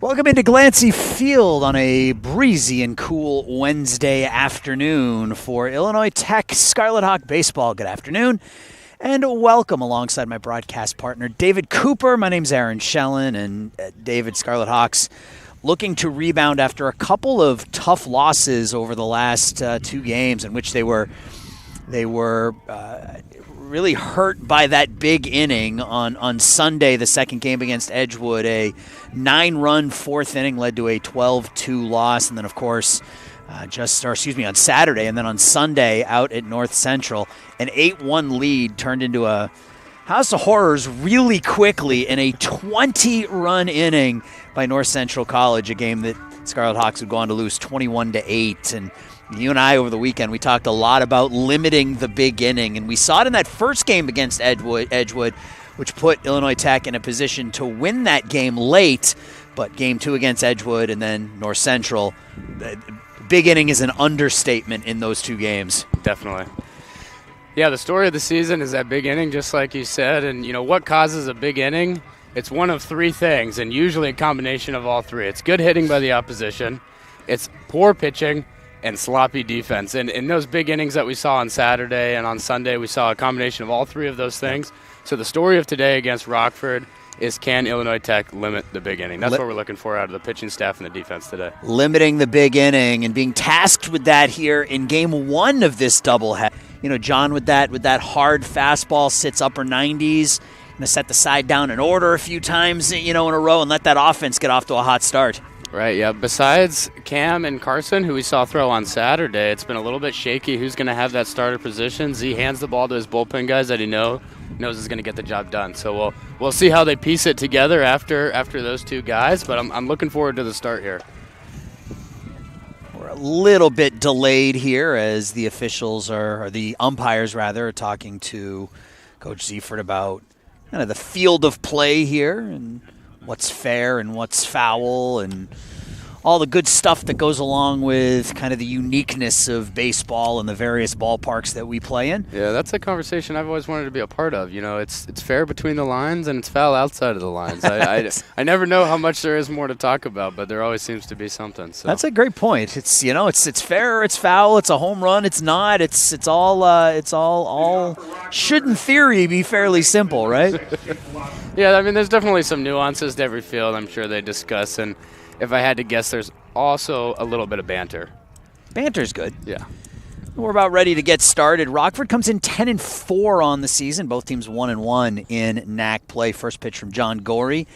Welcome into Glancy Field on a breezy and cool Wednesday afternoon for Illinois Tech Scarlet Hawk baseball. Good afternoon, and welcome alongside my broadcast partner, David Cooper. My name's Aaron Schellen, and David, Scarlet Hawks looking to rebound after a couple of tough losses over the last two games in which they were really hurt by that big inning on Sunday, the second game against Edgewood. A 9-run fourth inning led to a 12-2 loss. And then, of course, on Saturday, and then on Sunday out at North Central, an 8-1 lead turned into a house of horrors really quickly in a 20-run inning by North Central College, a game that Scarlet Hawks would go on to lose 21-8. And you and I over the weekend, we talked a lot about limiting the big inning, and we saw it in that first game against Edgewood, which put Illinois Tech in a position to win that game late. But game two against Edgewood and then North Central, big inning is an understatement in those two games. Definitely. Yeah, the story of the season is that big inning, just like you said. And, what causes a big inning? It's one of three things, and usually a combination of all three. It's good hitting by the opposition, it's poor pitching, and sloppy defense. And in those big innings that we saw on Saturday and on Sunday, we saw a combination of all three of those things. So the story of today against Rockford is, can Illinois Tech limit the big inning? That's what we're looking for out of the pitching staff and the defense today. Limiting the big inning and being tasked with that here in game one of this doubleheader. John with that hard fastball, sits upper 90s, going to set the side down in order a few times, in a row and let that offense get off to a hot start. Right, yeah. Besides Cam and Carson, who we saw throw on Saturday, it's been a little bit shaky who's going to have that starter position. Z hands the ball to his bullpen guys that he knows is going to get the job done. So we'll see how they piece it together after those two guys, but I'm looking forward to the start here. We're a little bit delayed here as the umpires are talking to Coach Seifert about kind of the field of play here and what's fair and what's foul and all the good stuff that goes along with kind of the uniqueness of baseball and the various ballparks that we play in. Yeah, that's a conversation I've always wanted to be a part of. It's fair between the lines and it's foul outside of the lines. I never know how much there is more to talk about, but there always seems to be something. So. That's a great point. It's it's fair, it's foul, it's a home run, it's not. It's all should in theory be fairly simple, right? Yeah, there's definitely some nuances to every field. I'm sure they discuss, and if I had to guess, there's also a little bit of banter. Banter's good. Yeah. We're about ready to get started. Rockford comes in 10-4 on the season. Both teams 1-1 in NAC play. First pitch from John Gorey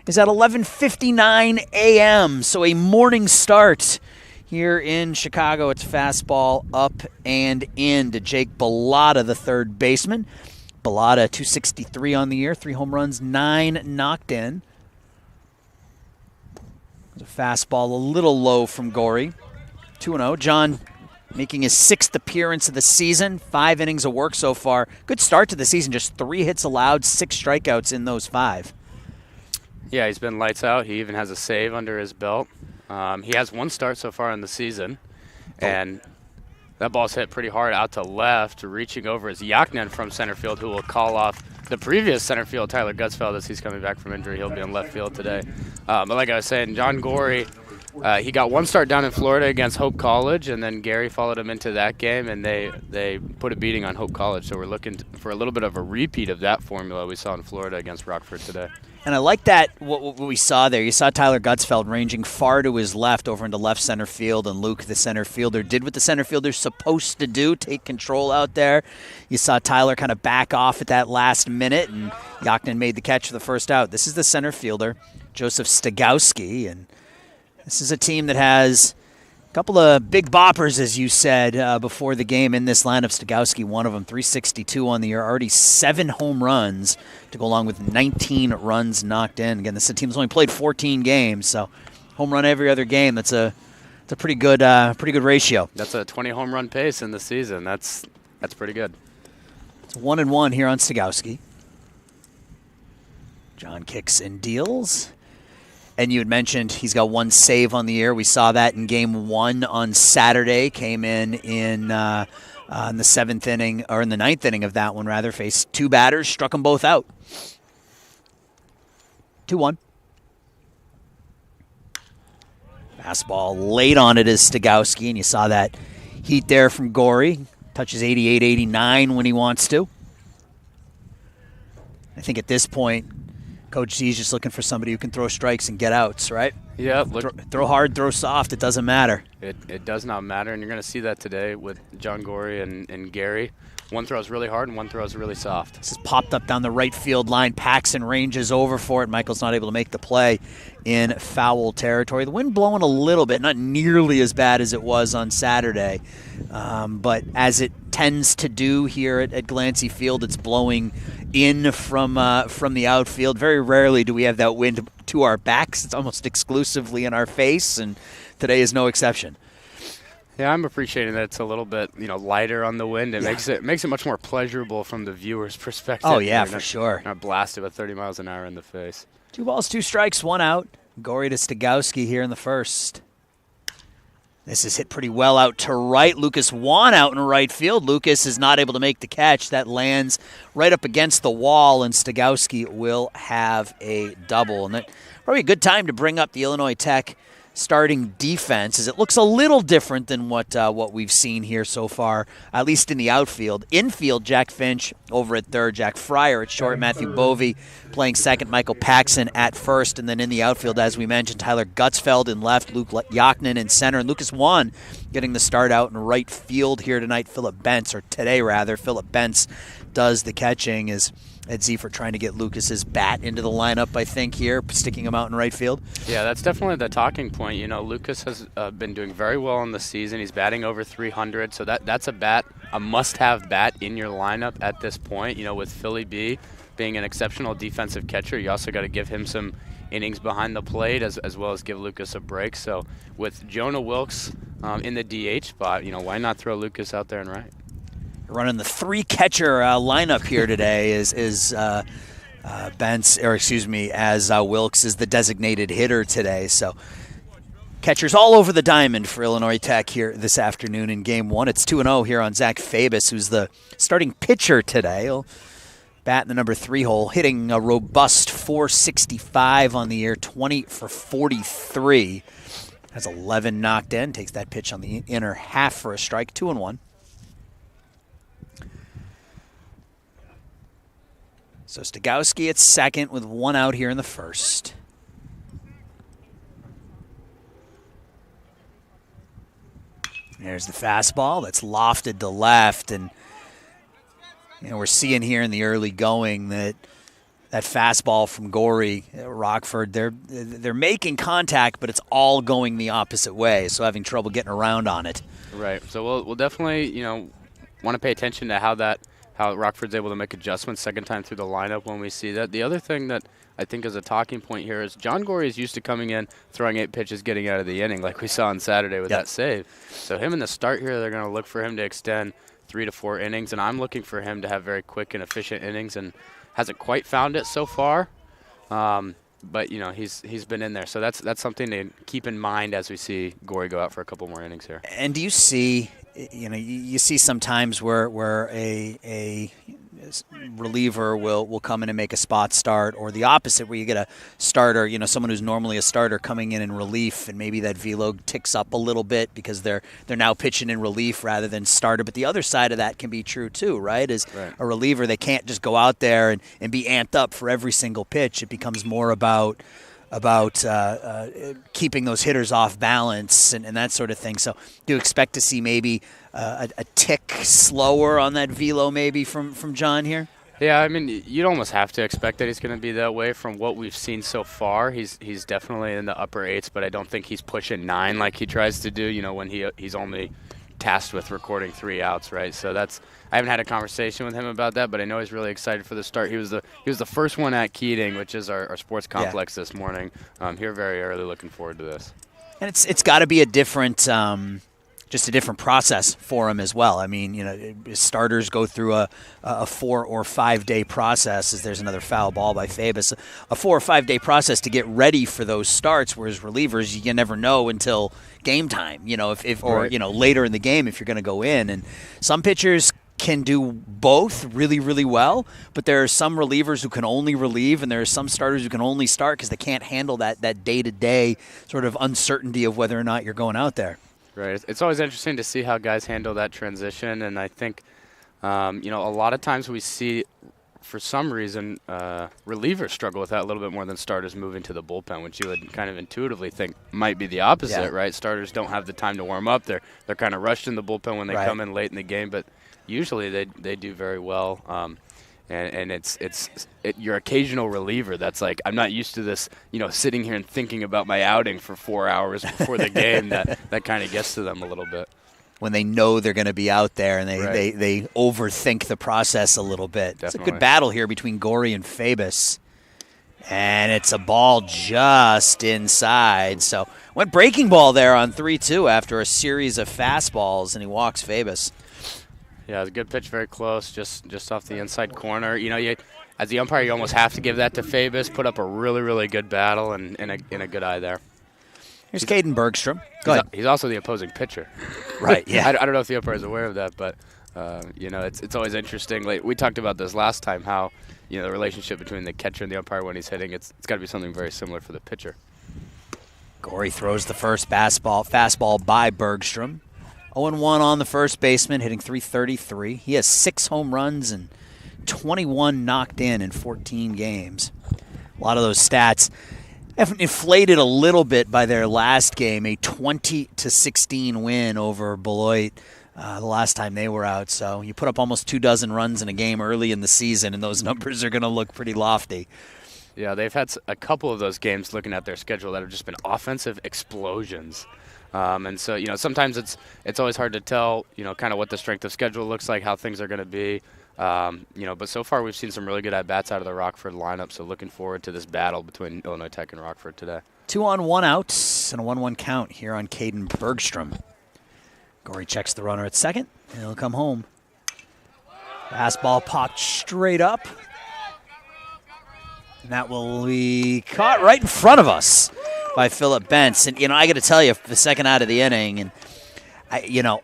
is at 11:59 a.m., so a morning start here in Chicago. It's fastball up and in to Jake Bellata, the third baseman. Bellata, 263 on the year, 3 home runs, 9 knocked in. A fastball a little low from Gorey. 2-0. John making his 6th appearance of the season. 5 innings of work so far. Good start to the season. Just 3 hits allowed, 6 strikeouts in those 5. Yeah, he's been lights out. He even has a save under his belt. He has 1 start so far in the season. And that ball's hit pretty hard out to left. Reaching over is Yaknen from center field, who will call off the previous center field, Tyler Gutsfeld, as he's coming back from injury. He'll be in left field today. But like I was saying, John Gorey, he got 1 start down in Florida against Hope College, and then Gary followed him into that game, and they put a beating on Hope College. So we're looking for a little bit of a repeat of that formula we saw in Florida against Rockford today. And I like that, what we saw there. You saw Tyler Gutsfeld ranging far to his left over into left center field, and Luke, the center fielder, did what the center fielder's supposed to do, take control out there. You saw Tyler kind of back off at that last minute, and Yaknen made the catch for the first out. This is the center fielder, Joseph Stagowski, and this is a team that has a couple of big boppers, as you said, before the game in this lineup. Stagowski, one of them, 362 on the year, already 7 home runs to go along with 19 runs knocked in. Again, this team's only played 14 games, so home run every other game. That's a pretty good ratio. That's a 20 home run pace in the season. That's pretty good. It's 1-1 here on Stagowski. John kicks and deals. And you had mentioned he's got 1 save on the year. We saw that in game 1 on Saturday. Came in the 7th inning, or in the 9th inning of that one, rather. Faced 2 batters, struck them both out. 2-1. Fastball late on it is Stogowski, and you saw that heat there from Gorey. Touches 88, 89 when he wants to. I think at this point, Coach Z is just looking for somebody who can throw strikes and get outs, right? Yeah. Throw hard, throw soft. It doesn't matter. It does not matter, and you're going to see that today with John Gorey and Gary. One throws really hard and one throws really soft. This is popped up down the right field line. Paxson ranges over for it. Michael's not able to make the play in foul territory. The wind blowing a little bit, not nearly as bad as it was on Saturday. But as it tends to do here at Glancy Field, it's blowing in from the outfield. Very rarely do we have that wind to our backs. It's almost exclusively in our face, and today is no exception. Yeah, I'm appreciating that it's a little bit, lighter on the wind. It makes it much more pleasurable from the viewer's perspective. Oh yeah, for sure. Not blasted with 30 miles an hour in the face. 2 balls, 2 strikes, 1 out. Gorey to Stogowski here in the first. This is hit pretty well out to right. Lucas Wan out in right field. Lucas is not able to make the catch. That lands right up against the wall, and Stogowski will have a double. And that probably a good time to bring up the Illinois Tech starting defense, as it looks a little different than what we've seen here so far, at least in the outfield. Infield, Jack Finch over at third, Jack Fryer at short, Matthew Bovey playing second, Michael Paxson at first, and then in the outfield, as we mentioned, Tyler Gutzfeld in left, Luke Yaknin in center, and Lucas Wan getting the start out in right field here tonight. Philip Bentz does the catching as Ed Ziefert trying to get Lucas's bat into the lineup, I think, here, sticking him out in right field. Yeah, that's definitely the talking point. Lucas has been doing very well in the season. He's batting over 300, so that's a must-have bat in your lineup at this point. With Philly B being an exceptional defensive catcher, you also got to give him some innings behind the plate as well as give Lucas a break. So with Jonah Wilkes in the DH spot, why not throw Lucas out there and right? Running the 3-catcher lineup here today is as Wilkes is the designated hitter today. So catchers all over the diamond for Illinois Tech here this afternoon in Game 1. It's 2-0 here on Zach Fabus, who's the starting pitcher today. He'll bat in the number 3 hole, hitting a robust .465 on the year, 20 for 43. Has 11 knocked in, takes that pitch on the inner half for a strike, 2-1. So Stogowski at second with 1 out here in the first. There's the fastball that's lofted to left, and we're seeing here in the early going that fastball from Gorey, Rockford, they're making contact, but it's all going the opposite way, so having trouble getting around on it. Right. So we'll definitely want to pay attention to how Rockford's able to make adjustments second time through the lineup when we see that. The other thing that I think is a talking point here is John Gorey is used to coming in, throwing 8 pitches, getting out of the inning like we saw on Saturday with that save. So him in the start here, they're going to look for him to extend 3 to 4 innings, and I'm looking for him to have very quick and efficient innings, and hasn't quite found it so far. But he's been in there, so that's something to keep in mind as we see Gorey go out for a couple more innings here. And do you see, you see sometimes where a reliever will come in and make a spot start, or the opposite, where you get a starter, someone who's normally a starter coming in relief, and maybe that velo ticks up a little bit because they're now pitching in relief rather than starter. But the other side of that can be true too, right? A reliever, they can't just go out there and be amped up for every single pitch. It becomes more about keeping those hitters off balance and that sort of thing. So do you expect to see maybe a tick slower on that velo maybe from John here? Yeah, I mean, you'd almost have to expect that he's going to be that way from what we've seen so far. He's definitely in the upper 8s, but I don't think he's pushing 9 like he tries to do, when he's only tasked with recording 3 outs, right? So I haven't had a conversation with him about that, but I know he's really excited for the start. He was the first one at Keating, which is our sports complex this morning. Here very early, looking forward to this. And it's got to be a different just a different process for him as well. I mean, starters go through a 4 or 5 day process, as there's another foul ball by Fabus, a 4 or 5 day process to get ready for those starts, whereas relievers, you never know until game time, if later in the game if you're going to go in. And some pitchers can do both really, really well, but there are some relievers who can only relieve, and there are some starters who can only start because they can't handle that day-to-day sort of uncertainty of whether or not you're going out there. Right. It's always interesting to see how guys handle that transition, and I think, a lot of times we see, for some reason, relievers struggle with that a little bit more than starters moving to the bullpen, which you would kind of intuitively think might be the opposite, right? Starters don't have the time to warm up. They're kind of rushed in the bullpen when they come in late in the game, but usually they do very well. And it's your occasional reliever that's like, I'm not used to this, sitting here and thinking about my outing for 4 hours before the game. that kind of gets to them a little bit. When they know they're going to be out there and they overthink the process a little bit. Definitely. It's a good battle here between Gorey and Fabus. And it's a ball just inside. So went breaking ball there on 3-2 after a series of fastballs, and he walks Fabus. Yeah, it was a good pitch, very close, just off the inside corner. As the umpire, you almost have to give that to Fabus. Put up a really, really good battle and a good eye there. Here's Caden Bergstrom. Go ahead. He's also the opposing pitcher. Right, yeah. I don't know if the umpire is aware of that, but, it's always interesting. Like, we talked about this last time, how, the relationship between the catcher and the umpire when he's hitting, it's got to be something very similar for the pitcher. Gorey throws the first fastball by Bergstrom. 0-1 on the first baseman, hitting .333. He has 6 home runs and 21 knocked in 14 games. A lot of those stats inflated a little bit by their last game, a 20-16 win over Beloit the last time they were out. So you put up almost 24 runs in a game early in the season, and those numbers are going to look pretty lofty. Yeah, they've had a couple of those games looking at their schedule that have just been offensive explosions. And so, sometimes it's always hard to tell, kind of what the strength of schedule looks like, how things are going to be. But so far we've seen some really good at-bats out of the Rockford lineup, so looking forward to this battle between Illinois Tech and Rockford today. 2 on, 1 out, and a 1-1 count here on Caden Bergstrom. Gorey checks the runner at second, and he'll come home. Fastball popped straight up. And that will be caught right in front of us by Phillip Bentz. And, I got to tell you, the second out of the inning, and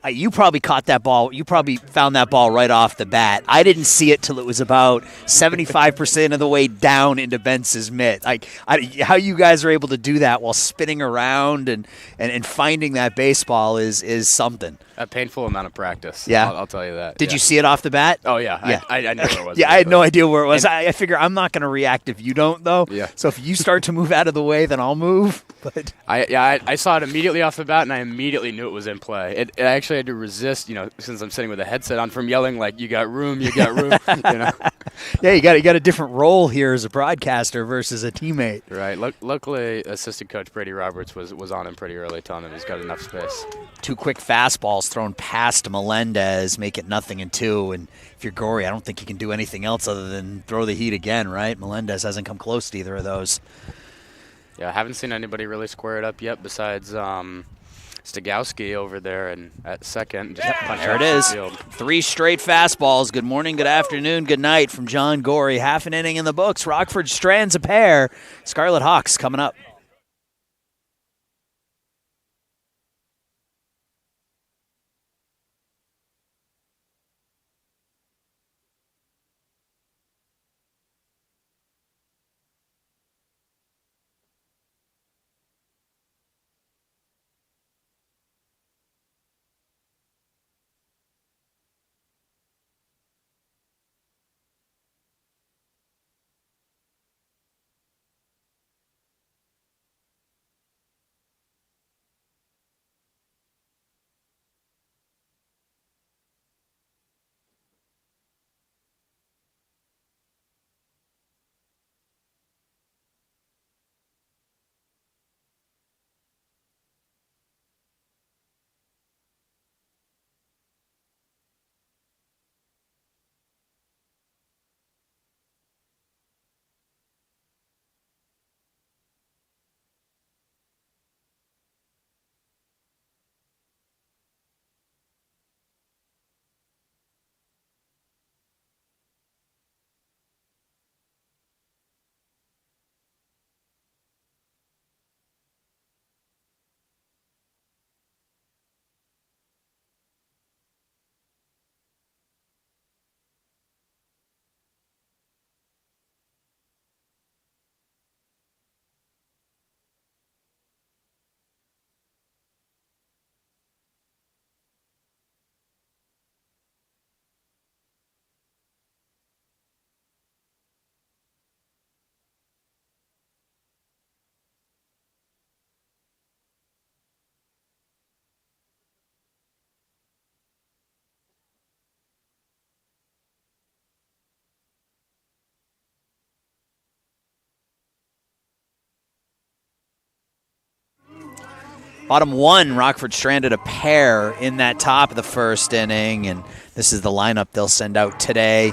you probably caught that ball. You probably found that ball right off the bat. I didn't see it till it was about 75% of the way down into Bentz's mitt. How you guys are able to do that while spinning around and finding that baseball is something. A painful amount of practice. Yeah, I'll tell you that. Did you see it off the bat? Oh yeah. I knew where it was. Yeah, I had no idea where it was. I figure I'm not going to react if you don't, though. Yeah. So if you start to move out of the way, then I'll move. But I saw it immediately off the bat, and I immediately knew it was in play. I actually had to resist, since I'm sitting with a headset on, from yelling like, "You got room, you got room." Yeah, you got a different role here as a broadcaster versus a teammate. Right. Luckily, assistant coach Brady Roberts was on him pretty early, telling him he's got enough space. 2 quick fastballs thrown past Melendez, make it 0-2. And if you're Gorey, I don't think you can do anything else other than throw the heat again, right? Melendez hasn't come close to either of those. Yeah, I haven't seen anybody really square it up yet besides Stigowski over there and at second. There it is. 3 straight fastballs. Good morning, good afternoon, good night from John Gorey. Half an inning in the books. Rockford strands a pair. Scarlet Hawks coming up. Bottom one, Rockford stranded a pair in that top of the first inning, and this is the lineup they'll send out today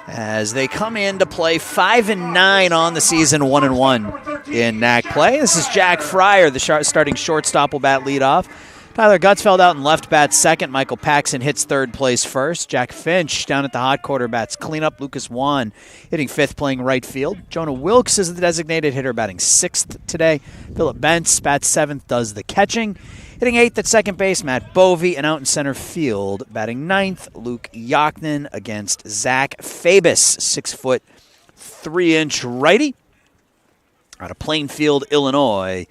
as they come in to play 5-9 on the season, 1-1 in NAC play. This is Jack Fryer, the starting shortstop, will bat leadoff. Tyler Gutsfeld out in left bats second. Michael Paxson hits third, plays first. Jack Finch down at the hot quarter bats cleanup. Lucas Wan hitting fifth, playing right field. Jonah Wilkes is the designated hitter, batting sixth today. Philip Bentz bats seventh, does the catching. Hitting eighth at second base, Matt Bovey, and out in center field, batting ninth, Luke Yachnin against Zach Fabus, 6 3-inch righty out of Plainfield, Illinois.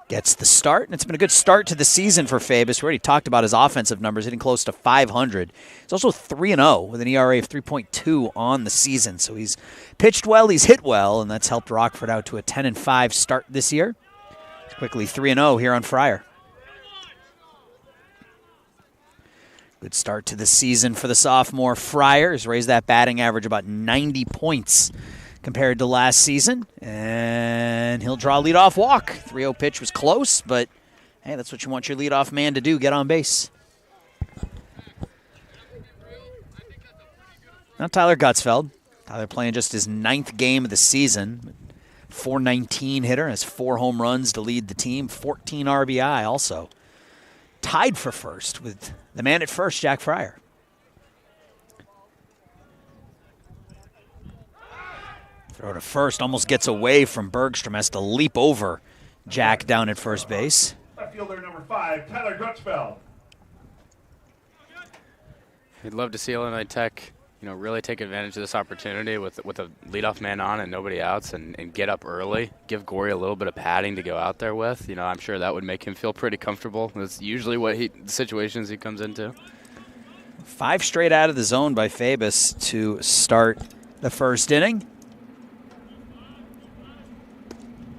Gets the start, and it's been a good start to the season for Fabus. We already talked about his offensive numbers, hitting close to 500. He's also 3-0 with an ERA of 3.2 on the season. So he's pitched well, he's hit well, and that's helped Rockford out to a 10-5 start this year. It's quickly 3-0 here on Fryer. Good start to the season for the sophomore Fryer. He's raised that batting average about 90 points compared to last season, and he'll draw a leadoff walk. 3-0 pitch was close, but hey, that's what you want your leadoff man to do, get on base. Now Tyler Gutsfeld. Tyler playing just his 9th game of the season. .419 hitter, has 4 home runs to lead the team, 14 RBI also. Tied for first with the man at first, Jack Fryer. Throw to first, almost gets away from Bergstrom, has to leap over Jack down at first base. Left fielder number 5, Tyler Gutsfeld. We'd love to see Illinois Tech, really take advantage of this opportunity with a leadoff man on and nobody outs and get up early. Give Gorey a little bit of padding to go out there with. I'm sure that would make him feel pretty comfortable. That's usually the situations he comes into. 5 straight out of the zone by Fabus to start the first inning.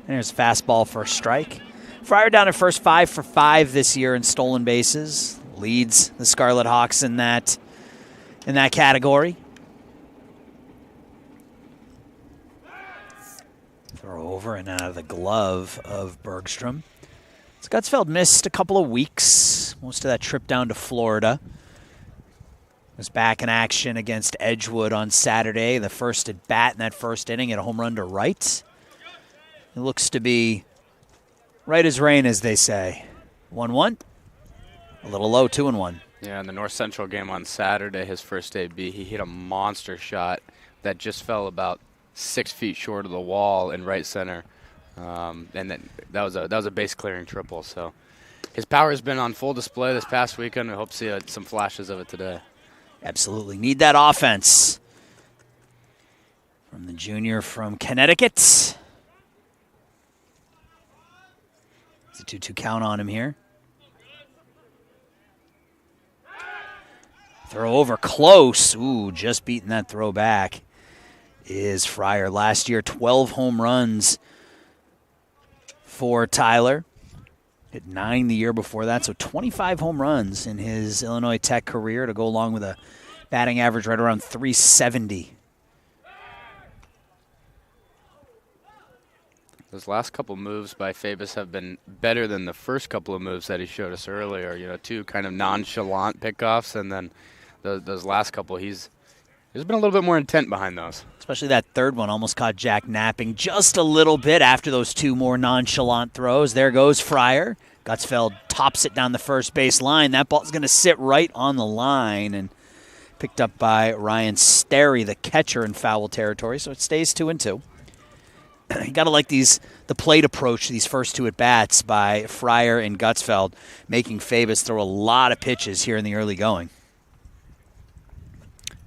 And there's a fastball for a strike. Fryer down at first, 5 for 5 this year in stolen bases. Leads the Scarlet Hawks in that category. Throw over and out of the glove of Bergstrom. So Gutsfeld missed a couple of weeks, most of that trip down to Florida. Was back in action against Edgewood on Saturday. The first at bat in that first inning, at a home run to right. It looks to be right as rain, as they say. 1-1. A little low, 2-1. Yeah, in the North Central game on Saturday, his first AB, he hit a monster shot that just fell about 6 feet short of the wall in right center, and that was a base clearing triple. So his power has been on full display this past weekend. We hope to see some flashes of it today. Absolutely need that offense from the junior from Connecticut. It's a 2-2 count on him here. Throw over close. Ooh, just beating that throw back is Fryer. Last year, 12 home runs for Tyler. Hit 9 the year before that, so 25 home runs in his Illinois Tech career to go along with a batting average right around 370. Those last couple moves by Fabus have been better than the first couple of moves that he showed us earlier. 2 kind of nonchalant pickoffs, and then those last couple, there's been a little bit more intent behind those. Especially that third one almost caught Jack napping just a little bit after those 2 more nonchalant throws. There goes Fryer. Gutsfeld tops it down the first base line. That ball's going to sit right on the line and picked up by Ryan Sterry, the catcher, in foul territory, so it stays 2-2. You got to like the plate approach to these first 2 at-bats by Fryer and Gutsfeld, making Fabus throw a lot of pitches here in the early going.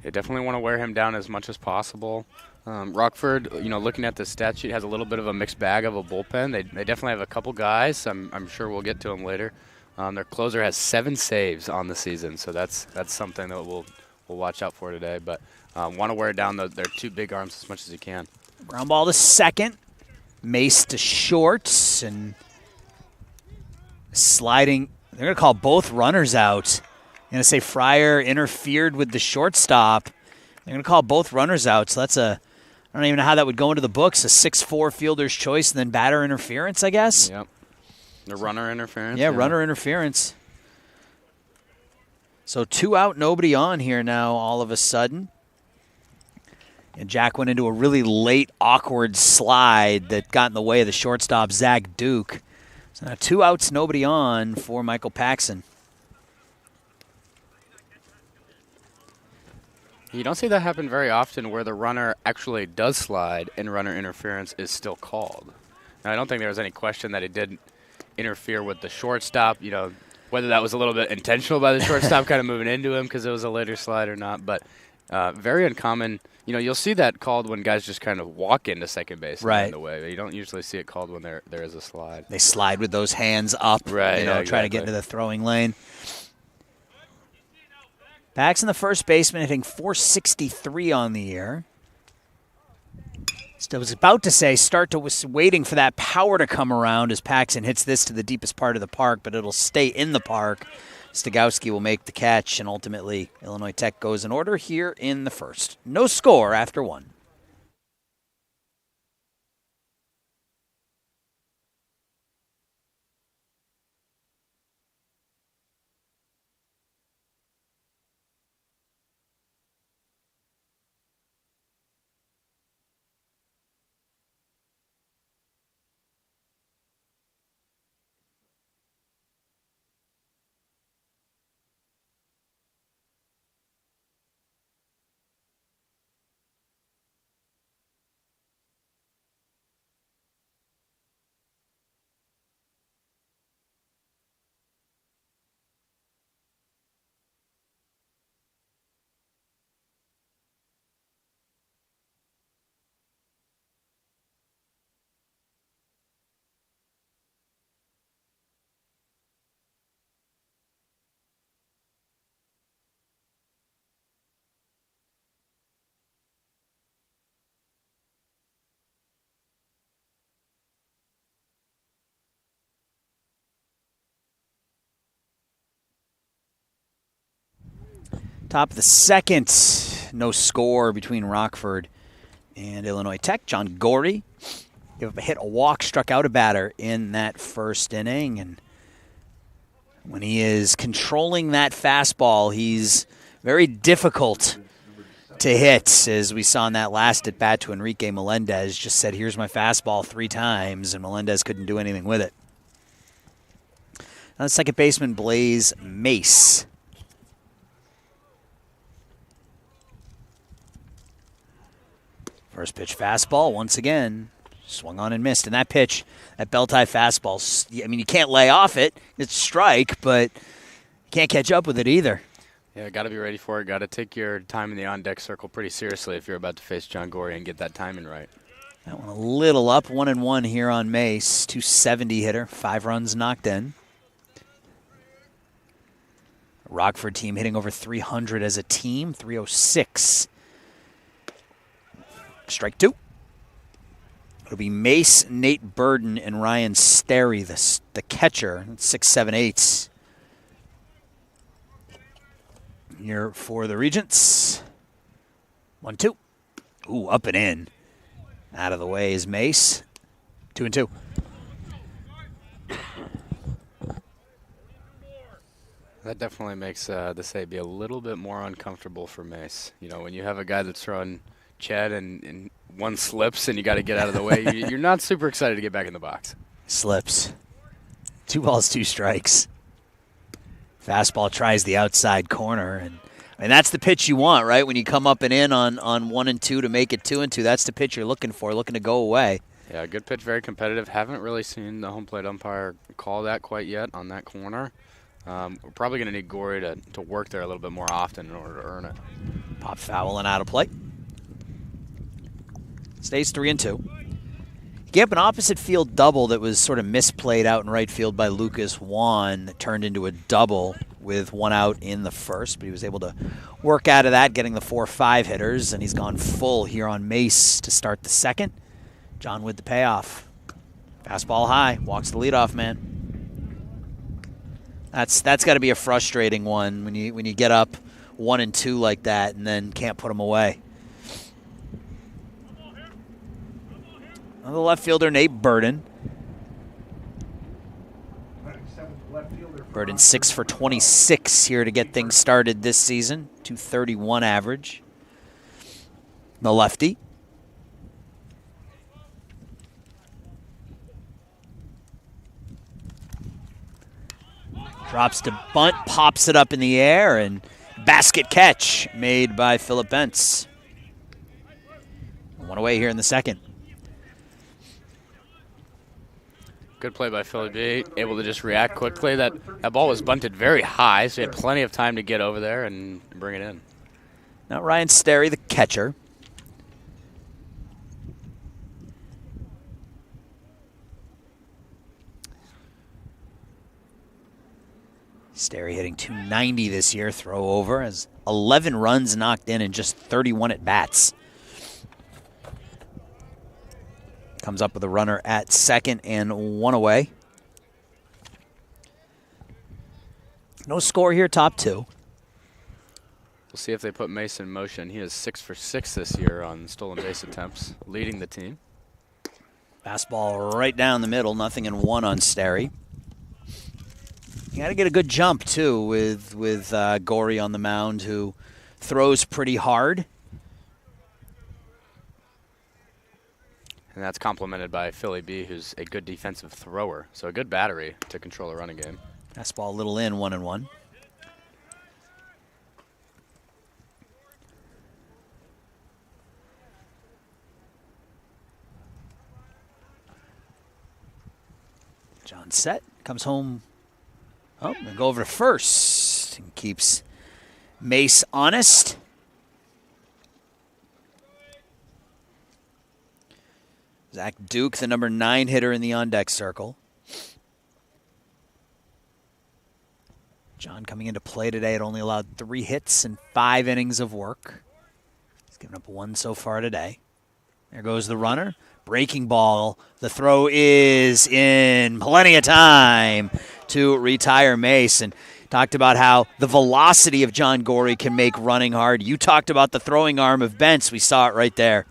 They definitely want to wear him down as much as possible. Rockford, looking at the stat sheet, has a little bit of a mixed bag of a bullpen. They definitely have a couple guys. I'm sure we'll get to them later. Their closer has 7 saves on the season, so that's something that we'll watch out for today. But want to wear down their 2 big arms as much as you can. Ground ball to second. Mace to short, and sliding. They're going to call both runners out. They're going to say Fryer interfered with the shortstop. They're going to call both runners out. So that's I don't even know how that would go into the books. A 6-4 fielder's choice and then batter interference, I guess. Yep. The runner interference? Yeah, runner interference. So 2 out, nobody on here now all of a sudden. And Jack went into a really late, awkward slide that got in the way of the shortstop, Zach Duke. So now 2 outs, nobody on for Michael Paxson. You don't see that happen very often where the runner actually does slide and runner interference is still called. Now, I don't think there was any question that it did interfere with the shortstop, you know, whether that was a little bit intentional by the shortstop kind of moving into him because it was a later slide or not, but very uncommon. You know, you'll see that called when guys just kind of walk into second base in the way. But you don't usually see it called when there is a slide. They slide with those hands up, right? You know, yeah, trying to get into the throwing lane. Paxson, the first baseman, hitting .463 on the year. I was about to say was waiting for that power to come around as Paxson hits this to the deepest part of the park, but it'll stay in the park. Stogowski will make the catch, and ultimately Illinois Tech goes in order here in the first. No score after 1. Top of the second, no score between Rockford and Illinois Tech. John Gorey gave up a hit, a walk, struck out a batter in that first inning. And when he is controlling that fastball, he's very difficult to hit, as we saw in that last at bat to Enrique Melendez. Just said, here's my fastball 3 times, and Melendez couldn't do anything with it. Now the second baseman, Blaze Mace. First pitch fastball, once again, swung on and missed. And that pitch, that belt-high fastball, I mean, you can't lay off it. It's strike, but you can't catch up with it either. Yeah, got to be ready for it. Got to take your time in the on-deck circle pretty seriously if you're about to face John Gorey and get that timing right. That one a little up, 1-1 here on Mace. 270 hitter, 5 runs knocked in. Rockford team hitting over 300 as a team, 306. Strike 2. It'll be Mace, Nate Burden, and Ryan Sterry, the catcher. 6, 7, 8. Here for the Regents. 1-2. Ooh, up and in. Out of the way is Mace. 2-2. That definitely makes the save be a little bit more uncomfortable for Mace. You know, when you have a guy that's throwing Chad and one slips and you got to get out of the way, you're not super excited to get back in the box. Slips. 2 balls, 2 strikes. Fastball tries the outside corner, and that's the pitch you want, right? When you come up and in on 1 and 2 to make it 2 and 2, that's the pitch you're looking for, looking to go away. Yeah, good pitch, very competitive. Haven't really seen the home plate umpire call that quite yet on that corner. We're probably going to need Gorey to work there a little bit more often in order to earn it. Pop foul and out of play. Stays 3-2. He gave up an opposite field double that was sort of misplayed out in right field by Lucas Wan that turned into a double with 1 out in the first, but he was able to work out of that, getting the 4-5 hitters, and he's gone full here on Mace to start the second. John with the payoff. Fastball high, walks the leadoff man. That's got to be a frustrating one when you get up 1 and 2 like that and then can't put them away. The left fielder, Nate Burden. Burden 6 for 26 here to get things started this season. 231 average. The lefty. Drops to bunt, pops it up in the air, and basket catch made by Phillip Bentz. One away here in the second. Good play by Philly B, able to just react quickly. That ball was bunted very high, so he had plenty of time to get over there and bring it in. Now Ryan Sterry, the catcher. Sterry hitting .290 this year, throw over, has 11 runs knocked in just 31 at bats. Comes up with a runner at second and one away. No score here, top two. We'll see if they put Mace in motion. He is 6 for 6 this year on stolen base attempts, leading the team. Fastball right down the middle, 0-1 on Sterry. You got to get a good jump, too, with Gorey on the mound, who throws pretty hard. And that's complemented by Philly B, who's a good defensive thrower. So a good battery to control a running game. Fastball a little in, 1-1. John set, comes home. Oh, gonna go over to first and keeps Mace honest. Zach Duke, the number 9 hitter in the on-deck circle. John coming into play today had only allowed 3 hits and 5 innings of work. He's given up 1 so far today. There goes the runner. Breaking ball. The throw is in. Plenty of time to retire Mace. And talked about how the velocity of John Gorey can make running hard. You talked about the throwing arm of Bentz. We saw it right there.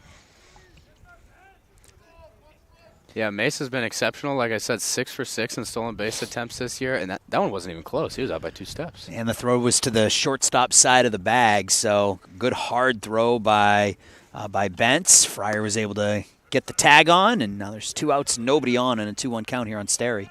Yeah, Mace has been exceptional. Like I said, 6 for 6 in stolen base attempts this year, and that one wasn't even close. He was out by 2 steps. And the throw was to the shortstop side of the bag, so good hard throw by Bentz. Fryer was able to get the tag on, and now there's 2 outs, nobody on, and a 2-1 count here on Sterry.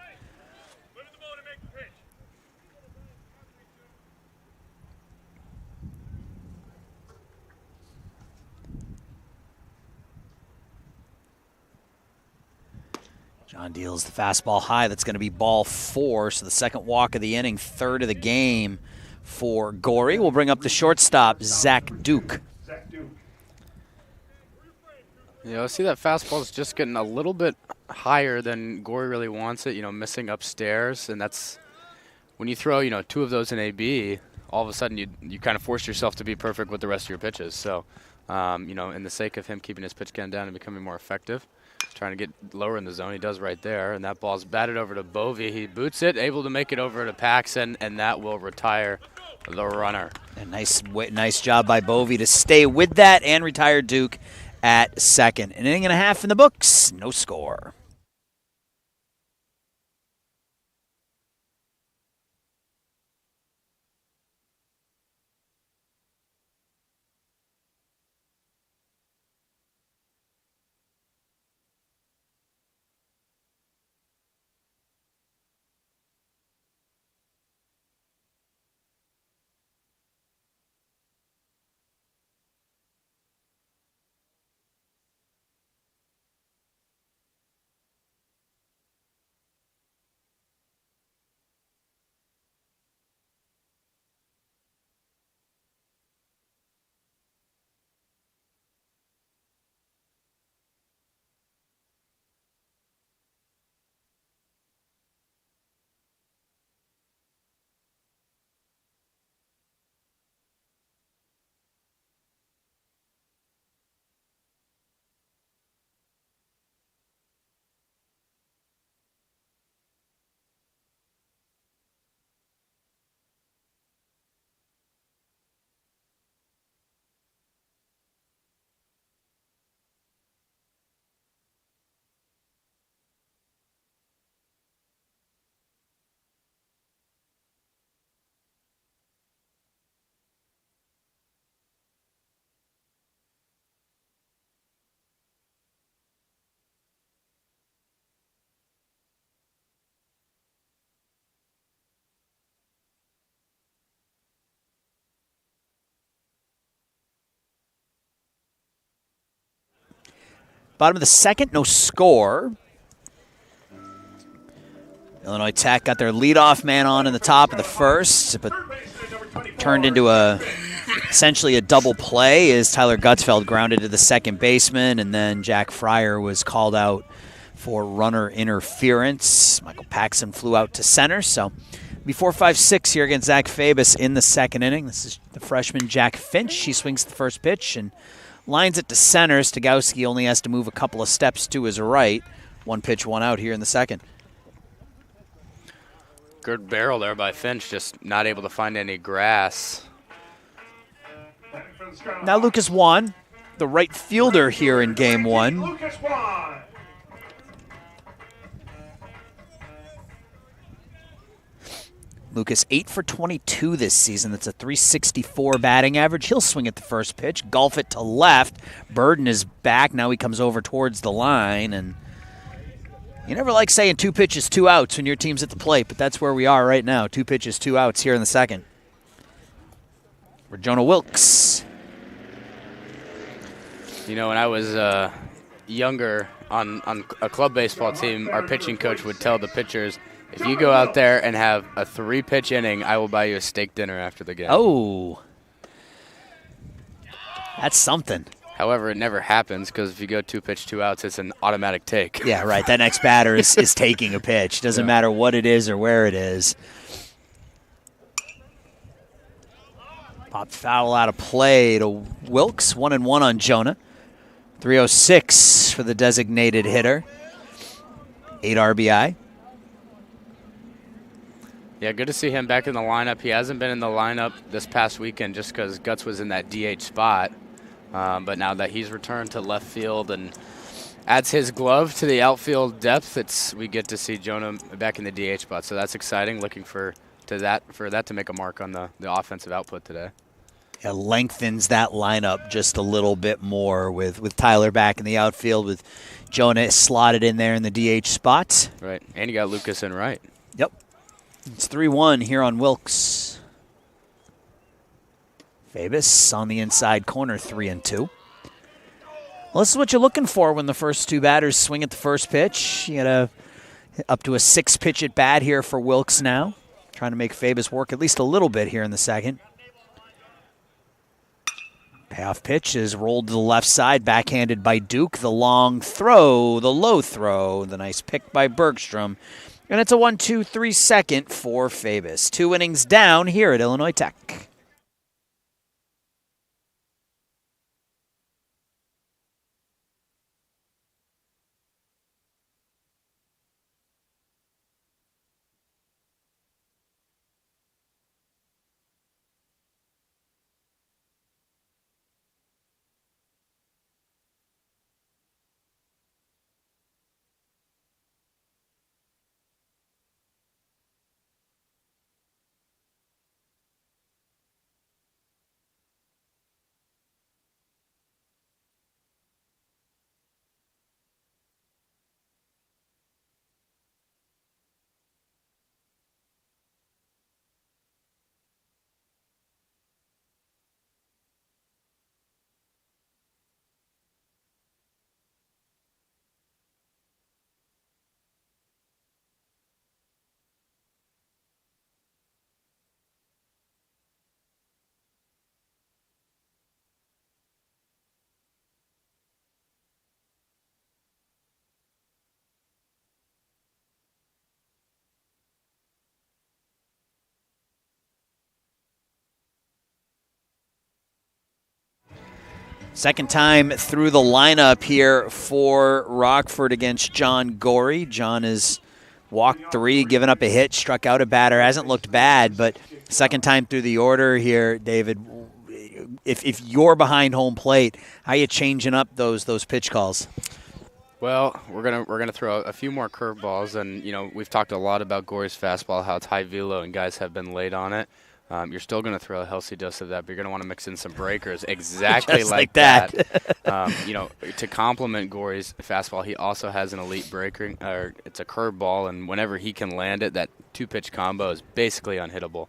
John deals the fastball high. That's going to be ball 4, so the second walk of the inning, third of the game for Gorey. We'll bring up the shortstop, Zach Duke. You know, see that fastball is just getting a little bit higher than Gorey really wants it, missing upstairs. And that's when you throw, 2 of those in AB, all of a sudden you kind of force yourself to be perfect with the rest of your pitches. So, in the sake of him keeping his pitch count down and becoming more effective, trying to get lower in the zone, he does right there. And that ball's batted over to Bovee. He boots it, able to make it over to Paxson, and that will retire the runner. A nice job by Bovee to stay with that and retire Duke at second. An inning and a half in the books, no score. Bottom of the second, no score. Illinois Tech got their leadoff man on in the top of the first, but turned into essentially a double play as Tyler Gutzfeld grounded to the second baseman, and then Jack Fryer was called out for runner interference. Michael Paxson flew out to center, so before 5-6 here against Zach Fabus in the second inning. This is the freshman Jack Finch. He swings the first pitch and lines it to center. Stogowski only has to move a couple of steps to his right. 1 pitch, 1 out here in the second. Good barrel there by Finch, just not able to find any grass. Now Lucas Wan, the right fielder here in game 1. Lucas Wan. Lucas 8 for 22 this season. That's a .364 batting average. He'll swing at the first pitch, golf it to left. Burden is back. Now he comes over towards the line, and you never like saying 2 pitches, 2 outs when your team's at the plate, but that's where we are right now. 2 pitches, 2 outs here in the second. For Jonah Wilkes. You know, when I was younger on a club baseball team, our pitching coach would tell the pitchers, if you go out there and have a 3-pitch inning, I will buy you a steak dinner after the game. Oh, that's something. However, it never happens because if you go 2 pitch, 2 outs, it's an automatic take. Yeah, right. That next batter is taking a pitch. Doesn't matter what it is or where it is. Popped foul out of play to Wilkes. 1-1 on Jonah. 306 for the designated hitter. 8 RBI. Yeah, good to see him back in the lineup. He hasn't been in the lineup this past weekend just because Guts was in that DH spot. But now that he's returned to left field and adds his glove to the outfield depth, we get to see Jonah back in the DH spot. So that's exciting. Looking for that to make a mark on the offensive output today. It lengthens that lineup just a little bit more with Tyler back in the outfield, with Jonah slotted in there in the DH spot. Right, and you got Lucas in right. Yep. It's 3-1 here on Wilkes. Fabus on the inside corner, 3-2. Well, this is what you're looking for when the first 2 batters swing at the first pitch. You got up to a 6-pitch at bat here for Wilkes now. Trying to make Fabus work at least a little bit here in the second. Payoff pitch is rolled to the left side, backhanded by Duke. The long throw, the low throw, the nice pick by Bergstrom. And it's a 1-2-3 second for Fabus. 2 innings down here at Illinois Tech. Second time through the lineup here for Rockford against John Gorey. John has walked 3, given up a hit, struck out a batter. Hasn't looked bad, but second time through the order here, David. If you're behind home plate, how are you changing up those pitch calls? Well, we're gonna throw a few more curveballs, and we've talked a lot about Gorey's fastball, how it's high velo, and guys have been late on it. You're still going to throw a healthy dose of that, but you're going to want to mix in some breakers exactly like that. To complement Gorey's fastball, he also has an elite breaker, or it's a curveball, and whenever he can land it, that 2-pitch combo is basically unhittable.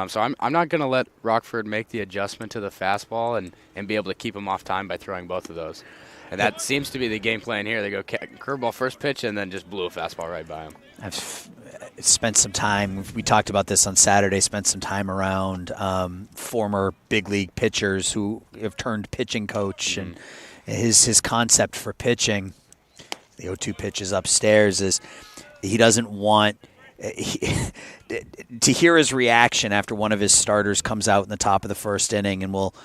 So I'm not going to let Rockford make the adjustment to the fastball and be able to keep him off time by throwing both of those. And that seems to be the game plan here. They go curveball first pitch and then just blew a fastball right by him. I've spent some time, we talked about this on Saturday, spent some time around former big league pitchers who have turned pitching coach, and his concept for pitching, the 0-2 pitch is upstairs, is he doesn't want to hear his reaction after one of his starters comes out in the top of the first inning and will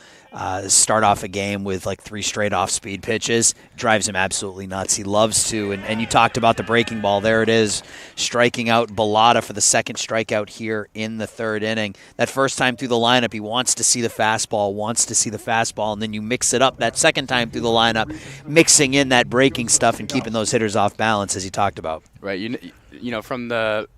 start off a game with like 3 straight off-speed pitches. Drives him absolutely nuts. He loves to. And you talked about the breaking ball. There it is, striking out Bellata for the second strikeout here in the third inning. That first time through the lineup, he wants to see the fastball, and then you mix it up that second time through the lineup, mixing in that breaking stuff and keeping those hitters off balance, as you talked about. Right. You know, from the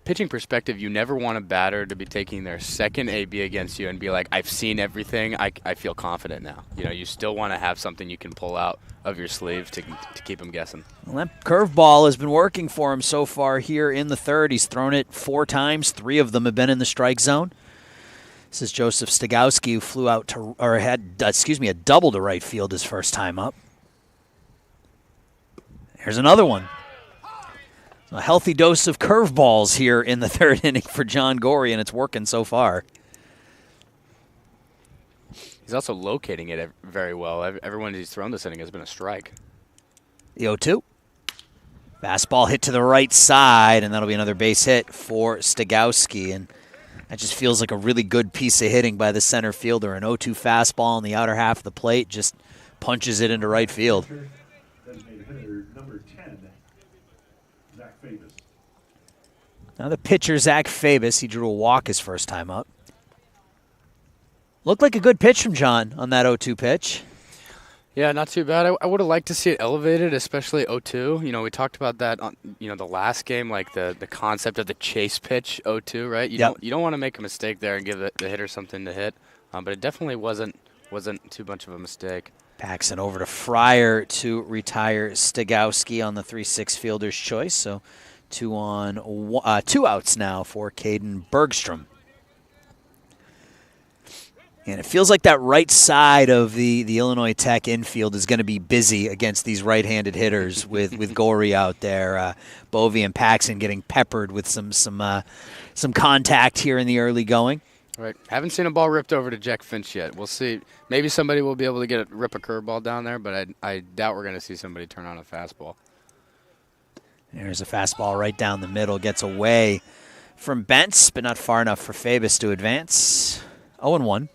pitching perspective, you never want a batter to be taking their second AB against you and be like, I've seen everything, I feel confident now. You know, you still want to have something you can pull out of your sleeve to keep him guessing. Well, that curveball has been working for him so far here in the third. He's thrown it 4 times. 3 of them have been in the strike zone. This is Joseph Stigowski, who flew out to, or had, a double to right field his first time up. Here's another one. A healthy dose of curveballs here in the third inning for John Gorey, and it's working so far. He's also locating it very well. Everyone he's thrown this inning has been a strike. The 0-2. Fastball hit to the right side, and that'll be another base hit for Stigowski. And that just feels like a really good piece of hitting by the center fielder. An 0-2 fastball on the outer half of the plate just punches it into right field. Now the pitcher, Zach Fabus, he drew a walk his first time up. Looked like a good pitch from John on that 0-2 pitch. Yeah, not too bad. I would have liked to see it elevated, especially 0-2. You know, we talked about that on, the last game, like the concept of the chase pitch 0-2, right? You don't want to make a mistake there and give the hitter something to hit. But it definitely wasn't too much of a mistake. Paxson over to Fryer to retire Stigowski on the 3-6 fielder's choice. So 2 outs now for Caden Bergstrom. And it feels like that right side of the Illinois Tech infield is going to be busy against these right-handed hitters with Gorey out there. Bovee and Paxson getting peppered with some contact here in the early going. Right. Haven't seen a ball ripped over to Jack Finch yet. We'll see. Maybe somebody will be able to rip a curveball down there, but I doubt we're going to see somebody turn on a fastball. There's a fastball right down the middle. Gets away from Bentz, but not far enough for Fabus to advance. 0-1.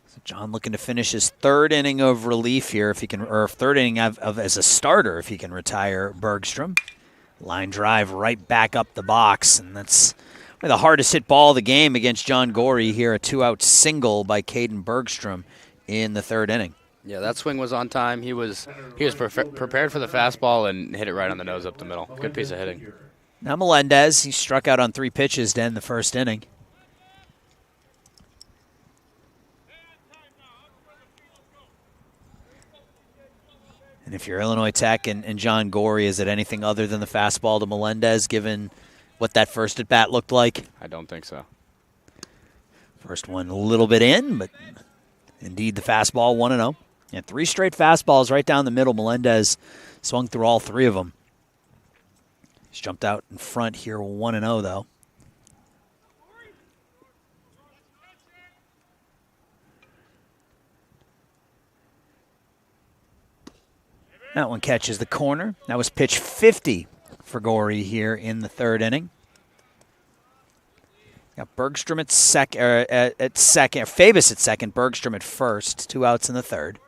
So John looking to finish his third inning of relief here, if he can, or third inning as a starter, if he can retire Bergstrom. Line drive right back up the box, and that's the hardest hit ball of the game against John Gorey here. A 2-out single by Caden Bergstrom in the third inning. Yeah, that swing was on time. He was prepared for the fastball and hit it right on the nose up the middle. Good piece of hitting. Now Melendez, he struck out on 3 pitches to end the first inning. And if you're Illinois Tech and John Gorey, is it anything other than the fastball to Melendez, given what that first at-bat looked like? I don't think so. First one a little bit in, but indeed the fastball 1-0. And 3 straight fastballs right down the middle. Melendez swung through all 3 of them. He's jumped out in front here 1-0, though. That one catches the corner. That was pitch 50 for Gorey here in the third inning. Got Bergstrom at second, Fabus at second, Bergstrom at first. 2 outs in the third.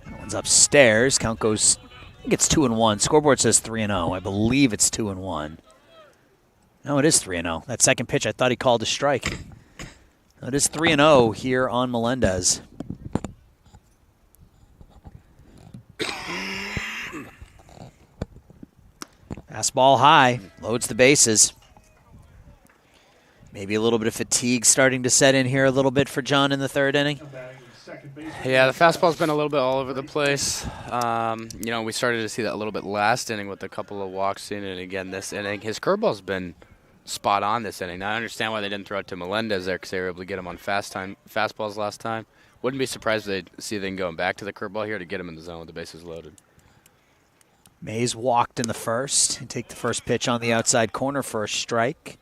That one's upstairs. Count goes, I think it's 2-1. Scoreboard says 3-0. I believe it's 2-1. No, it is 3-0. That second pitch, I thought he called a strike. It is 3-0 here on Melendez. Fastball high, loads the bases. Maybe a little bit of fatigue starting to set in here a little bit for John in the third inning. Yeah, the fastball's been a little bit all over the place. You know, we started to see that a little bit last inning with a couple of walks in, and again this inning. His curveball's been spot on this inning. Now, I understand why they didn't throw it to Melendez there because they were able to get him on fastballs last time. Wouldn't be surprised if they see them going back to the curveball here to get him in the zone with the bases loaded. Mays walked in the first and take the first pitch on the outside corner for a strike.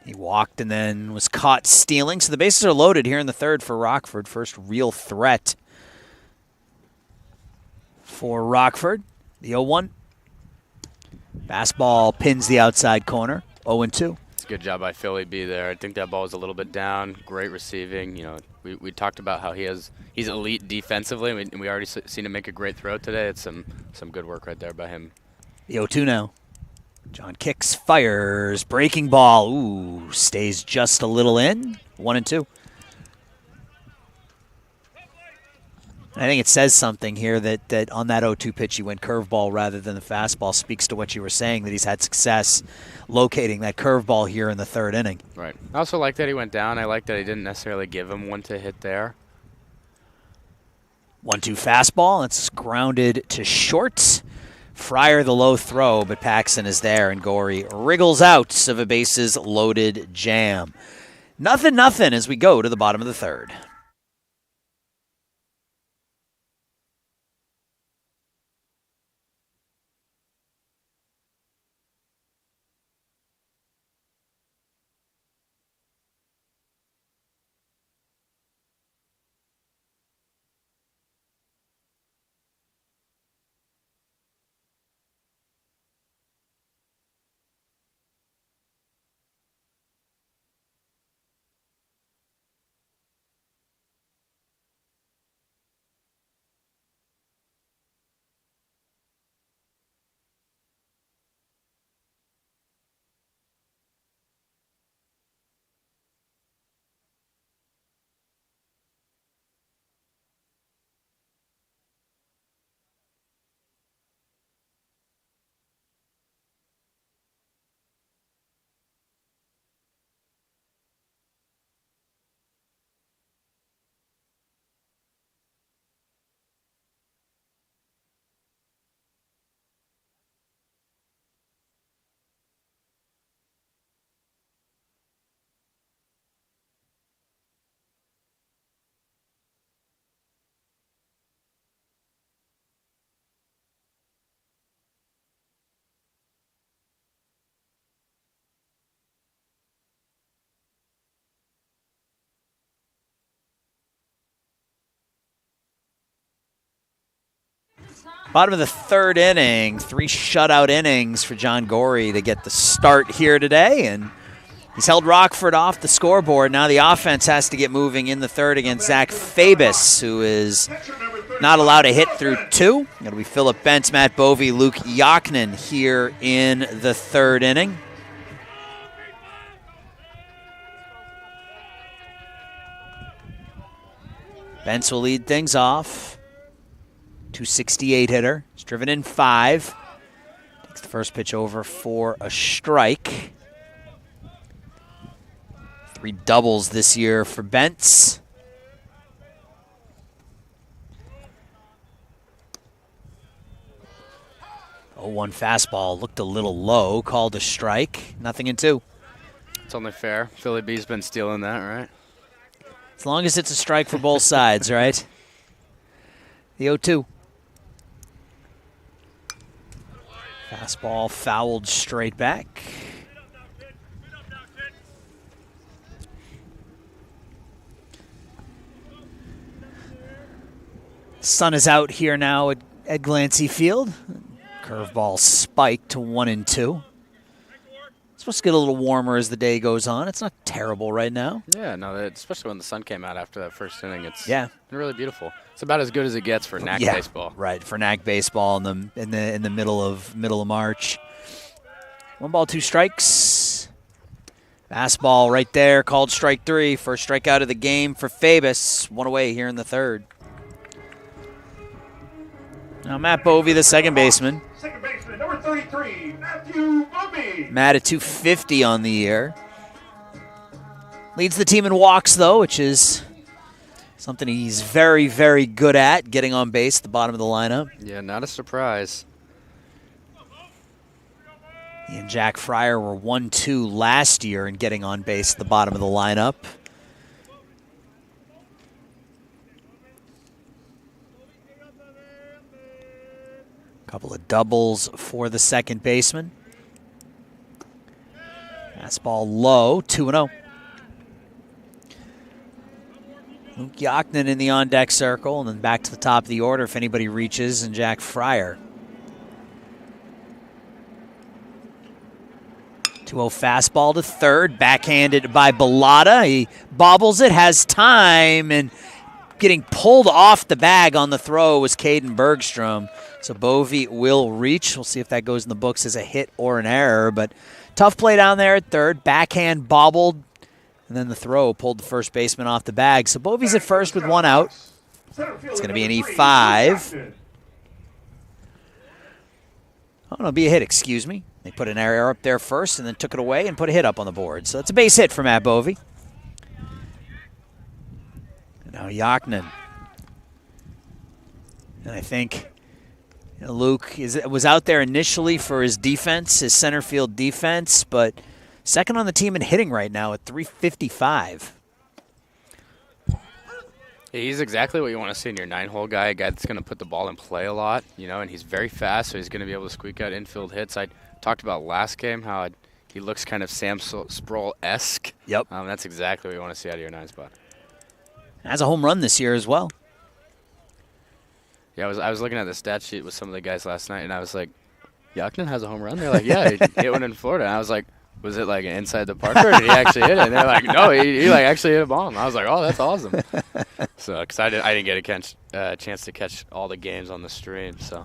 He walked and then was caught stealing. So the bases are loaded here in the third for Rockford. First real threat for Rockford. The 0-1. Fastball pins the outside corner. 0-2. It's a good job by Philly B there. I think that ball was a little bit down. Great receiving. You know, we talked about how he's elite defensively, and we already seen him make a great throw today. It's some good work right there by him. The 0-2 now. John kicks, fires, breaking ball. Ooh, stays just a little in. 1-2. I think it says something here that on that 0-2 pitch he went curveball rather than the fastball. Speaks to what you were saying, that he's had success locating that curveball here in the third inning. Right. I also like that he went down. I like that he didn't necessarily give him one to hit there. 1-2 fastball. It's grounded to short. Fryer the low throw, but Paxson is there, and Gorey wriggles out of a bases-loaded jam. 0-0 as we go to the bottom of the third. Bottom of the third inning, 3 shutout innings for John Gorey to get the start here today, and he's held Rockford off the scoreboard. Now the offense has to get moving in the third against Zach Fabus, who is not allowed to hit through 2. It'll be Philip Bentz, Matt Bovey, Luke Yaknin here in the third inning. Bentz will lead things off. 268 hitter. He's driven in 5. Takes the first pitch over for a strike. 3 doubles this year for Bentz. Oh, 1 fastball looked a little low, called a strike. 0-2. It's only fair. Philly B's been stealing that, right? As long as it's a strike for both sides, right? The 0-2. Fastball fouled straight back. Sun is out here now at Glancy Field. Curveball spiked to 1-2. It's supposed to get a little warmer as the day goes on. It's not terrible right now. Yeah, no, especially when the sun came out after that first inning. It's really beautiful. It's about as good as it gets for NAC baseball. Right, for NAC baseball in the middle of March. 1 ball, 2 strikes. Fastball right there, called strike 3. First strikeout of the game for Fabus. 1 away here in the third. Now Matt Bovey, the second baseman. Second baseman, number 33, Matthew Bovey. Matt at 250 on the year. Leads the team in walks, though, which is Something he's very, very good at, getting on base at the bottom of the lineup. Yeah, not a surprise. He and Jack Fryer were 1-2 last year in getting on base at the bottom of the lineup. Couple of doubles for the second baseman. Fastball low, 2-0. Luke Yaknin in the on-deck circle, and then back to the top of the order if anybody reaches, and Jack Fryer. 2-0 fastball to third, backhanded by Bellata. He bobbles it, has time, and getting pulled off the bag on the throw was Caden Bergstrom. So Bovee will reach. We'll see if that goes in the books as a hit or an error. But tough play down there at third. Backhand bobbled. And then the throw pulled the first baseman off the bag. So Bovee's at first with one out. It's going to be an E5. Oh, it'll be a hit, excuse me. They put an error up there first and then took it away and put a hit up on the board. So it's a base hit for Matt Bovee. And now Yaknin. And I think Luke was out there initially for his defense, his center field defense, but second on the team in hitting right now at .355. He's exactly what you want to see in your 9-hole guy, a guy that's going to put the ball in play a lot, and he's very fast, so he's going to be able to squeak out infield hits. I talked about last game how he looks kind of Sam Sproul-esque. Yep. That's exactly what you want to see out of your 9 spot. Has a home run this year as well. Yeah, I was looking at the stat sheet with some of the guys last night, and I was like, Yaknin has a home run? They're like, yeah, he hit one in Florida. And I was like, was it like inside the park or did he actually hit it? And they're like, no, he like actually hit a bomb. I was like, oh, that's awesome. So, because I didn't get a chance to catch all the games on the stream, so.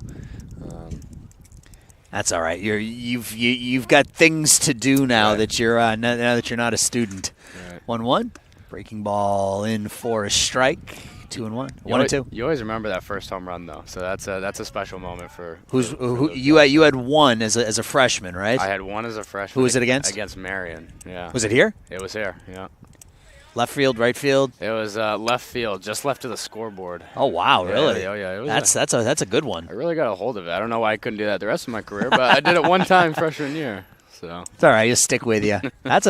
That's all right. You've got things to do now right. that you're now that you're not a student. Right. 1-1, breaking ball in for a strike. 2-1, 1-2. You always remember that first home run though, so that's a special moment for. You had one as a freshman, right? I had one as a freshman. Who was it against? Against Marion. Yeah. Was it here? It was here. Yeah. Left field, right field. It was left field, just left of the scoreboard. Oh wow, really? Yeah. That's a good one. I really got a hold of it. I don't know why I couldn't do that the rest of my career, but I did it one time freshman year. So it's all right. Just stick with you. That's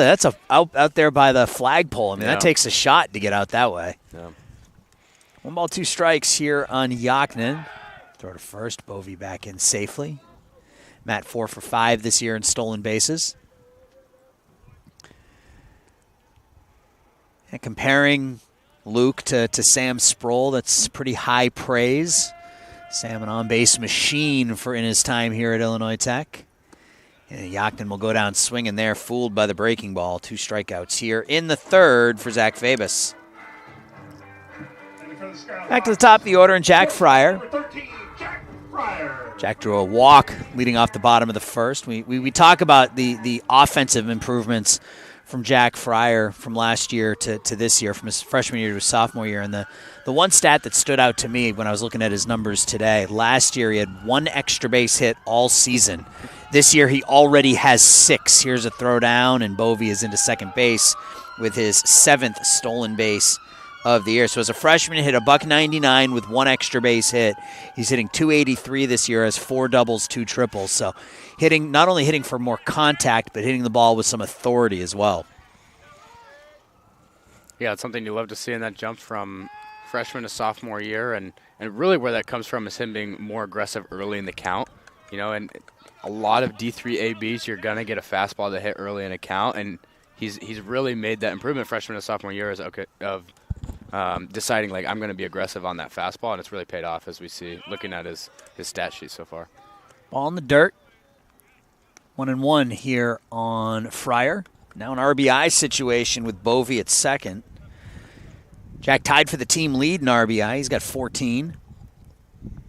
out there by the flagpole. I mean, that takes a shot to get out that way. Yeah. 1 ball, 2 strikes here on Yaknin. Throw to first. Bovee back in safely. Matt 4 for 5 this year in stolen bases. And comparing Luke to Sam Sproul, that's pretty high praise. Sam, an on-base machine in his time here at Illinois Tech. And Yaknin will go down swinging there, fooled by the breaking ball. 2 strikeouts here in the third for Zach Fabus. Back to the top of the order, and Jack Fryer. Jack drew a walk leading off the bottom of the first. We talk about the offensive improvements from Jack Fryer from last year to this year, from his freshman year to his sophomore year. And the one stat that stood out to me when I was looking at his numbers today, last year he had 1 extra base hit all season. This year he already has 6. Here's a throw down, and Bovee is into second base with his 7th stolen base of the year. So as a freshman, he hit a .199 with 1 extra base hit. He's hitting .283 this year, has 4 doubles, 2 triples. So not only hitting for more contact, but hitting the ball with some authority as well. Yeah, it's something you love to see in that jump from freshman to sophomore year, and really where that comes from is him being more aggressive early in the count. And a lot of D3 ABs, you're gonna get a fastball to hit early in a count, and he's really made that improvement freshman to sophomore year of deciding, like, I'm going to be aggressive on that fastball, and it's really paid off as we see looking at his stat sheet so far. Ball in the dirt. 1-1 here on Fryer. Now an RBI situation with Bovee at second. Jack tied for the team lead in RBI. He's got 14,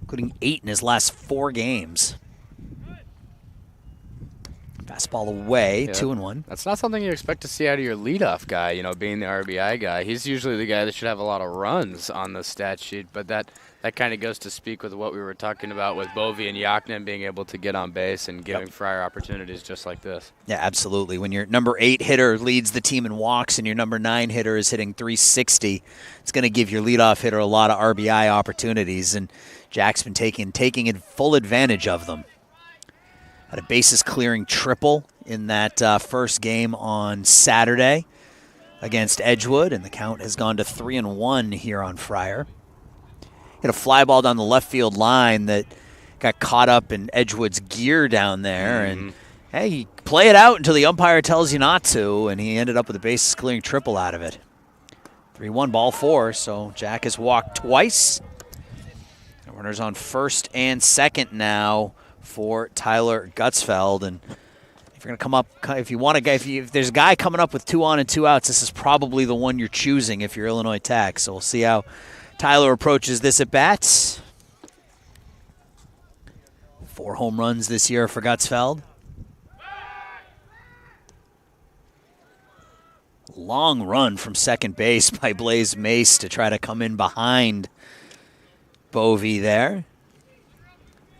including 8 in his last 4 games. Fastball away, 2-1. That's not something you expect to see out of your leadoff guy, being the RBI guy. He's usually the guy that should have a lot of runs on the stat sheet, but that that kind of goes to speak with what we were talking about with Bovee and Yaknin being able to get on base and giving Fryer opportunities just like this. Yeah, absolutely. When your number 8 hitter leads the team in walks and your number 9 hitter is hitting .360, it's going to give your leadoff hitter a lot of RBI opportunities, and Jack's been taking full advantage of them. Had a bases-clearing triple in that first game on Saturday against Edgewood, and the count has gone to 3-1 here on Fryer. Hit a fly ball down the left field line that got caught up in Edgewood's gear down there, and hey, you play it out until the umpire tells you not to, and he ended up with a bases-clearing triple out of it. 3-1, ball 4, so Jack has walked twice. The runners on first and second now for Tyler Gutzfeld, and if you're going to come up, if there's a guy coming up with 2 on and 2 outs, this is probably the one you're choosing if you're Illinois Tech. So we'll see how Tyler approaches this at bats. 4 home runs this year for Gutzfeld. Long run from second base by Blaze Mace to try to come in behind Bovee there.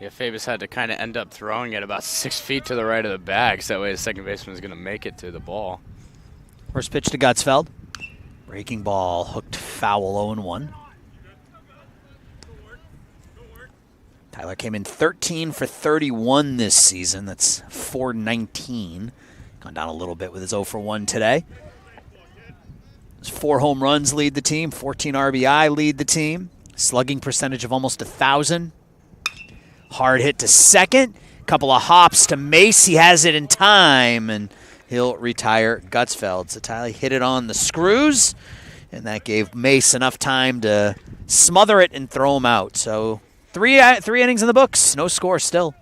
Yeah, Fabus had to kind of end up throwing it about 6 feet to the right of the bag, so that way the second baseman was going to make it to the ball. First pitch to Gutzfeld. Breaking ball, hooked foul, 0-1. Tyler came in 13 for 31 this season. That's .419. Gone down a little bit with his 0 for 1 today. 4 home runs lead the team. 14 RBI lead the team. Slugging percentage of almost 1,000. Hard hit to second. Couple of hops to Mace. He has it in time, and he'll retire Gutzfeld. So Tyler hit it on the screws, and that gave Mace enough time to smother it and throw him out. So three innings in the books. No score still.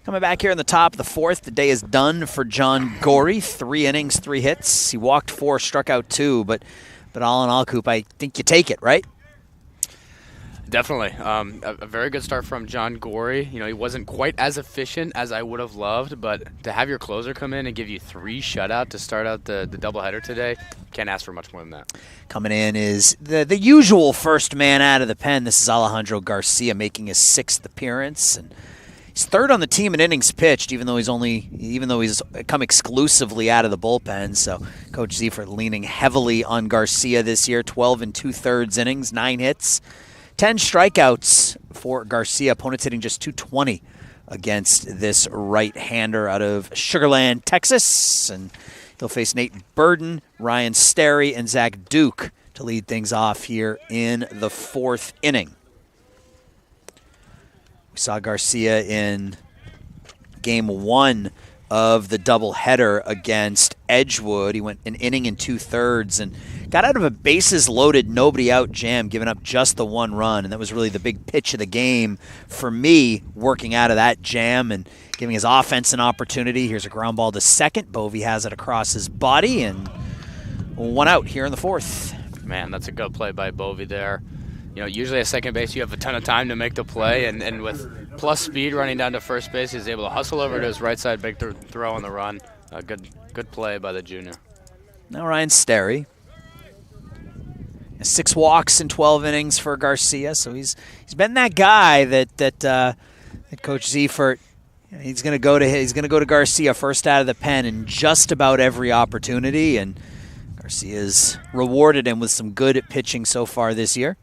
Coming back here in the top of the 4th, the day is done for John Gorey. 3 innings, 3 hits. He walked 4, struck out 2, but all in all, Coop, I think you take it, right? Definitely. A very good start from John Gorey. You know, he wasn't quite as efficient as I would have loved, but to have your closer come in and give you 3 shutout to start out the doubleheader today, can't ask for much more than that. Coming in is the usual first man out of the pen. This is Alejandro Garcia making his 6th appearance, and he's 3rd on the team in innings pitched, even though he's come exclusively out of the bullpen. So Coach Ziefert leaning heavily on Garcia this year. 12 2/3 innings, 9 hits, 10 strikeouts for Garcia. Opponents hitting just .220 against this right-hander out of Sugar Land, Texas. And he'll face Nate Burden, Ryan Sterry, and Zach Duke to lead things off here in the 4th inning. We saw Garcia in game 1 of the doubleheader against Edgewood. He went an inning and 2/3 and got out of a bases loaded, nobody out jam, giving up just the 1 run, and that was really the big pitch of the game for me, working out of that jam and giving his offense an opportunity. Here's a ground ball to second. Bovee has it across his body, and 1 out here in the 4th. Man, that's a good play by Bovee there. You know, usually at second base you have a ton of time to make the play, and with plus speed running down to first base, he's able to hustle over to his right side, big throw on the run. Good play by the junior. Now Ryan Sterry. 6 walks in 12 innings for Garcia, so he's been that guy that Coach Ziefert, he's going to go to Garcia first out of the pen in just about every opportunity, and Garcia's rewarded him with some good pitching so far this year.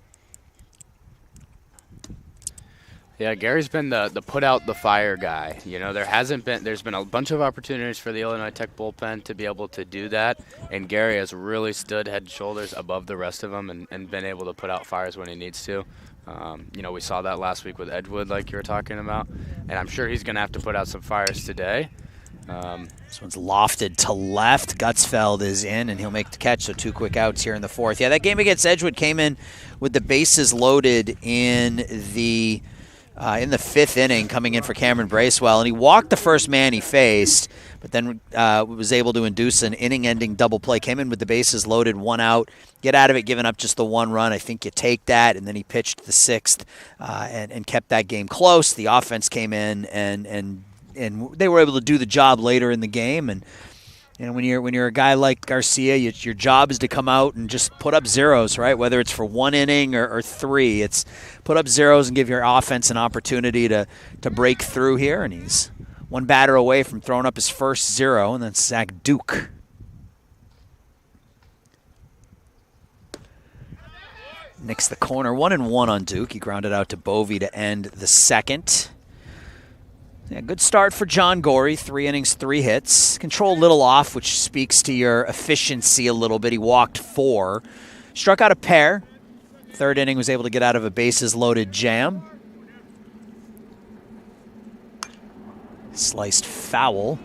Yeah, Gary's been the put out the fire guy. You know, there's been a bunch of opportunities for the Illinois Tech bullpen to be able to do that, and Gary has really stood head and shoulders above the rest of them and been able to put out fires when he needs to. You know, we saw that last week with Edgewood, like you were talking about, and I'm sure he's going to have to put out some fires today. This one's lofted to left. Gutsfeld is in, and he'll make the catch, so 2 quick outs here in the 4th. Yeah, that game against Edgewood came in with the bases loaded in the 5th inning, coming in for Cameron Bracewell, and he walked the first man he faced, but then was able to induce an inning-ending double play. Came in with the bases loaded, 1 out, get out of it, giving up just the 1 run. I think you take that, and then he pitched the 6th and kept that game close. The offense came in, and they were able to do the job later in the game. And you know, when you're a guy like Garcia, your job is to come out and just put up zeros, right? Whether it's for 1 inning or 3, it's put up zeros and give your offense an opportunity to break through here. And he's 1 batter away from throwing up his first 0, and that's Zach Duke. Nicks the corner, 1-1 on Duke. He grounded out to Bovee to end the 2nd. Yeah, good start for John Gorey. 3 innings, 3 hits. Control a little off, which speaks to your efficiency a little bit. He walked 4. Struck out a pair. 3rd inning, was able to get out of a bases-loaded jam. Sliced foul.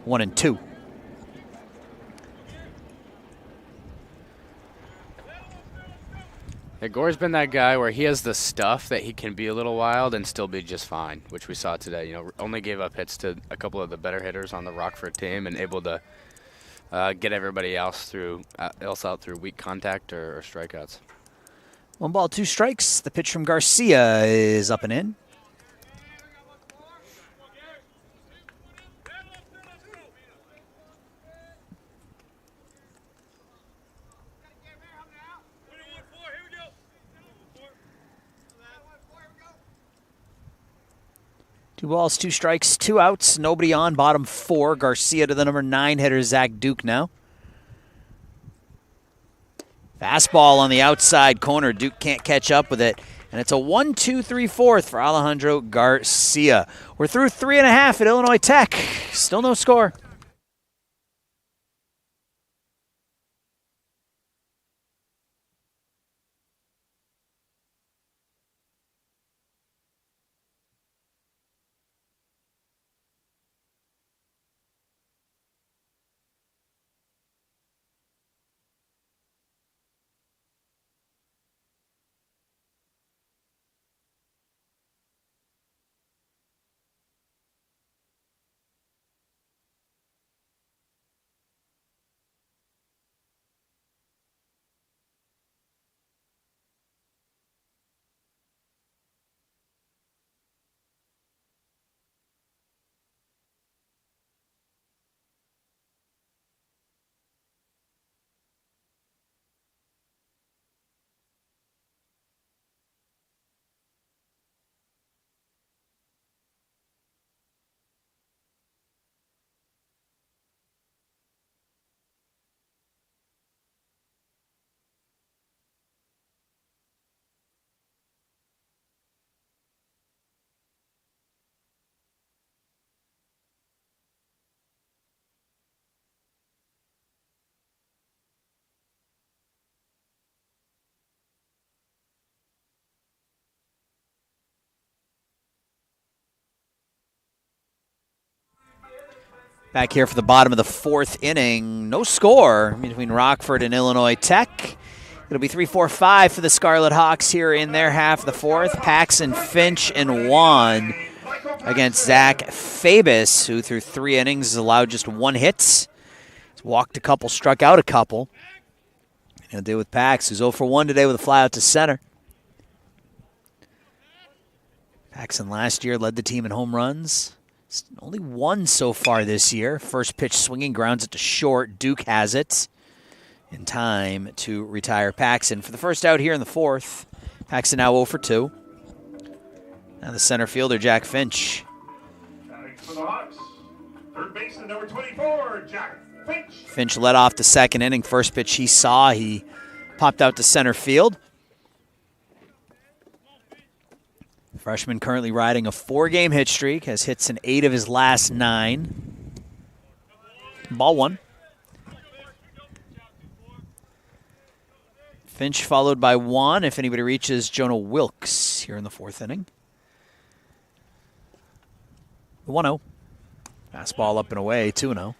1-2. Yeah, Gore's been that guy where he has the stuff that he can be a little wild and still be just fine, which we saw today. You know, only gave up hits to a couple of the better hitters on the Rockford team and able to get everybody else out through weak contact or strikeouts. 1 ball, 2 strikes. The pitch from Garcia is up and in. Two balls, 2 strikes, 2 outs, nobody on, bottom 4. Garcia to the number 9 hitter, Zach Duke now. Fastball on the outside corner. Duke can't catch up with it. And it's a 1-2-3-4 for Alejandro Garcia. We're through 3.5 at Illinois Tech. Still no score. Back here for the bottom of the fourth inning. No score between Rockford and Illinois Tech. It'll be 3-4-5 for the Scarlet Hawks here in their half of the fourth. Paxson, Finch, and Juan against Zach Fabus, who through 3 innings has allowed just 1 hit. He's walked a couple, struck out a couple. And he'll deal with Pax, who's 0 for 1 today with a fly out to center. Paxson last year led the team in home runs. Only 1 so far this year. First pitch swinging, grounds it to short. Duke has it in time to retire Paxson for the first out here in the fourth. Paxson now 0 for 2. Now the center fielder, Jack Finch. Batting for the Hawks, third baseman number 24, Jack Finch. Finch led off the second inning. First pitch he saw, he popped out to center field. Freshman currently riding a 4-game hit streak, has hits in 8 of his last 9. Ball 1. Finch followed by Juan. If anybody reaches Jonah Wilkes here in the fourth inning. The 1-0. Fastball up and away, 2-0.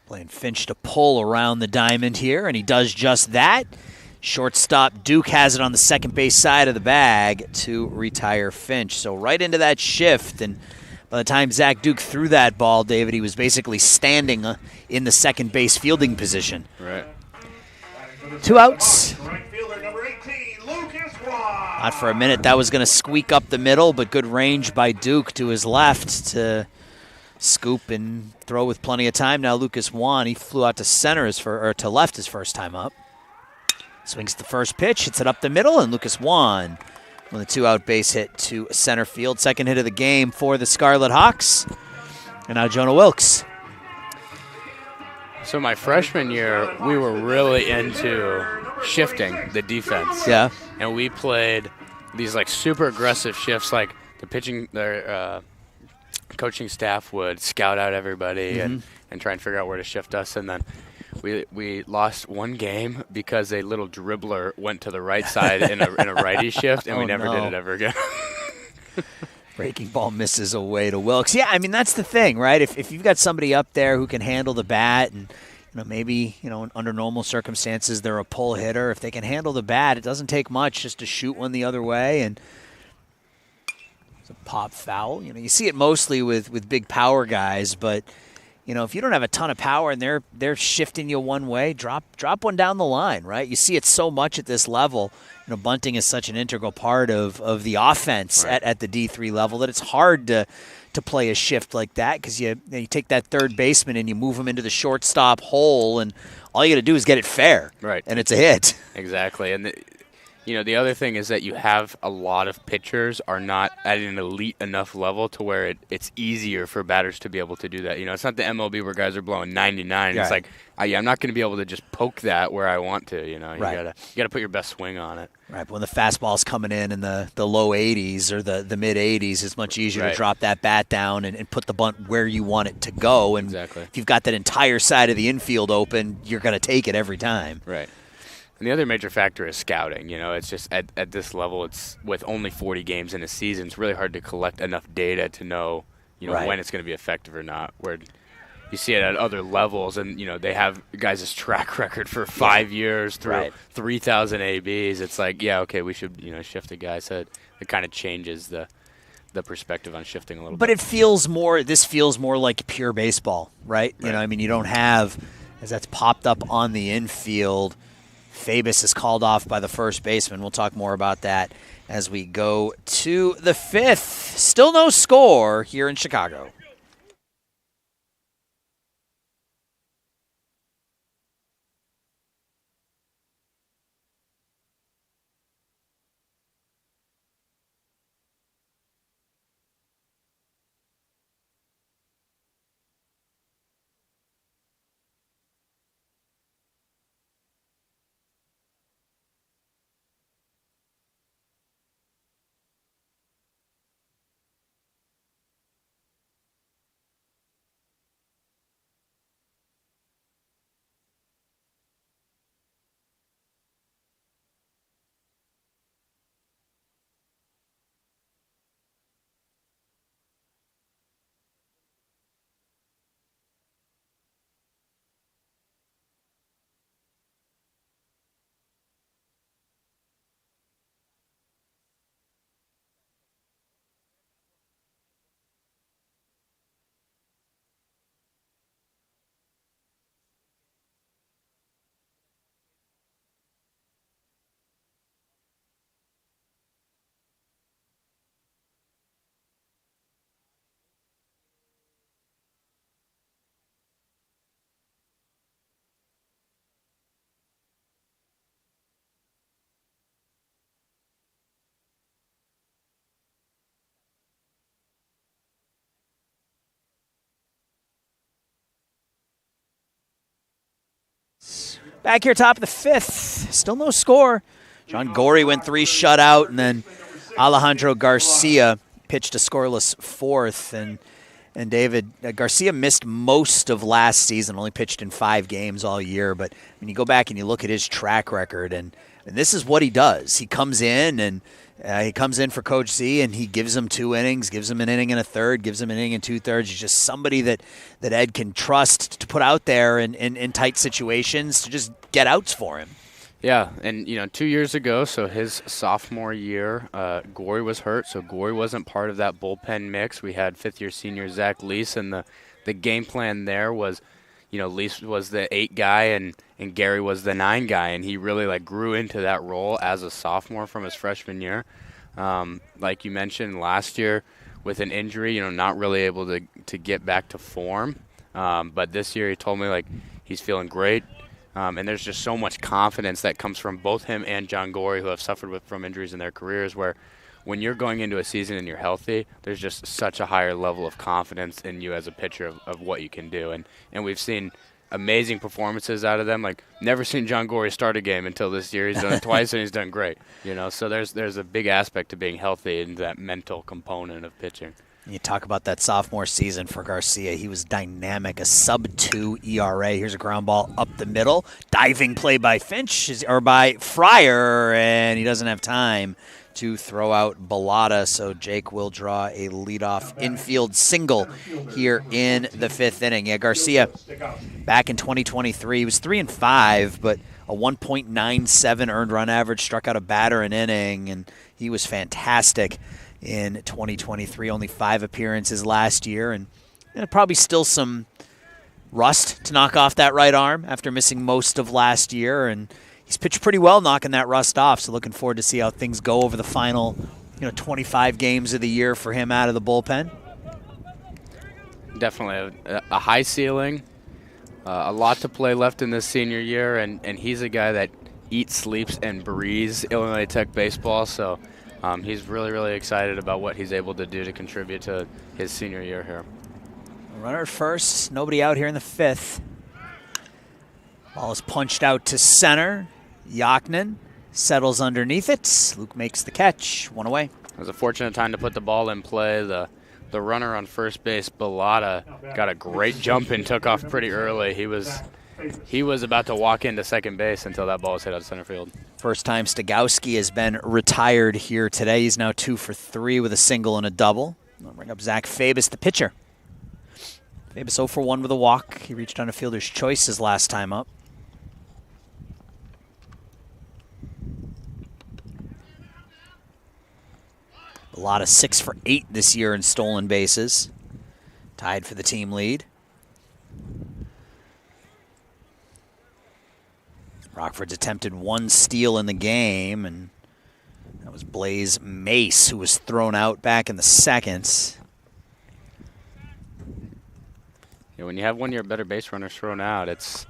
Playing Finch to pull around the diamond here, and he does just that. Shortstop Duke has it on the second base side of the bag to retire Finch. So right into that shift, and by the time Zach Duke threw that ball, David, he was basically standing in the second base fielding position. Right. 2 outs. Right fielder number 18, Lucas Watt. Not for a minute. That was going to squeak up the middle, but good range by Duke to his left to scoop and throw with plenty of time. Now Lucas Juan, he flew out to center to left his first time up. Swings the first pitch, hits it up the middle, and Lucas Juan with a 2-out base hit to center field. Second hit of the game for the Scarlet Hawks. And now Jonah Wilkes. So my freshman year, we were really into shifting the defense. Yeah. And we played these like super aggressive shifts, like the coaching staff would scout out everybody and try and figure out where to shift us. And then we lost one game because a little dribbler went to the right side in a righty shift, and we never did it ever again. Breaking ball misses away to Wilkes. Yeah, I mean, that's the thing, right? If you've got somebody up there who can handle the bat and, maybe, under normal circumstances they're a pull hitter. If they can handle the bat, it doesn't take much just to shoot one the other way. And it's a pop foul. You see it mostly with big power guys, but if you don't have a ton of power and they're shifting you one way, drop one down the line, right? You see it so much at this level. Bunting is such an integral part of the offense at the D3 level that it's hard to play a shift like that because you take that third baseman and you move him into the shortstop hole, and all you got to do is get it fair, right? And it's a hit. Exactly, and the other thing is that you have a lot of pitchers are not at an elite enough level to where it's easier for batters to be able to do that. It's not the MLB where guys are blowing 99. It's like, I'm not going to be able to just poke that where I want to. You gotta put your best swing on it. Right, but when the fastball's coming in the low 80s or the mid 80s, it's much easier to drop that bat down and put the bunt where you want it to go. And exactly. If you've got that entire side of the infield open, you're going to take it every time. Right. And the other major factor is scouting. It's just at this level, it's with only 40 games in a season, it's really hard to collect enough data to know, when it's going to be effective or not. Where you see it at other levels, and they have guys' track record for 5 years through 3,000 ABs. It's like, we should shift a guy. So it kind of changes the perspective on shifting a little bit. But this feels more like pure baseball, right? You don't have, as that's popped up on the infield, Fabus is called off by the first baseman. We'll talk more about that as we go to the fifth. Still no score here in Chicago. Back here, top of the 5th. Still no score. John Gorey went 3 shutout, and then Alejandro Garcia pitched a scoreless 4th. And David, Garcia missed most of last season, only pitched in 5 games all year. But when you go back and you look at his track record, and this is what he does. He comes in, and he comes in for Coach Z, and he gives him 2 innings, gives him an inning and a third, gives him an inning and 2/3. He's just somebody that Ed can trust to put out there in tight situations to just get outs for him. Yeah, and 2 years ago, so his sophomore year, Gorey was hurt, so Gorey wasn't part of that bullpen mix. We had 5th-year senior Zach Lease, and the game plan there was, Lease was the 8 guy and Gary was the 9 guy, and he really grew into that role as a sophomore from his freshman year. Like you mentioned, last year with an injury, not really able to get back to form. But this year he told me he's feeling great. And there's just so much confidence that comes from both him and John Gorey, who have suffered from injuries in their careers, where when you're going into a season and you're healthy, there's just such a higher level of confidence in you as a pitcher of what you can do. And we've seen amazing performances out of them. Never seen John Gorey start a game until this year. He's done it twice, and he's done great. So there's a big aspect to being healthy and that mental component of pitching. You talk about that sophomore season for Garcia. He was dynamic, a sub-2 ERA. Here's a ground ball up the middle. Diving play by by Fryer, and he doesn't have time to throw out Bellata, so Jake will draw a leadoff infield single here in the 5th inning. Yeah, Garcia, back in 2023, he was 3-5, but a 1.97 earned run average, struck out a batter an inning, and he was fantastic in 2023. Only 5 appearances last year, and probably still some rust to knock off that right arm after missing most of last year, and he's pitched pretty well knocking that rust off, so looking forward to see how things go over the final 25 games of the year for him out of the bullpen. Definitely a high ceiling, a lot to play left in this senior year, and he's a guy that eats, sleeps, and breathes Illinois Tech baseball, so he's really, really excited about what he's able to do to contribute to his senior year here. Runner at first, nobody out here in the 5th. Ball is punched out to center. Yaknin settles underneath it. Luke makes the catch. 1 away. It was a fortunate time to put the ball in play. The runner on first base, Bellata, got a great jump and took off pretty early. He was about to walk into second base until that ball was hit out of center field. First time Stogowski has been retired here today. He's now 2 for 3 with a single and a double. I'll bring up Zach Fabus, the pitcher. Fabus 0 for 1 with a walk. He reached on a fielder's choice his last time up. A lot of 6 for 8 this year in stolen bases. Tied for the team lead. Rockford's attempted 1 steal in the game, and that was Blaze Mace, who was thrown out back in the 2nd. Yeah, when you have one of your better base runners thrown out, it's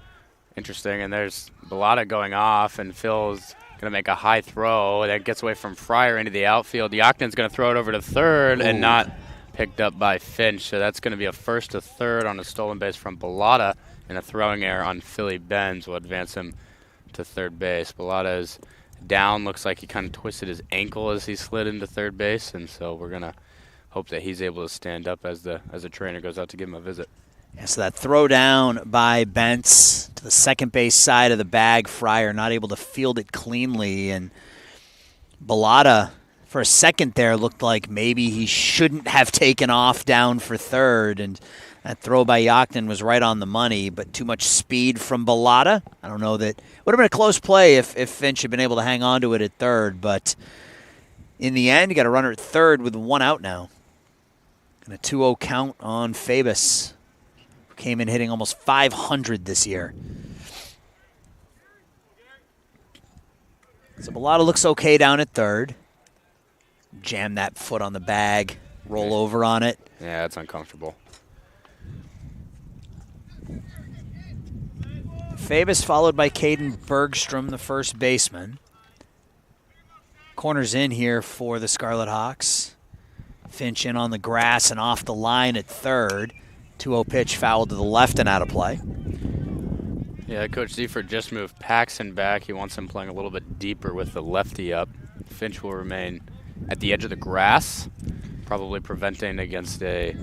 interesting. And there's Bellata going off, and Phil's going to make a high throw that gets away from Fryer into the outfield. Yaknin's going to throw it over to third and not picked up by Finch. So that's going to be a first to third on a stolen base from Bellata, and a throwing error on Philly Benz will advance him to third base. Bellata is down. Looks like he kind of twisted his ankle as he slid into third base, and so we're going to hope that he's able to stand up as the trainer goes out to give him a visit. Yeah, so that throw down by Bentz to the second base side of the bag. Fryer not able to field it cleanly, and Bellata for a second there looked like maybe he shouldn't have taken off down for third, and that throw by Yaknin was right on the money, but too much speed from Bellata. I don't know that would have been a close play if Finch had been able to hang on to it at third, but in the end, you got a runner at third with 1 out now. And a 2-0 count on Fabus, who came in hitting almost 500 this year. So Bellata looks okay down at third. Jam that foot on the bag, roll over on it. Yeah, that's uncomfortable. Fabus followed by Caden Bergstrom, the first baseman. Corners in here for the Scarlet Hawks. Finch in on the grass and off the line at third. 2-0 pitch fouled to the left and out of play. Yeah, Coach Seifert just moved Paxson back. He wants him playing a little bit deeper with the lefty up. Finch will remain at the edge of the grass, probably preventing against a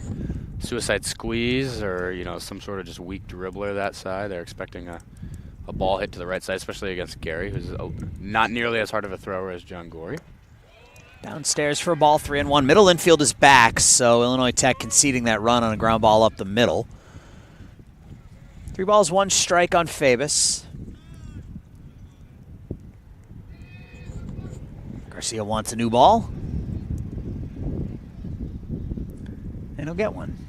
suicide squeeze or, some sort of just weak dribbler that side. They're expecting a ball hit to the right side, especially against Gary, who's not nearly as hard of a thrower as John Gorey. Downstairs for a ball, 3-1. Middle infield is back, so Illinois Tech conceding that run on a ground ball up the middle. 3 balls, 1 strike on Fabus. Garcia wants a new ball. And he'll get one.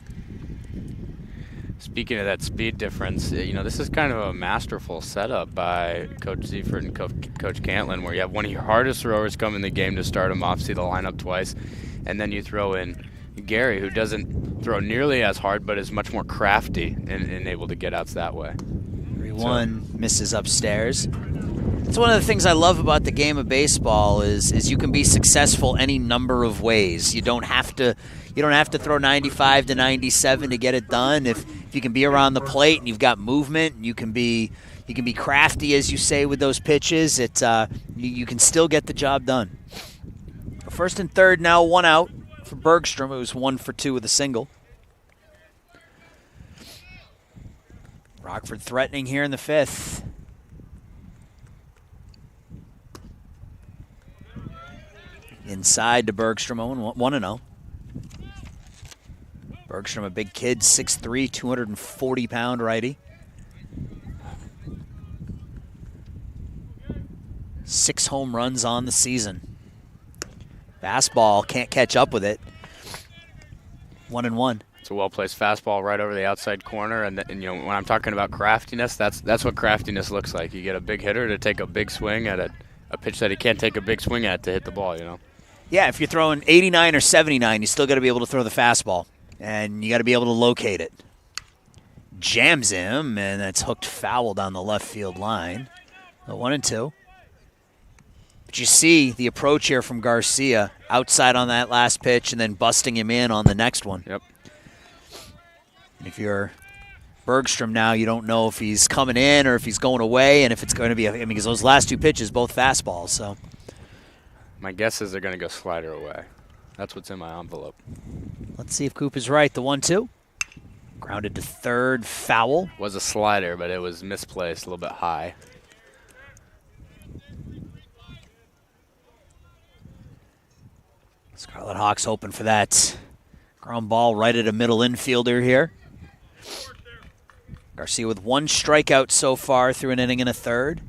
Speaking of that speed difference, this is kind of a masterful setup by Coach Seifert and Coach Cantlin, where you have one of your hardest throwers come in the game to start him off, see the lineup twice, and then you throw in Gary, who doesn't throw nearly as hard but is much more crafty and able to get outs that way. 3-1 misses upstairs. That's one of the things I love about the game of baseball is you can be successful any number of ways. You don't have to throw 95 to 97 to get it done. If you can be around the plate and you've got movement, and you can be crafty, as you say, with those pitches. You can still get the job done. First and third now, 1 out for Bergstrom. It was 1 for 2 with a single. Rockford threatening here in the 5th. Inside to Bergstrom, 1-0. Bergstrom, a big kid, 6'3", 240-pound righty. 6 home runs on the season. Fastball, can't catch up with it. 1-1. It's a well-placed fastball right over the outside corner, and when I'm talking about craftiness, that's what craftiness looks like. You get a big hitter to take a big swing at a pitch that he can't take a big swing at to hit the ball, Yeah, if you're throwing 89 or 79, you still got to be able to throw the fastball, and you got to be able to locate it. Jams him, and that's hooked foul down the left field line. 1-2. But you see the approach here from Garcia, outside on that last pitch, and then busting him in on the next one. Yep. And if you're Bergstrom now, you don't know if he's coming in or if he's going away, and if it's going to be because those last 2 pitches, both fastballs, so. My guess is they're going to go slider away. That's what's in my envelope. Let's see if Coop is right. The 1-2. Grounded to third, foul. Was a slider, but it was misplaced, a little bit high. Scarlet Hawks hoping for that ground ball right at a middle infielder here. Garcia with 1 strikeout so far through an inning and a third.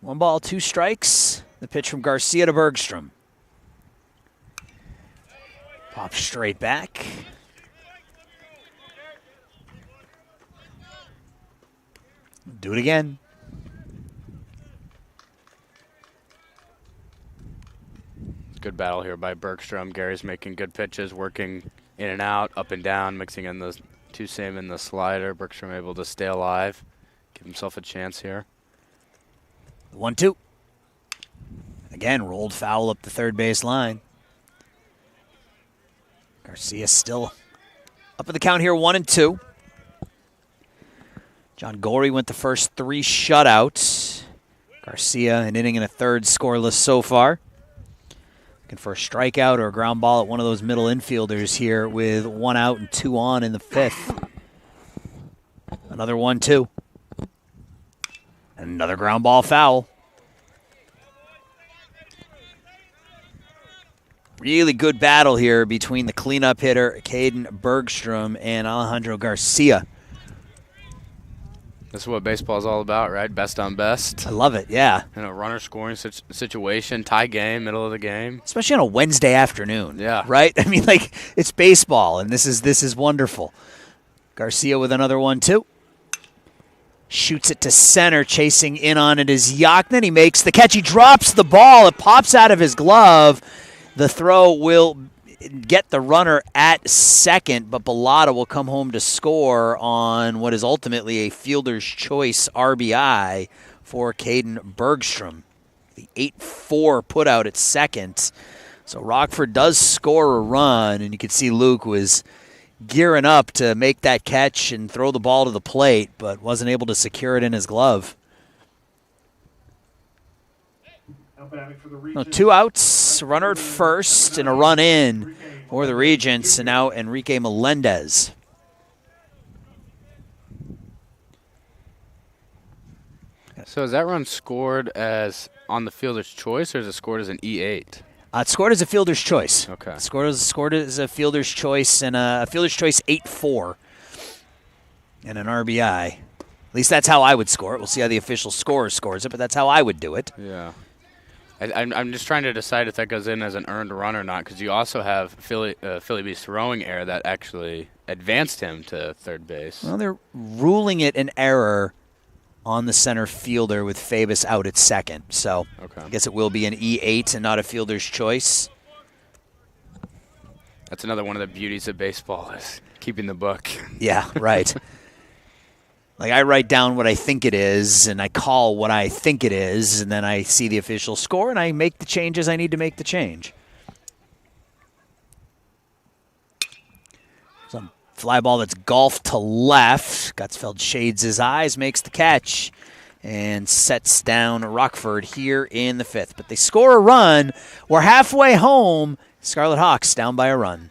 One ball, 2 strikes. The pitch from Garcia to Bergstrom. Pop straight back. Do it again. Good battle here by Bergstrom. Gary's making good pitches, working in and out, up and down, mixing in the 2-seam and the slider. Bergstrom able to stay alive, give himself a chance here. 1-2. Again, rolled foul up the third base line. Garcia still up at the count here, 1-2. John Gorey went the first 3 shutouts. Garcia, an inning and a third, scoreless so far. Looking for a strikeout or a ground ball at one of those middle infielders here with 1 out and 2 on in the 5th. Another 1-2. Another ground ball foul. Really good battle here between the cleanup hitter, Caden Bergstrom, and Alejandro Garcia. This is what baseball is all about, right? Best on best. I love it, yeah. In a runner scoring situation, tie game, middle of the game. Especially on a Wednesday afternoon. Yeah. Right? I mean, like, it's baseball, and this is wonderful. Garcia with another 1-2. Shoots it to center, chasing in on it is Yachnin. He makes the catch. He drops the ball. It pops out of his glove. The throw will get the runner at second, but Bellata will come home to score on what is ultimately a fielder's choice RBI for Caden Bergstrom. The 8-4 put out at second. So Rockford does score a run, and you can see Luke was gearing up to make that catch and throw the ball to the plate, but wasn't able to secure it in his glove. No, 2 outs, runner at first, and a run in for the Regents, and now Enrique Melendez. So is that run scored as on the fielder's choice, or is it scored as an E8? It's scored as a fielder's choice. Okay. Scored as a fielder's choice, and a fielder's choice 8-4 and an RBI. At least that's how I would score it. We'll see how the official scorer scores it, but that's how I would do it. Yeah. I'm just trying to decide if that goes in as an earned run or not, because you also have Philly B's throwing error that actually advanced him to third base. Well, they're ruling it an error on the center fielder with Fabus out at second. So okay. I guess it will be an E8 and not a fielder's choice. That's another one of the beauties of baseball is keeping the book. Yeah, right. Like I write down what I think it is, and I call what I think it is, and then I see the official score, and I make the changes I need to make the change. Some fly ball that's golfed to left. Gutsfeld shades his eyes, makes the catch, and sets down Rockford here in the 5th. But they score a run. We're halfway home. Scarlet Hawks down by a run.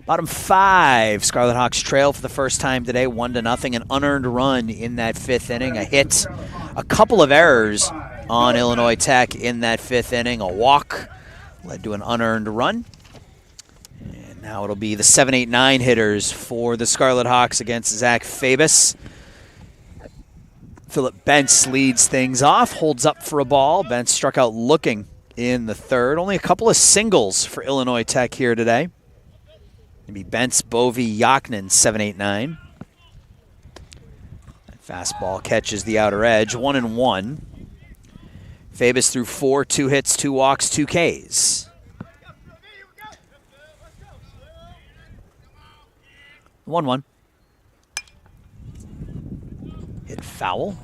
Bottom 5, Scarlet Hawks trail for the first time today, 1-0, an unearned run in that 5th inning, a hit, a couple of errors on Illinois Tech in that 5th inning, a walk led to an unearned run. And now it'll be the 7, 8, 9 hitters for the Scarlet Hawks against Zach Fabus. Philip Bentz leads things off, holds up for a ball. Bentz struck out looking in the 3rd. Only a couple of singles for Illinois Tech here today. Maybe Bentz, Bovee, Yaknin, 7, 8, 9. That fastball catches the outer edge, 1-1. Fabus threw 4, 2 hits, 2 walks, 2 Ks. 1-1. Hit foul.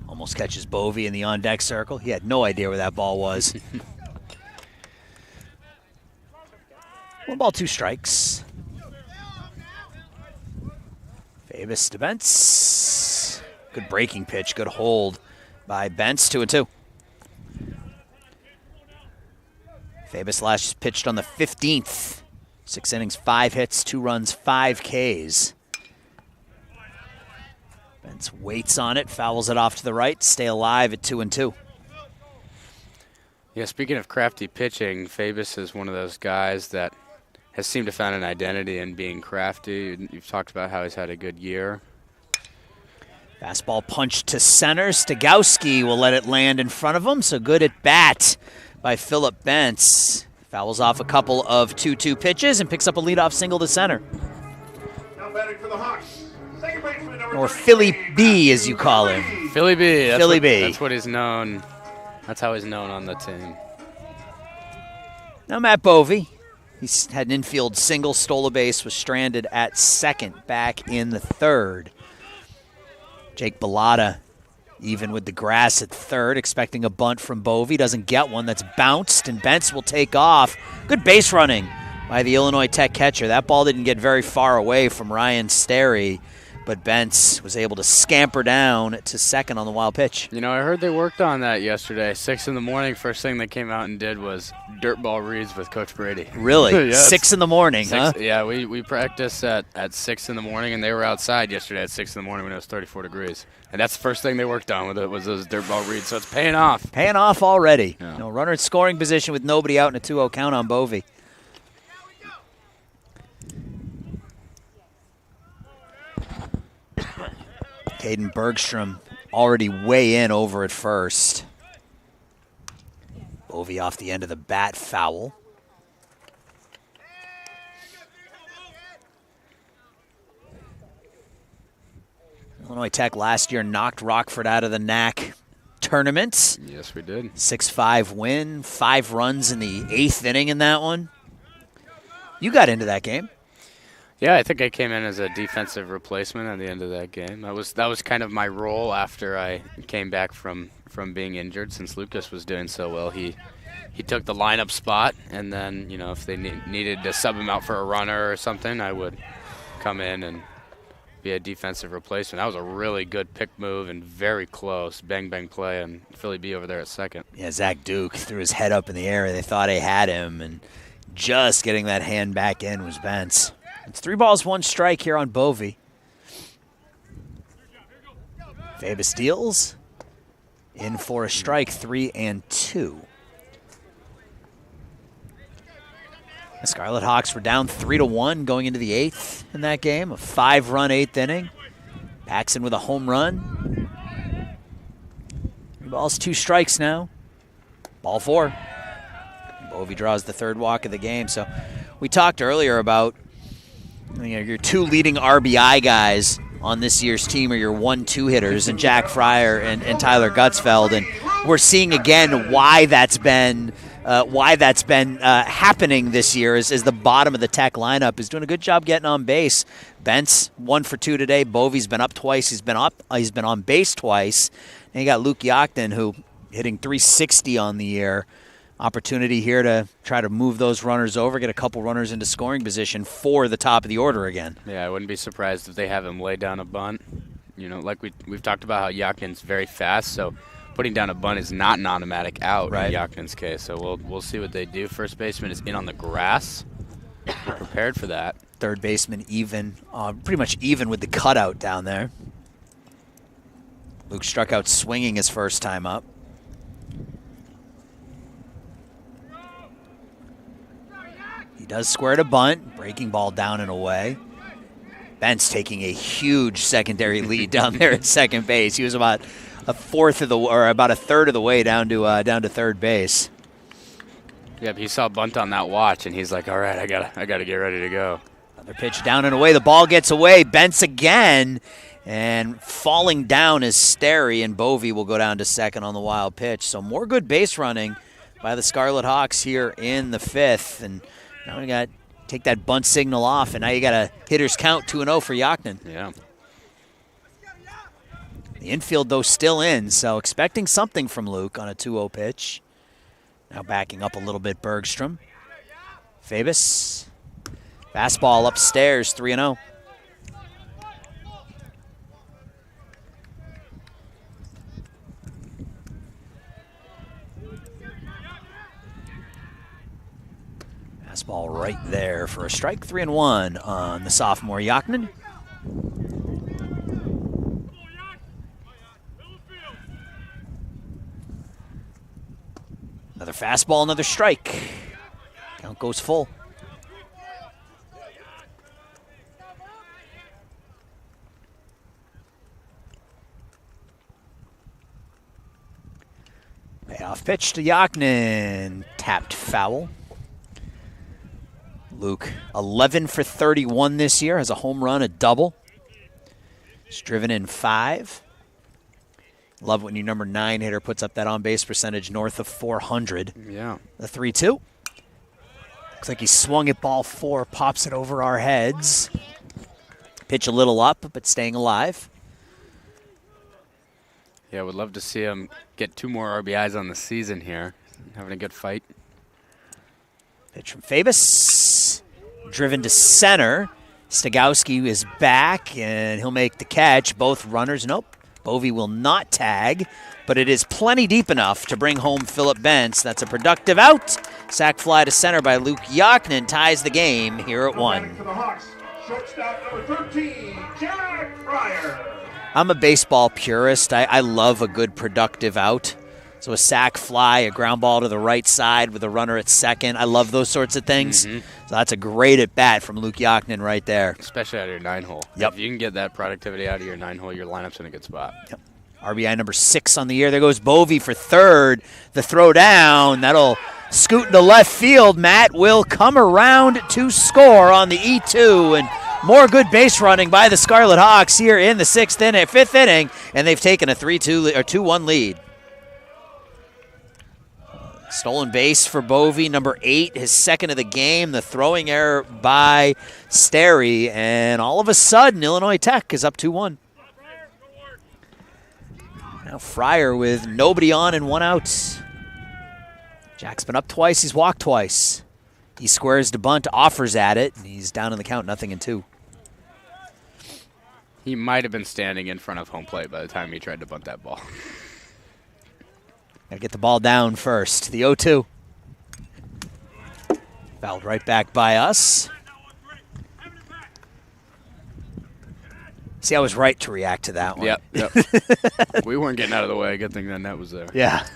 Almost catches Bovee in the on-deck circle. He had no idea where that ball was. 1 ball, 2 strikes. Fabus to Bentz. Good breaking pitch, good hold by Bentz, 2-2. Fabus last pitched on the 15th. 6 innings, 5 hits, 2 runs, 5 Ks. Bentz waits on it, fouls it off to the right, stay alive at 2-2. Yeah, speaking of crafty pitching, Fabus is one of those guys that has seemed to find an identity in being crafty. You've talked about how he's had a good year. Fastball punch to center. Stigowski will let it land in front of him, so good at bat by Philip Bentz. Fouls off a couple of 2-2 pitches and picks up a leadoff single to center. Now batting for the Hawks. Second baseman number Or 33, Philly B, as you call him. Philly B. Philly B. That's what he's known. That's how he's known on the team. Now Matt Bovee. He's had an infield single, stole a base, was stranded at second, back in the third. Jake Bellata even with the grass at third, expecting a bunt from Bovee. Doesn't get one. That's bounced, and Bentz will take off. Good base running by the Illinois Tech catcher. That ball didn't get very far away from Ryan Sterry, but Bentz was able to scamper down to second on the wild pitch. You know, I heard they worked on that yesterday. 6 in the morning, first thing they came out and did was dirt ball reads with Coach Brady. Really? Yes. 6 in the morning, huh? Yeah, we practiced at 6 in the morning, and they were outside yesterday at 6 in the morning when it was 34 degrees. And that's the first thing they worked on with it was those dirt ball reads, so it's paying off. Paying off already. Yeah. No runner in scoring position with nobody out in a 2-0 count on Bovee. Caden Bergstrom already way in over at first. Bovee off the end of the bat, foul. Illinois Tech last year knocked Rockford out of the NAC tournament. Yes, we did. 6-5 win, 5 runs in the 8th inning in that one. You got into that game. Yeah, I think I came in as a defensive replacement at the end of that game. That was kind of my role after I came back from being injured. Since Lucas was doing so well, he took the lineup spot, and then if they needed to sub him out for a runner or something, I would come in and be a defensive replacement. That was a really good pick move and very close bang bang play, and Philly B over there at second. Yeah, Zach Duke threw his head up in the air. They thought he had him, and just getting that hand back in was Bentz. It's 3 balls, 1 strike here on Bovee. Faber steals. In for a strike, 3-2. The Scarlet Hawks were down 3-1 going into the 8th in that game. A 5-run 8th inning. Paxson with a home run. 3 balls, 2 strikes now. Ball 4. Bovee draws the 3rd walk of the game. So we talked earlier about your 2 leading RBI guys on this year's team are your 1-2 hitters, and Jack Fryer and Tyler Gutzfeld, and we're seeing again why that's been happening this year. Is the bottom of the Tech lineup is doing a good job getting on base. Bentz 1 for 2 today. Bovey's been up twice. He's been on base twice, and you got Luke Yachten who hitting .360 on the year. Opportunity here to try to move those runners over, get a couple runners into scoring position for the top of the order again. Yeah, I wouldn't be surprised if they have him lay down a bunt. Like we've talked about how Yakin's very fast, so putting down a bunt is not an automatic out in Yakin's case. So we'll see what they do. First baseman is in on the grass. We're prepared for that. Third baseman pretty much even with the cutout down there. Luke struck out swinging his first time up. Does square to bunt, breaking ball down and away. Bentz taking a huge secondary lead down there at second base. He was about a third of the way down to third base. Yeah, but he saw bunt on that watch, and he's like, "All right, I gotta get ready to go." Another pitch down and away. The ball gets away. Bentz again, and falling down is Sterry, and Bovee will go down to second on the wild pitch. So more good base running by the Scarlet Hawks here in the 5th, and now we got to take that bunt signal off, and now you got a hitter's count 2-0 for Yachten. Yeah. The infield, though, still in, so expecting something from Luke on a 2-0 pitch. Now backing up a little bit, Bergstrom. Fabus. Fastball upstairs, 3-0. Fastball right there for a strike, 3-1 on the sophomore Yachten. Another fastball, another strike. Count goes full. Payoff pitch to Yachten. Tapped foul. Luke, 11 for 31 this year, has a home run, a double. He's driven in 5. Love when your number 9 hitter puts up that on-base percentage north of 400. Yeah. The 3-2. Looks like he swung at ball 4, pops it over our heads. Pitch a little up, but staying alive. Yeah, would love to see him get 2 more RBIs on the season here. Having a good fight. Pitch from Fabus. Driven to center. Stogowski is back, and he'll make the catch. Both runners, nope. Bovee will not tag, but it is plenty deep enough to bring home Phillip Bentz. That's a productive out. Sac fly to center by Luke Yaknin ties the game here at 1. For the Hawks, shortstop number 13, Jack Fryer. I'm a baseball purist. I love a good productive out. So a sac fly, a ground ball to the right side with a runner at second. I love those sorts of things. So that's a great at-bat from Luke Yaknin right there. Especially out of your 9-hole. Yep. If you can get that productivity out of your 9-hole, your lineup's in a good spot. Yep. RBI number 6 on the year. There goes Bovee for third. The throw down. That'll scoot into left field. Matt will come around to score on the E2. And more good base running by the Scarlet Hawks here in the 5th inning. And they've taken a 2-1 lead. Stolen base for Bovee, number 8, his second of the game. The throwing error by Sterry, and all of a sudden, Illinois Tech is up 2-1. Now Fryer with nobody on and 1 out. Jack's been up twice, he's walked twice. He squares to bunt, offers at it, and he's down in the count, 0-2. He might have been standing in front of home plate by the time he tried to bunt that ball. Got to get the ball down first. The 0-2. Fouled right back by us. See, I was right to react to that one. Yep. We weren't getting out of the way. Good thing that net was there. Yeah.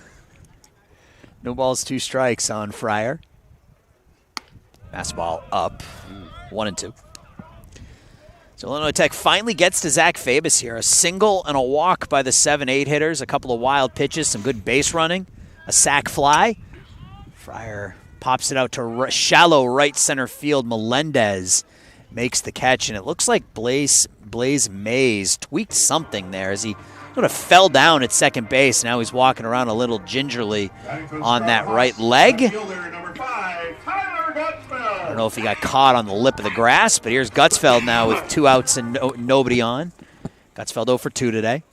No balls, 2 strikes on Fryer. Fastball up. 1-2. So Illinois Tech finally gets to Zach Fabus here. A single and a walk by the 7-8 hitters. A couple of wild pitches, some good base running. A sac fly. Fryer pops it out to shallow right center field. Melendez makes the catch, and it looks like Blaze Mays tweaked something there as he sort of fell down at second base. Now he's walking around a little gingerly on that right leg. I don't know if he got caught on the lip of the grass, but here's Gutzfeld now with 2 outs and nobody on. Gutzfeld 0 for 2 today.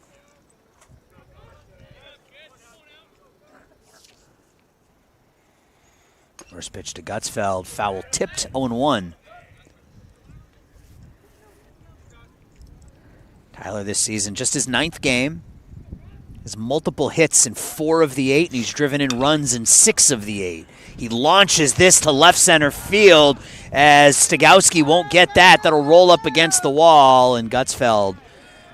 First pitch to Gutzfeld, foul tipped, 0-1. Tyler this season, just his 9th game. Has multiple hits in 4 of the 8, and he's driven in runs in 6 of the 8. He launches this to left center field as Stogowski won't get that. That'll roll up against the wall, and Gutzfeld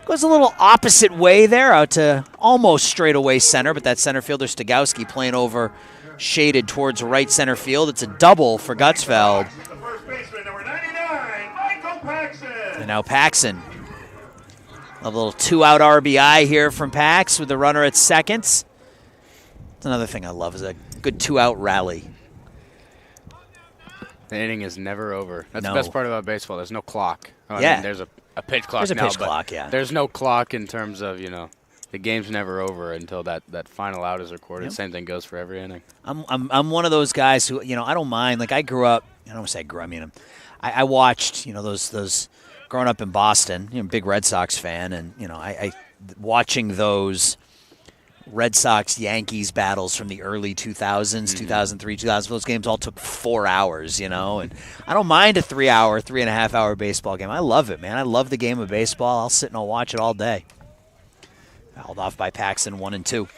goes a little opposite way there out to almost straightaway center, but that center fielder Stogowski playing over shaded towards right center field. It's a double for Gutzfeld. The first baseman, number 99, Michael Paxson. And now Paxson. A little 2-out RBI here from Pax with the runner at second. That's another thing I love is a good 2-out rally. The inning is never over. That's No. the best part about baseball. There's no clock. I Yeah. mean, there's a pitch clock There's a now, pitch but clock, yeah. there's no clock in terms of, the game's never over until that final out is recorded. Yep. Same thing goes for every inning. I'm one of those guys who, I don't mind. Like, I grew up, I don't want to say I grew up, I watched, those growing up in Boston, big Red Sox fan, and, I watching those Red Sox-Yankees battles from the early 2000s, 2003, 2004, those games all took 4 hours, and I don't mind a 3-hour, 3.5-hour baseball game. I love it, man. I love the game of baseball. I'll sit and I'll watch it all day. Fouled off by Paxson, 1-2.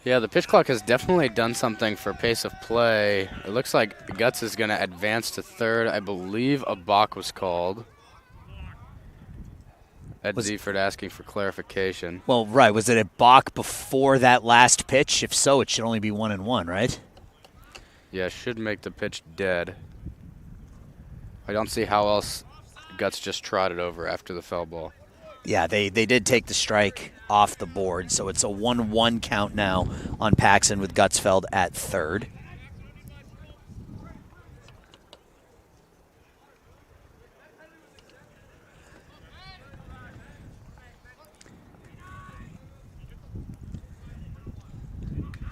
Yeah, the pitch clock has definitely done something for pace of play. It looks like Guts is going to advance to third. I believe a balk was called. Ed Ziefert asking for clarification. Well, right. Was it a balk before that last pitch? If so, it should only be 1-1, right? Yeah, should make the pitch dead. I don't see how else Guts just trotted over after the foul ball. Yeah, they did take the strike off the board, so it's a 1-1 count now on Paxson with Gutzfeld at third.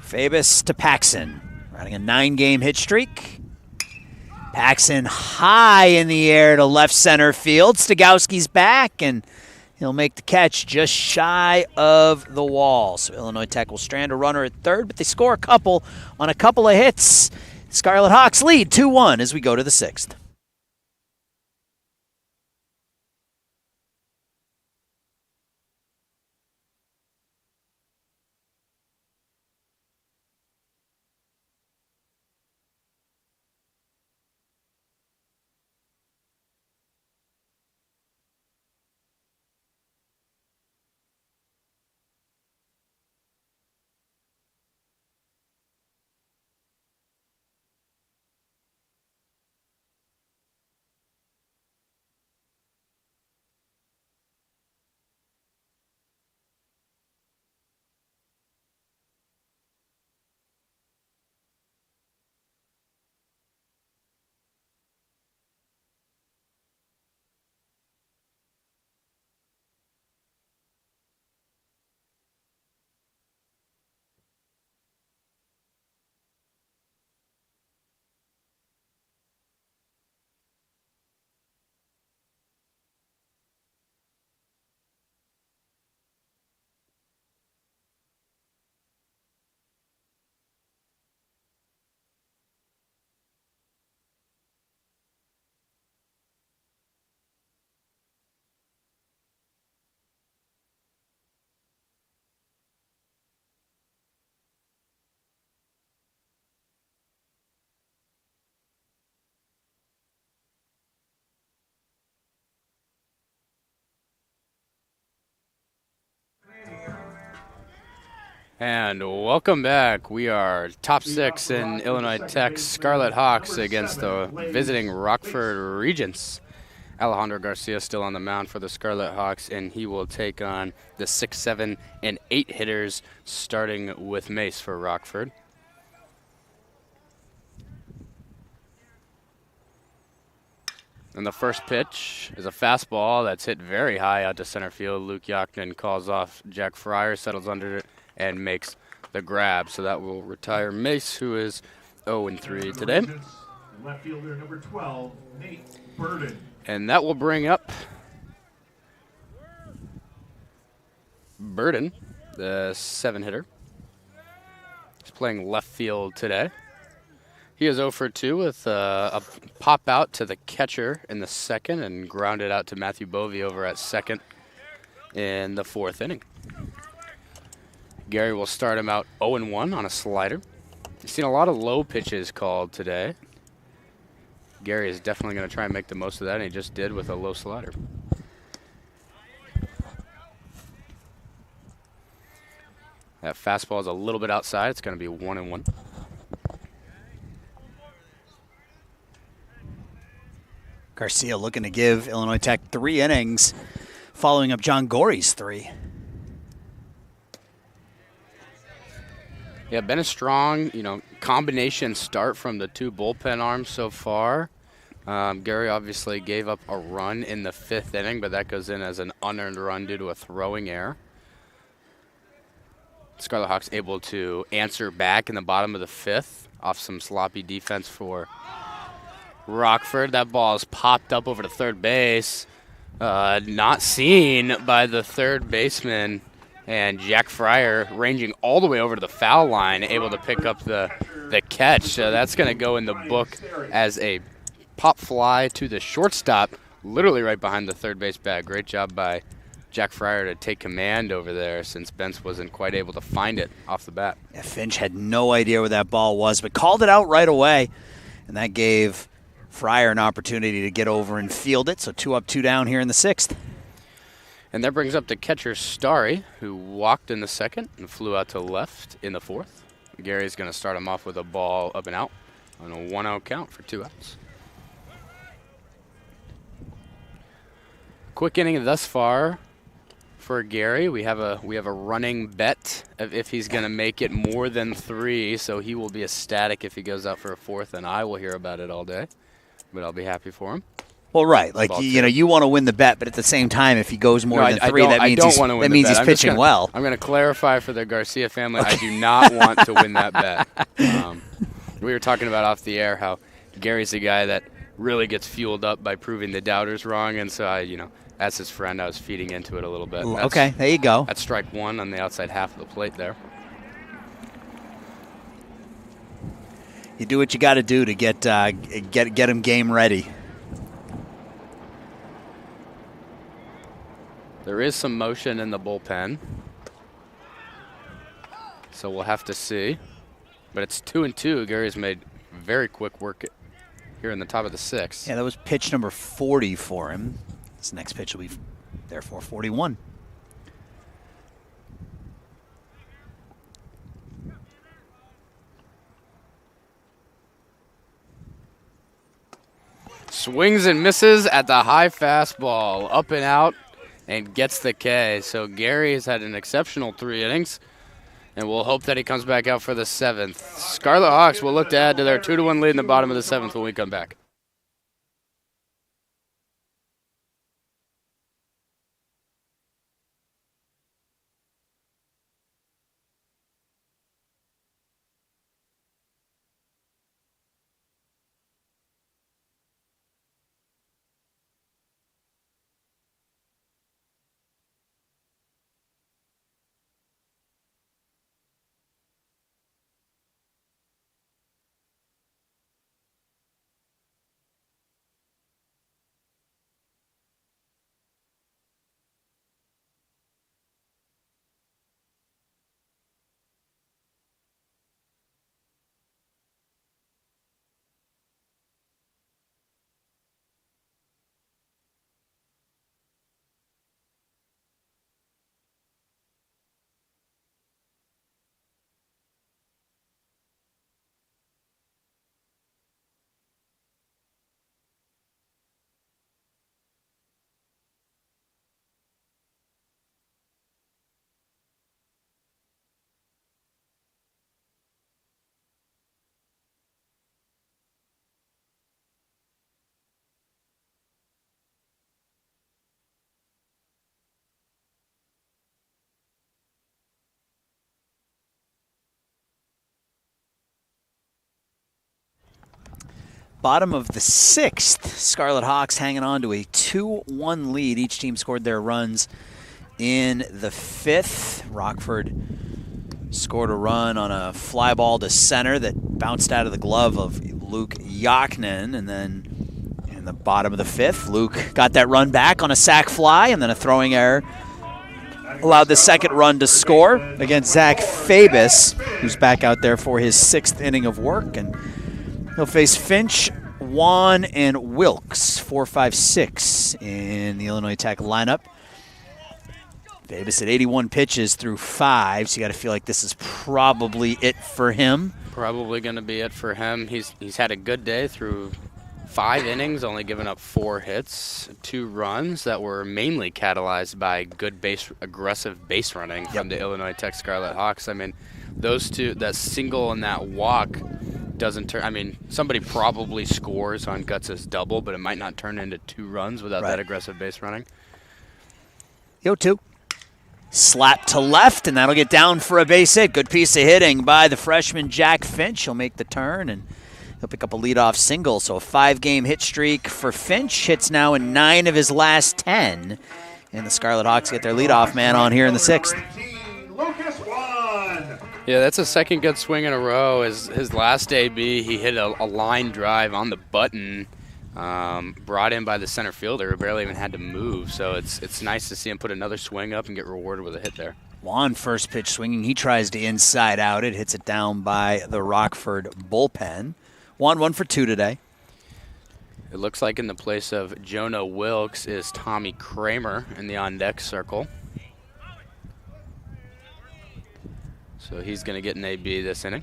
Fabus to Paxson, running a 9-game hit streak. Paxson high in the air to left center field. Stogowski's back, and he'll make the catch just shy of the wall. So Illinois Tech will strand a runner at third, but they score a couple on a couple of hits. Scarlet Hawks lead 2-1 as we go to the 6th. And welcome back. We are top 6 in Illinois Tech's Scarlet Hawks against the visiting Rockford Regents. Alejandro Garcia still on the mound for the Scarlet Hawks, and he will take on the 6, 7, and 8 hitters, starting with Mace for Rockford. And the first pitch is a fastball that's hit very high out to center field. Luke Yaknin calls off Jack Fryer, settles under it, and makes the grab. So that will retire Mace, who is 0-3 today. Left fielder number 12, Nate Burden. And that will bring up Burden, the 7-hitter. He's playing left field today. He is 0-2 with a pop out to the catcher in the second and grounded out to Matthew Bovey over at second in the 4th inning. Gary will start him out 0-1 on a slider. You've seen a lot of low pitches called today. Gary is definitely going to try and make the most of that, and he just did with a low slider. That fastball is a little bit outside. It's going to be 1-1. Garcia looking to give Illinois Tech 3 innings, following up John Gorey's 3. Yeah, been a strong, combination start from the 2 bullpen arms so far. Gary obviously gave up a run in the 5th inning, but that goes in as an unearned run due to a throwing error. Scarlet Hawks able to answer back in the bottom of the 5th off some sloppy defense for Rockford. That ball is popped up over to third base, not seen by the third baseman. And Jack Fryer ranging all the way over to the foul line, able to pick up the catch. So that's going to go in the book as a pop fly to the shortstop, literally right behind the third base bag. Great job by Jack Fryer to take command over there, since Bentz wasn't quite able to find it off the bat. Yeah, Finch had no idea where that ball was, but called it out right away. And that gave Fryer an opportunity to get over and field it. So 2 up, 2 down here in the 6th. And that brings up the catcher Starry, who walked in the 2nd and flew out to left in the 4th. Gary's going to start him off with a ball up and out on a 1-0 count for 2 outs. Quick inning thus far for Gary. We have a running bet of if he's going to make it more than 3, so he will be ecstatic if he goes out for a 4th, and I will hear about it all day. But I'll be happy for him. Well, right. Like, you want to win the bet, but at the same time, if he goes more than 3, that means he's pitching well. I'm going to clarify for the Garcia family, okay. I do not want to win that bet. We were talking about off the air how Gary's the guy that really gets fueled up by proving the doubters wrong, and so as his friend, I was feeding into it a little bit. Okay, there you go. That's strike 1 on the outside half of the plate there. You do what you got to do to get him game ready. There is some motion in the bullpen, so we'll have to see. But it's 2-2. Gary's made very quick work here in the top of the 6th. Yeah, that was pitch number 40 for him. This next pitch will be, therefore, 41. Swings and misses at the high fastball, up and out, and gets the K. So Gary has had an exceptional 3 innings, and we'll hope that he comes back out for the 7th. Scarlet Hawks will look to add to their 2-1 lead in the bottom of the 7th when we come back. Bottom of the 6th, Scarlet Hawks hanging on to a 2-1 lead. Each team scored their runs in the 5th. Rockford scored a run on a fly ball to center that bounced out of the glove of Luke Yaknin. And then in the bottom of the 5th, Luke got that run back on a sac fly, and then a throwing error allowed the second run to score against Zach Fabus, who's back out there for his 6th inning of work. And he'll face Finch, Juan, and Wilkes, 4, 5, 6 in the Illinois Tech lineup. Davis at 81 pitches through 5, so you got to feel like this is probably it for him. Probably going to be it for him. He's had a good day through 5 innings, only giving up 4 hits, 2 runs that were mainly catalyzed by good aggressive base running from the Illinois Tech Scarlet Hawks. I mean, those two, that single and that walk, doesn't turn. I mean, somebody probably scores on Guts' double, but it might not turn into 2 runs without that aggressive base running. 0-2. Slap to left, and that'll get down for a base hit. Good piece of hitting by the freshman Jack Finch. He'll make the turn, and he'll pick up a leadoff single. So a 5-game hit streak for Finch. Hits now in 9 of his last 10. And the Scarlet Hawks get their leadoff man on here in the 6th. Yeah, that's a second good swing in a row. His last AB, he hit a line drive on the button, brought in by the center fielder, who barely even had to move. So it's nice to see him put another swing up and get rewarded with a hit there. Juan first pitch swinging. He tries to inside out it. Hits it down by the Rockford bullpen. Juan 1 for 2 today. It looks like in the place of Jonah Wilkes is Tommy Kramer in the on-deck circle. So he's going to get an AB this inning.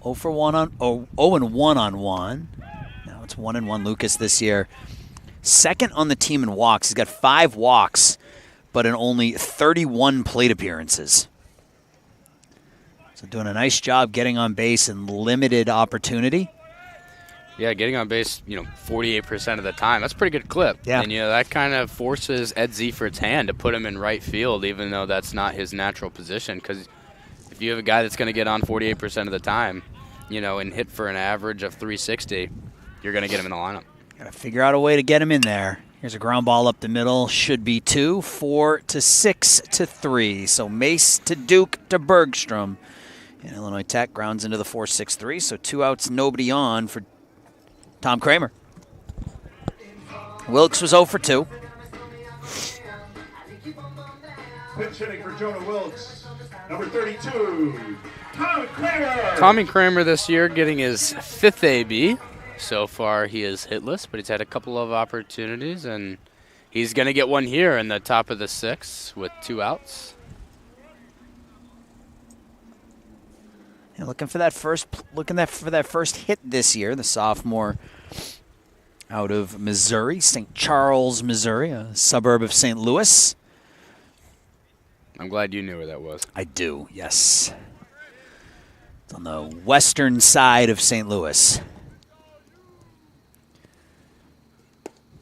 0 for 1 on 0-1 on Juan. Now it's 1-1 Lucas this year. Second on the team in walks. He's got 5 walks, but in only 31 plate appearances. So doing a nice job getting on base in limited opportunity. Yeah, getting on base, 48% of the time. That's a pretty good clip. Yeah. And, that kind of forces Ed Zeiford's hand to put him in right field, even though that's not his natural position. Because if you have a guy that's going to get on 48% of the time, and hit for an average of 360, you're going to get him in the lineup. Got to figure out a way to get him in there. Here's a ground ball up the middle. Should be 2, 4 to 6 to 3. So Mace to Duke to Bergstrom. And Illinois Tech grounds into the 4-6-3. So 2 outs, nobody on for Tom Kramer. Wilkes was 0 for 2. Pitch hitting for Jonah Wilkes, number 32, Tom Kramer. Tommy Kramer this year getting his 5th AB. So far he is hitless, but he's had a couple of opportunities, and he's going to get one here in the top of the 6th with 2 outs. And looking for that first hit this year, the sophomore out of Missouri, St. Charles, Missouri, a suburb of St. Louis. I'm glad you knew where that was. I do, yes. It's on the western side of St. Louis.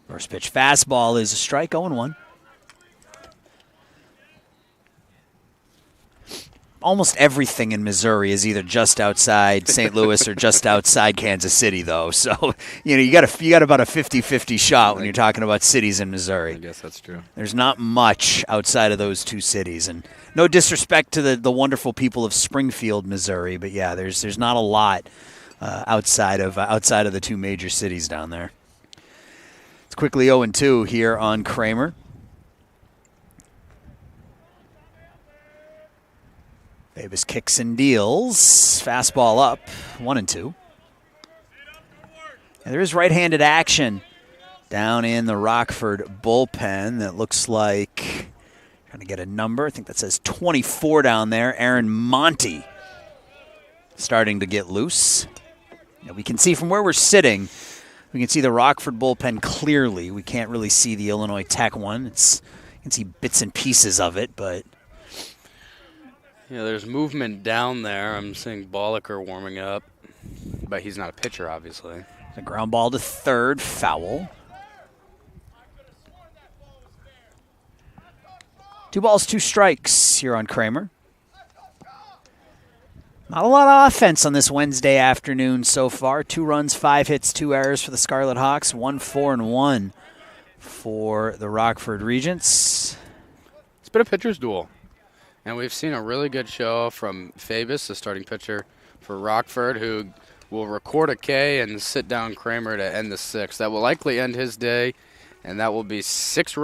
First pitch fastball is a strike, 0-1. Almost everything in Missouri is either just outside St. Louis or just outside Kansas City, though. So, you got about a 50-50 shot when you're talking about cities in Missouri. I guess that's true. There's not much outside of those 2 cities, and no disrespect to the wonderful people of Springfield, Missouri, but yeah, there's not a lot outside of the 2 major cities down there. It's quickly 0-2 here on Kramer. Davis kicks and deals. Fastball up, 1-2. And there is right-handed action down in the Rockford bullpen that looks like, trying to get a number, I think that says 24 down there. Aaron Monty starting to get loose. We can see from where we're sitting, we can see the Rockford bullpen clearly. We can't really see the Illinois Tech one. You can see bits and pieces of it, but yeah, there's movement down there. I'm seeing Bolliker warming up, but he's not a pitcher, obviously. A ground ball to third, foul. 2 balls, 2 strikes here on Kramer. Not a lot of offense on this Wednesday afternoon so far. 2 runs, 5 hits, 2 errors for the Scarlet Hawks. 1-4-1 for the Rockford Regents. It's been a pitcher's duel. And we've seen a really good show from Fabus, the starting pitcher for Rockford, who will record a K and sit down Kramer to end the 6th. That will likely end his day, and that will be 6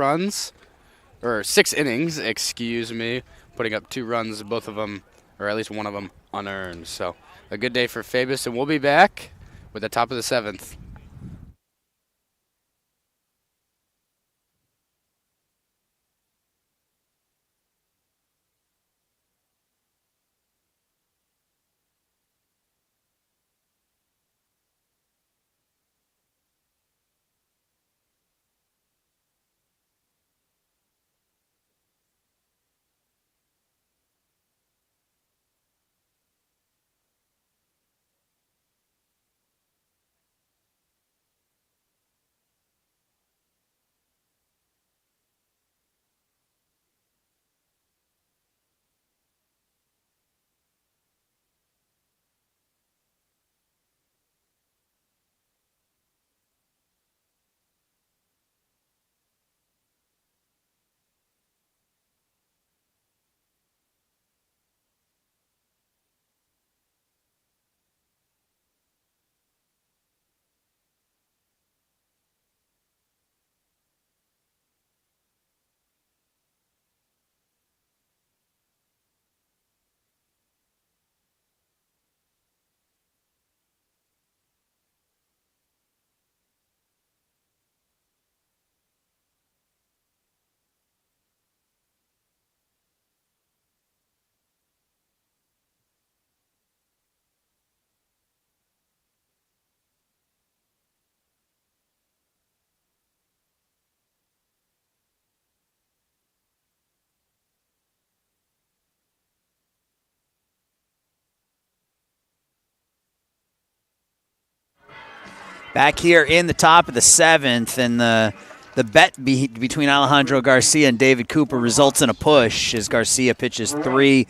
innings, putting up 2 runs, both of them, or at least one of them, unearned. So a good day for Fabus, and we'll be back with the top of the 7th. Back here in the top of the 7th, and the bet between Alejandro Garcia and David Cooper results in a push as Garcia pitches 3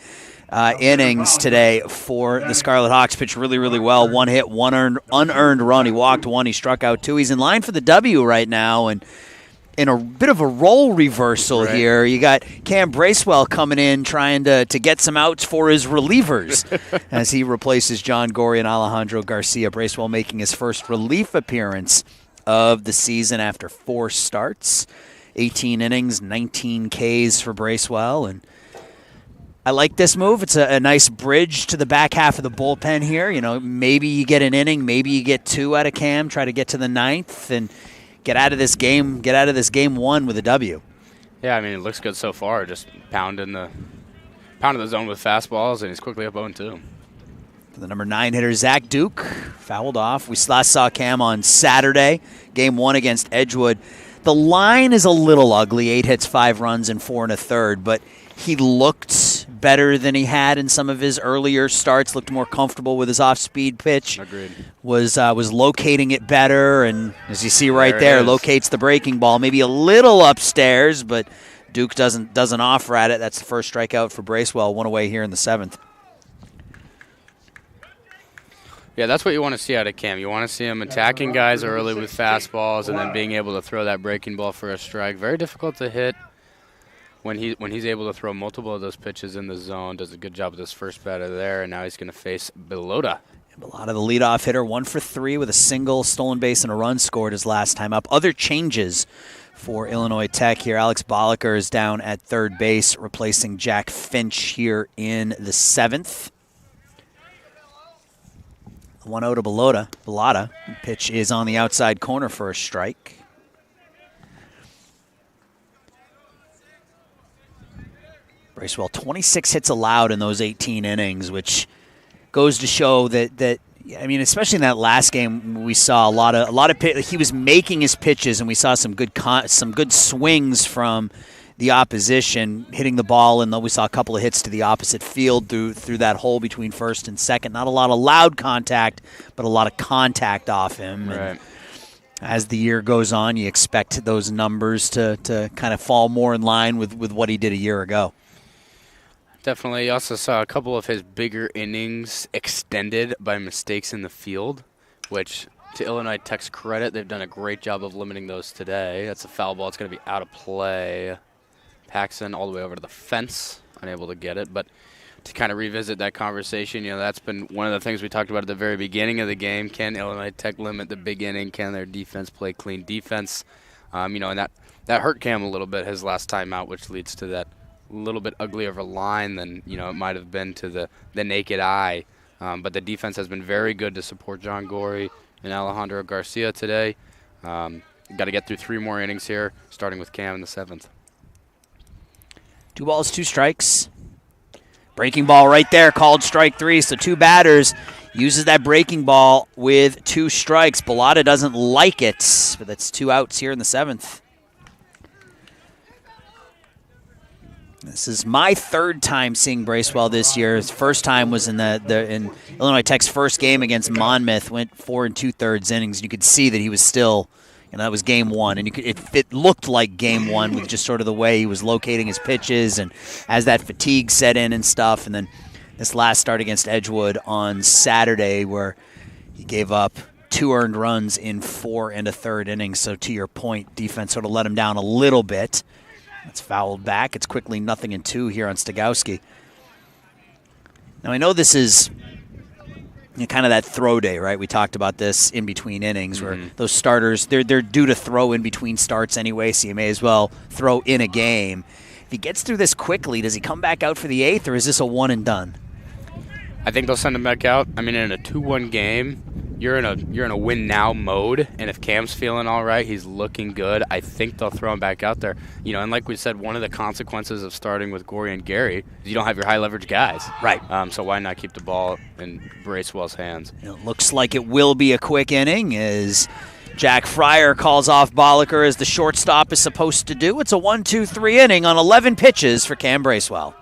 innings today for the Scarlet Hawks. Pitched really, really well. 1 hit, 1 unearned run. He walked 1. He struck out 2. He's in line for the W right now, and in a bit of a role reversal here. You got Cam Bracewell coming in trying to get some outs for his relievers as he replaces John Gorey and Alejandro Garcia. Bracewell making his first relief appearance of the season after 4 starts. 18 innings, 19 Ks for Bracewell, and I like this move. It's a nice bridge to the back half of the bullpen here. You know, maybe you get an inning, maybe you get 2 out of Cam, try to get to the 9th, and get out of this game 1 with a W. Yeah, I mean, it looks good so far. Just pounding the zone with fastballs, and he's quickly up 0-2. The number 9 hitter, Zach Duke, fouled off. We last saw Cam on Saturday, game 1 against Edgewood. The line is a little ugly, 8 hits, 5 runs, and 4 1/3, but he looked better than he had in some of his earlier starts, looked more comfortable with his off-speed pitch. Agreed. Was locating it better, and as you see right there locates the breaking ball. Maybe a little upstairs, but Duke doesn't offer at it. That's the first strikeout for Bracewell, 1 away here in the 7th. Yeah, that's what you want to see out of Cam. You want to see him attacking guys early with fastballs and then being able to throw that breaking ball for a strike. Very difficult to hit when he's able to throw multiple of those pitches in the zone. Does a good job with his first batter there, and now he's going to face Belota. Belota, the leadoff hitter, 1 for 3 with a single, stolen base, and a run scored his last time up. Other changes for Illinois Tech here. Alex Bolliker is down at third base, replacing Jack Finch here in the 7th. 1-0 to Belota. Pitch is on the outside corner for a strike. Bracewell, 26 hits allowed in those 18 innings, which goes to show that I mean, especially in that last game, we saw a lot of he was making his pitches, and we saw some good swings from the opposition, hitting the ball, and we saw a couple of hits to the opposite field through that hole between first and second. Not a lot of loud contact, but a lot of contact off him. Right. And as the year goes on, you expect those numbers to kind of fall more in line with what he did a year ago. Definitely. You also saw a couple of his bigger innings extended by mistakes in the field, which, to Illinois Tech's credit, they've done a great job of limiting those today. That's a foul ball. It's going to be out of play. Paxson all the way over to the fence, unable to get it. But to kind of revisit that conversation, that's been one of the things we talked about at the very beginning of the game. Can Illinois Tech limit the big inning? Can their defense play clean defense? And that hurt Cam a little bit his last time out, which leads to that little bit uglier of a line than it might have been to the naked eye. But the defense has been very good to support John Gorey and Alejandro Garcia today. Got to get through 3 more innings here, starting with Cam in the 7th. 2 balls, 2 strikes. Breaking ball right there, called strike 3. So 2 batters, uses that breaking ball with 2 strikes. Bellotta doesn't like it, but that's 2 outs here in the 7th. This is my 3rd time seeing Bracewell this year. His first time was in in Illinois Tech's first game against Monmouth. Went 4 2/3 innings. You could see that he was still, that was game 1, and it looked like game 1 with just sort of the way he was locating his pitches and as that fatigue set in and stuff. And then this last start against Edgewood on Saturday, where he gave up 2 earned runs in 4 1/3 innings. So to your point, defense sort of let him down a little bit. That's fouled back. It's quickly 0-2 here on Stegowski. Now, I know this is kind of that throw day, right? We talked about this in between innings where those starters, they're due to throw in between starts anyway, so you may as well throw in a game. If he gets through this quickly, does he come back out for the 8th, or is this a one and done? I think they'll send him back out. I mean, in a 2-1 game, you're in a win now mode, and if Cam's feeling all right, he's looking good, I think they'll throw him back out there. And like we said, one of the consequences of starting with Gorey and Gary is you don't have your high leverage guys. Right. So why not keep the ball in Bracewell's hands? It looks like it will be a quick inning as Jack Fryer calls off Bolliker as the shortstop is supposed to do. It's a 1-2-3 inning on 11 pitches for Cam Bracewell.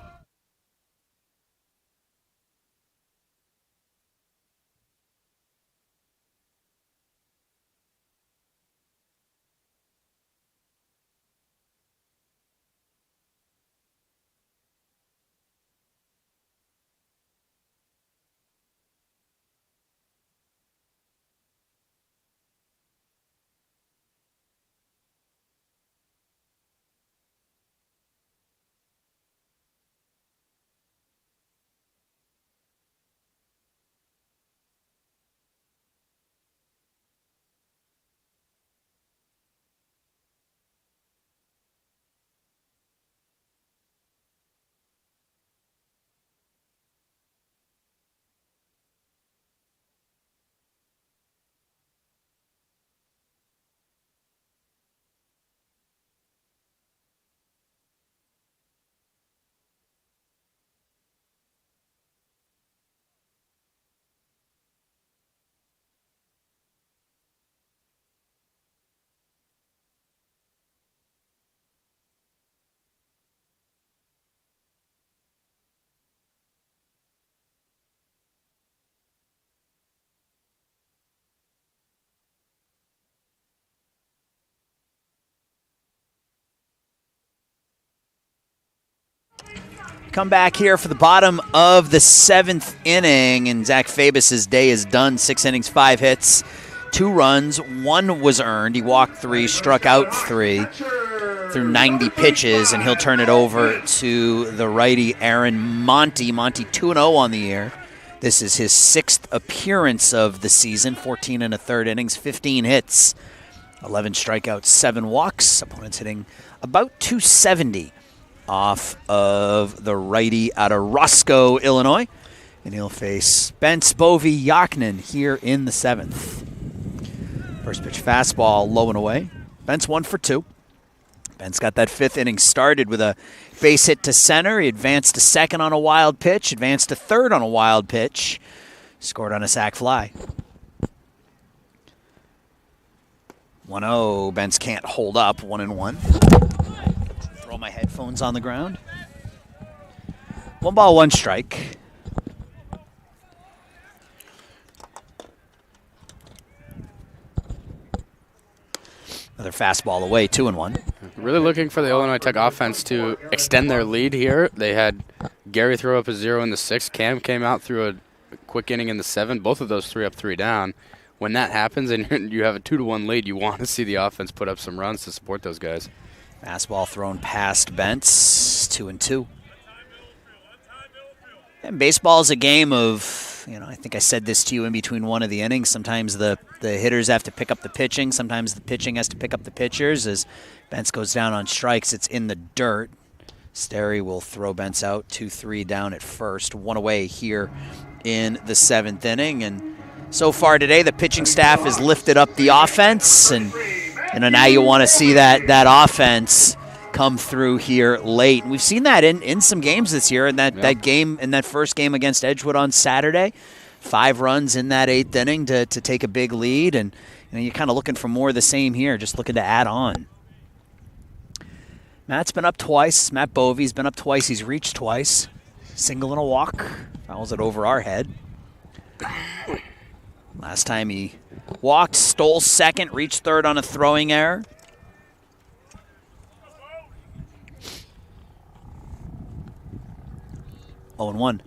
Come back here for the bottom of the 7th inning, and Zach Fabus's day is done. 6 innings, 5 hits, 2 runs, 1 was earned. He walked 3, struck out 3 through 90 pitches, and he'll turn it over to the righty Aaron Monty. Monty 2-0 on the year. This is his 6th appearance of the season. 14 1/3 innings, 15 hits, 11 strikeouts, 7 walks. Opponents hitting about 270 off of the righty out of Roscoe, Illinois. And he'll face Bence Bovey Yaknin here in the 7th. First pitch fastball low and away. Bence 1 for 2. Bence got that 5th inning started with a base hit to center. He advanced to second on a wild pitch, advanced to third on a wild pitch, scored on a sac fly. 1-0. Bence can't hold up. 1-1. Throw my headphones on the ground. 1 ball, 1 strike. Another fastball away, 2-1. Really looking for the Illinois Tech offense to extend their lead here. They had Gary throw up a 0 in the 6th. Cam came out, threw a quick inning in the 7th. Both of those 3 up, 3 down. When that happens and you have a 2-1 lead, you want to see the offense put up some runs to support those guys. Fastball thrown past Bence, 2-2. And baseball is a game of, I think I said this to you in between one of the innings. Sometimes the hitters have to pick up the pitching. Sometimes the pitching has to pick up the pitchers. As Bence goes down on strikes, it's in the dirt. Sterry will throw Bence out, 2-3 down at first. 1 away here in the 7th inning. And so far today, the pitching staff has lifted up the offense. And now you want to see that offense come through here late. And we've seen that in some games this year. In that first game against Edgewood on Saturday, 5 runs in that 8th inning to take a big lead. And you're kind of looking for more of the same here, just looking to add on. Matt's been up twice. Matt Bovey's been up twice. He's reached twice. Single and a walk. Fouls it over our head. Last time he walked, stole second, reached third on a throwing error. Oh, 1.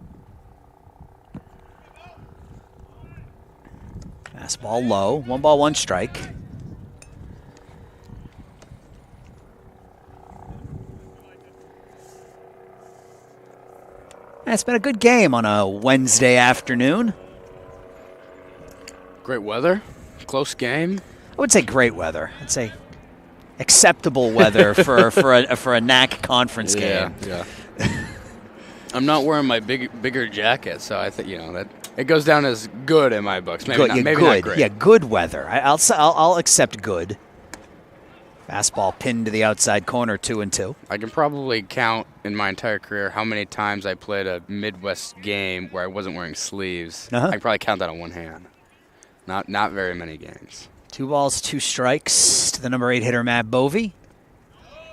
Fastball low. 1 ball, 1 strike. It's been a good game on a Wednesday afternoon. Great weather, close game. I would say great weather. I'd say acceptable weather for a NAC conference game. Yeah. I'm not wearing my bigger jacket, so I think that it goes down as good in my books. Maybe not great. Yeah, good weather. I'll accept good. Fastball pinned to the outside corner, 2-2. I can probably count in my entire career how many times I played a Midwest game where I wasn't wearing sleeves. I can probably count that on one hand. Not very many games. 2 balls, 2 strikes to the number 8 hitter, Matt Bovey.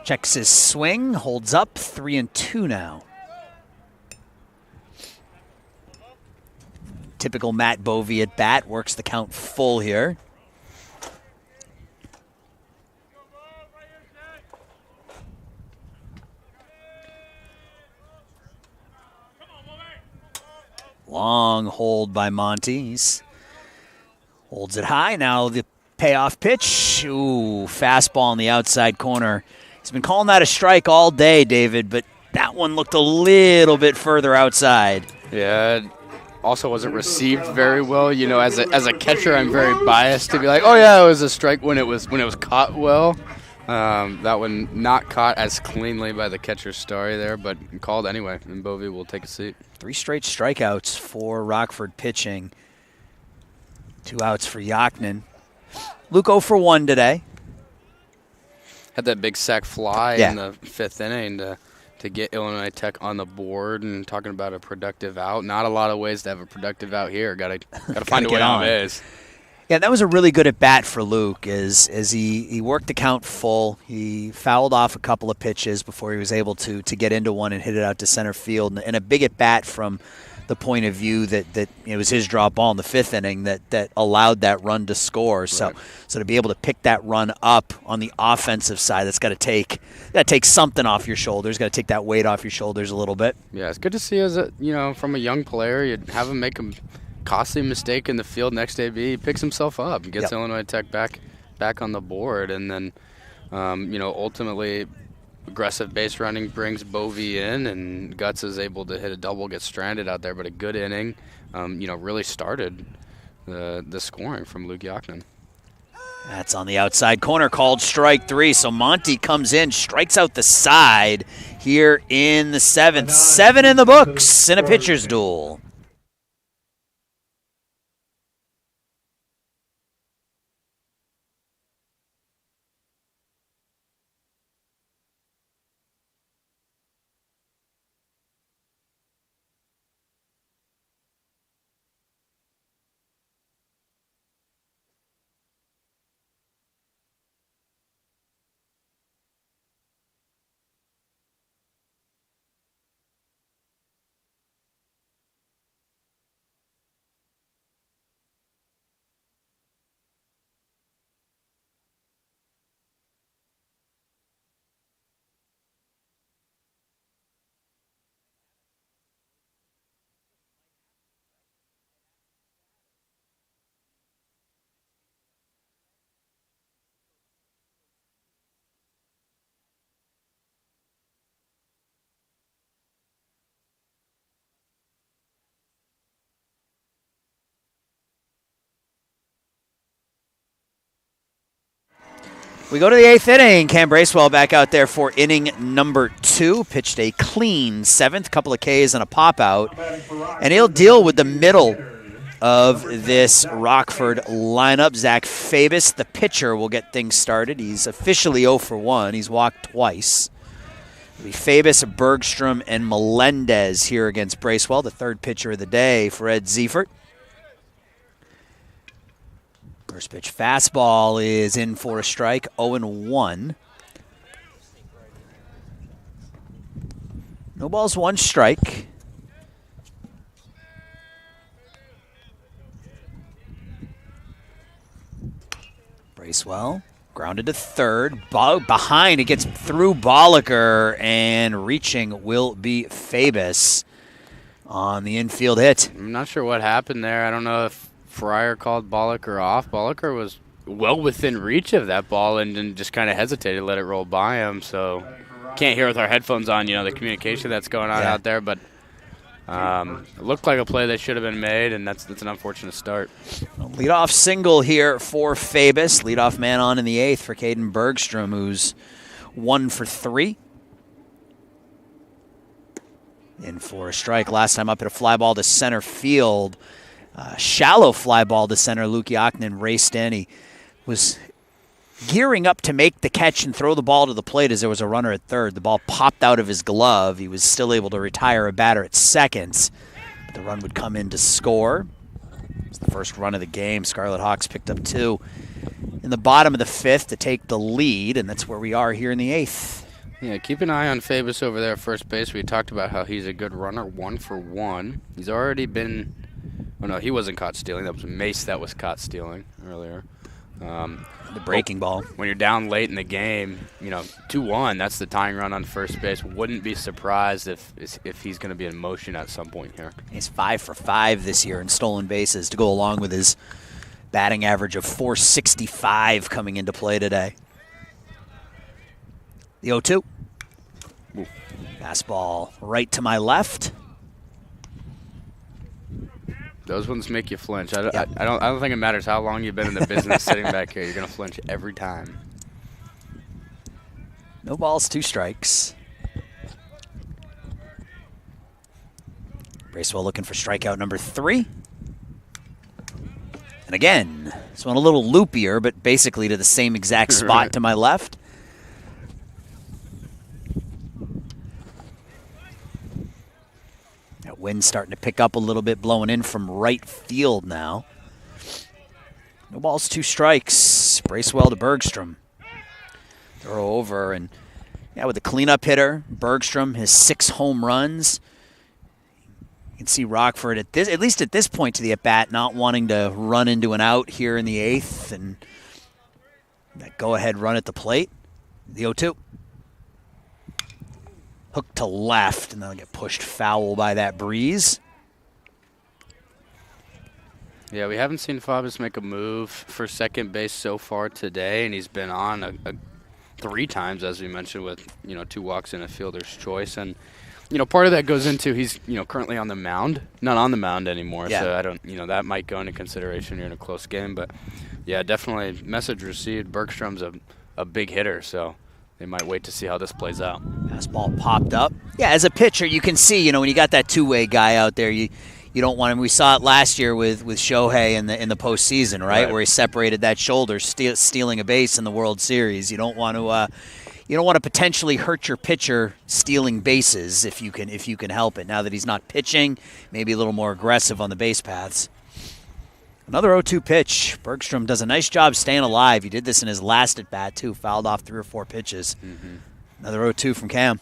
Checks his swing, holds up, 3-2 now. Typical Matt Bovey at bat, works the count full here. Long hold by Monty. Holds it high. Now the payoff pitch. Ooh, fastball in the outside corner. He's been calling that a strike all day, David, but that one looked a little bit further outside. Yeah. Also wasn't received very well. As a catcher, I'm very biased to be like, oh yeah, it was a strike when it was caught well. That one not caught as cleanly by the catcher Starry there, but called anyway, and Bovey will take a seat. 3 straight strikeouts for Rockford pitching. 2 outs for Yaknin. Luke 0 for 1 today. Had that big sac fly in the 5th inning to get Illinois Tech on the board, and talking about a productive out. Not a lot of ways to have a productive out here. Got to find a way on base. Yeah, that was a really good at-bat for Luke as he worked the count full. He fouled off a couple of pitches before he was able to get into one and hit it out to center field. And a big at-bat from the point of view that it was his drop ball in the 5th inning that allowed that run to score. So Right. so to be able to pick that run up on the offensive side, that's got to take something off your shoulders. Got to take that weight off your shoulders a little bit. Yeah, it's good to see as from a young player, you have him make a costly mistake in the field next day. He picks himself up and gets Illinois Tech back on the board, and then ultimately aggressive base running brings Bovee in, and Guts is able to hit a double, get stranded out there, but a good inning, really started the scoring from Luke Yaknin. That's on the outside corner, called strike 3. So Monty comes in, strikes out the side here in the 7th. 7 in the books in a pitcher's duel. We go to the 8th inning. Cam Bracewell back out there for inning number 2. Pitched a clean 7th, couple of Ks and a pop out. And he'll deal with the middle of this Rockford lineup. Zach Fabus, the pitcher, will get things started. He's officially 0 for 1. He's walked twice. It'll be Fabus, Bergstrom, and Melendez here against Bracewell, the 3rd pitcher of the day for Ed Ziefert. First pitch fastball is in for a strike, 0-1. No balls, 1 strike. Bracewell grounded to 3rd. Behind, it gets through Bolliger, and reaching will be Fabus on the infield hit. I'm not sure what happened there. I don't know if Fryer called Bolliger off. Bolliger was well within reach of that ball and just kind of hesitated, let it roll by him. So can't hear with our headphones on, the communication that's going on out there. But it looked like a play that should have been made, and that's an unfortunate start. Leadoff single here for Fabus. Leadoff man on in the 8th for Caden Bergstrom, who's 1 for 3. In for a strike. Last time up, hit a fly ball to center field. Shallow fly ball to center. Luke Yaknin raced in. He was gearing up to make the catch and throw the ball to the plate as there was a runner at 3rd. The ball popped out of his glove. He was still able to retire a batter at 2nd. But the run would come in to score. It's the first run of the game. Scarlet Hawks picked up 2 in the bottom of the 5th to take the lead, and that's where we are here in the 8th. Yeah, keep an eye on Fabus over there at first base. We talked about how he's a good runner, 1 for 1. He's already been... Oh, no, he wasn't caught stealing. That was Mace that was caught stealing earlier. The breaking ball. When you're down late in the game, 2-1, that's the tying run on first base. Wouldn't be surprised if he's going to be in motion at some point here. He's 5 for 5 this year in stolen bases to go along with his batting average of .465 coming into play today. The 0-2. Ooh. Fastball right to my left. Those ones make you flinch. I don't think it matters how long you've been in the business sitting back here. You're going to flinch every time. No balls, 2 strikes. Bracewell looking for strikeout number 3. And again, this one a little loopier, but basically to the same exact spot Right. to my left. That wind's starting to pick up a little bit, blowing in from right field now. No balls, 2 strikes. Bracewell to Bergstrom. Throw over, and with the cleanup hitter, Bergstrom, his 6 home runs. can see Rockford at least at this point to the at-bat, not wanting to run into an out here in the 8th, and that go-ahead run at the plate. The 0-2. Hook to left, and they'll get pushed foul by that breeze. Yeah, we haven't seen Fabus make a move for second base so far today, and he's been on 3 times, as we mentioned, with 2 walks and a fielder's choice. And part of that goes into he's currently on the mound, not on the mound anymore. Yeah. So I don't that might go into consideration here in a close game. But yeah, definitely message received. Bergstrom's a big hitter, so they might wait to see how this plays out. Fastball popped up. Yeah, as a pitcher, you can see when you got that two-way guy out there, you don't want him. We saw it last year with Shohei in the postseason, right, where he separated that shoulder, stealing a base in the World Series. You don't want to potentially hurt your pitcher stealing bases if you can help it. Now that he's not pitching, maybe a little more aggressive on the base paths. Another 0-2 pitch. Bergstrom does a nice job staying alive. He did this in his last at bat too. Fouled off 3 or 4 pitches. Mm-hmm. Another 0-2 from Cam.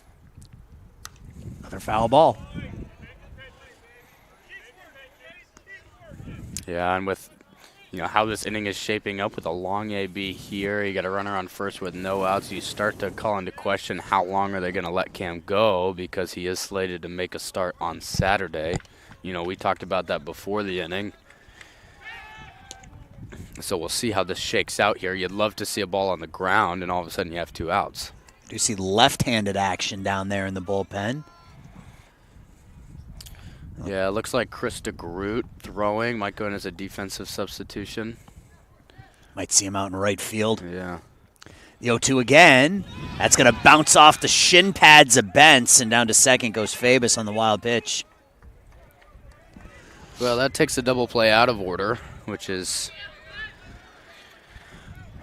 Another foul ball. Yeah, and with how this inning is shaping up with a long AB here, you got a runner on first with no outs. You start to call into question how long are they going to let Cam go, because he is slated to make a start on Saturday. We talked about that before the inning. So we'll see how this shakes out here. You'd love to see a ball on the ground, and all of a sudden you have 2 outs. Do you see left-handed action down there in the bullpen? Yeah, it looks like Chris DeGroot throwing. Might go in as a defensive substitution. Might see him out in right field. Yeah. The 0-2 again. That's going to bounce off the shin pads of Bentz, and down to second goes Fabus on the wild pitch. Well, that takes the double play out of order, which is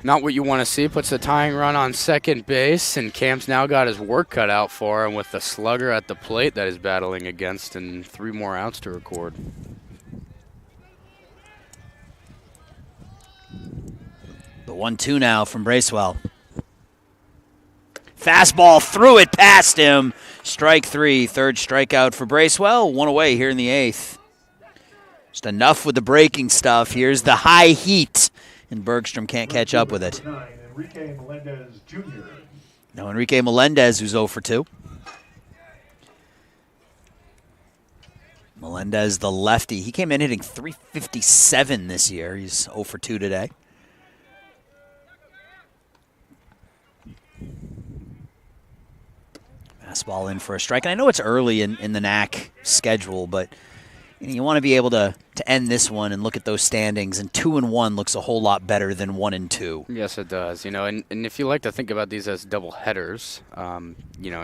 not what you want to see. Puts the tying run on second base, and Cam's now got his work cut out for him with the slugger at the plate that he's battling against, and 3 more outs to record. The 1-2 now from Bracewell. Fastball, threw it past him. Strike 3, third strikeout for Bracewell. 1 away here in the 8th. Just enough with the breaking stuff. Here's the high heat, and Bergstrom can't catch up with it. Enrique Melendez Jr. Now Enrique Melendez, who's 0 for 2. Melendez, the lefty. He came in hitting .357 this year. He's 0 for 2 today. Fastball in for a strike. And I know it's early in the NAC schedule, but you want to be able to end this one and look at those standings, and 2-1 looks a whole lot better than 1-2. Yes, it does. And if you like to think about these as double headers, and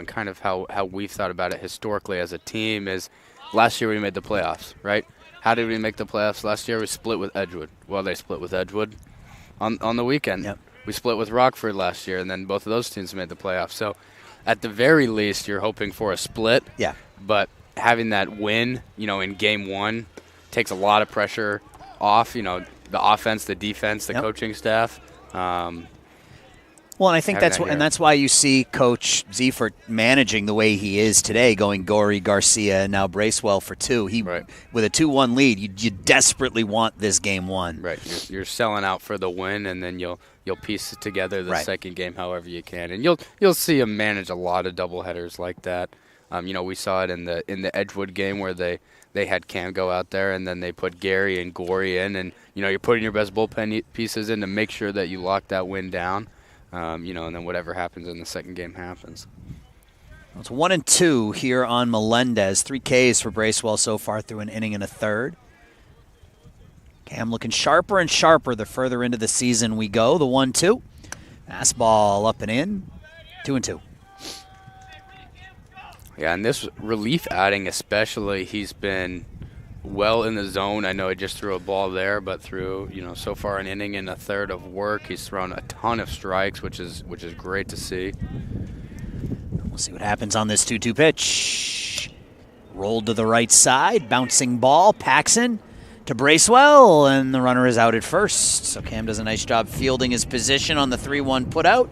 kind of how we've thought about it historically as a team is, last year we made the playoffs, right? How did we make the playoffs last year? We split with Edgewood. Well, they split with Edgewood on the weekend. Yep. We split with Rockford last year, and then both of those teams made the playoffs. So at the very least, you're hoping for a split. Yeah. But having that win, in game 1 takes a lot of pressure off, the offense, the defense, the coaching staff. Well, and I think that's why you see Coach Ziefert managing the way he is today, going Gorey, Garcia, and now Bracewell for 2. With a 2-1 lead, you desperately want this game 1. Right. You're selling out for the win, and then you'll piece it together the second game however you can, and you'll see him manage a lot of doubleheaders like that. We saw it in the Edgewood game where they had Cam go out there, and then they put Gary and Gorey in, and you're putting your best bullpen pieces in to make sure that you lock that win down. And then whatever happens in the second game happens. Well, it's 1-2 here on Melendez. 3 Ks for Bracewell so far through an inning and a third. Cam looking sharper and sharper the further into the season we go. The 1-2. Fastball up and in. 2-2. Yeah, and this relief outing especially, he's been well in the zone. I know he just threw a ball there, but through, so far an inning and a third of work, he's thrown a ton of strikes, which is great to see. We'll see what happens on this 2-2 pitch. Rolled to the right side, bouncing ball, Paxson to Bracewell, and the runner is out at first. So Cam does a nice job fielding his position on the 3-1 putout.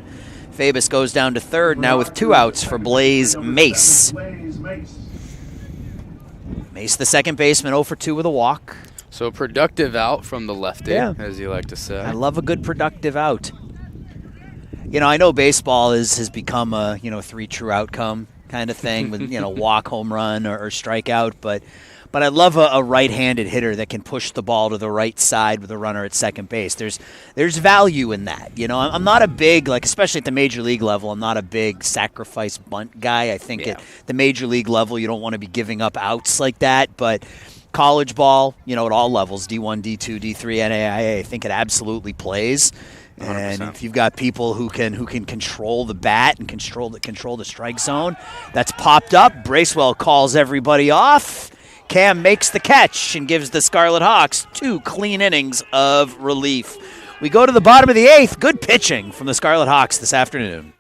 Fabus goes down to third now with 2 outs for Blaze Mace. Mace, the second baseman, 0 for 2 with a walk. So productive out from the lefty, Yeah. as you like to say. I love a good productive out. You know, I know baseball has become a, 3 true outcome kind of thing with, walk, home run, or strikeout. But I love a right-handed hitter that can push the ball to the right side with a runner at second base. There's value in that. I'm not a big, especially at the major league level, I'm not a big sacrifice bunt guy. I think at the major league level, you don't want to be giving up outs like that. But college ball, at all levels, D1, D2, D3, NAIA, I think it absolutely plays. 100%. And if you've got people who can control the bat and control the strike zone, that's popped up. Bracewell calls everybody off. Cam makes the catch and gives the Scarlet Hawks 2 clean innings of relief. We go to the bottom of the 8th. Good pitching from the Scarlet Hawks this afternoon.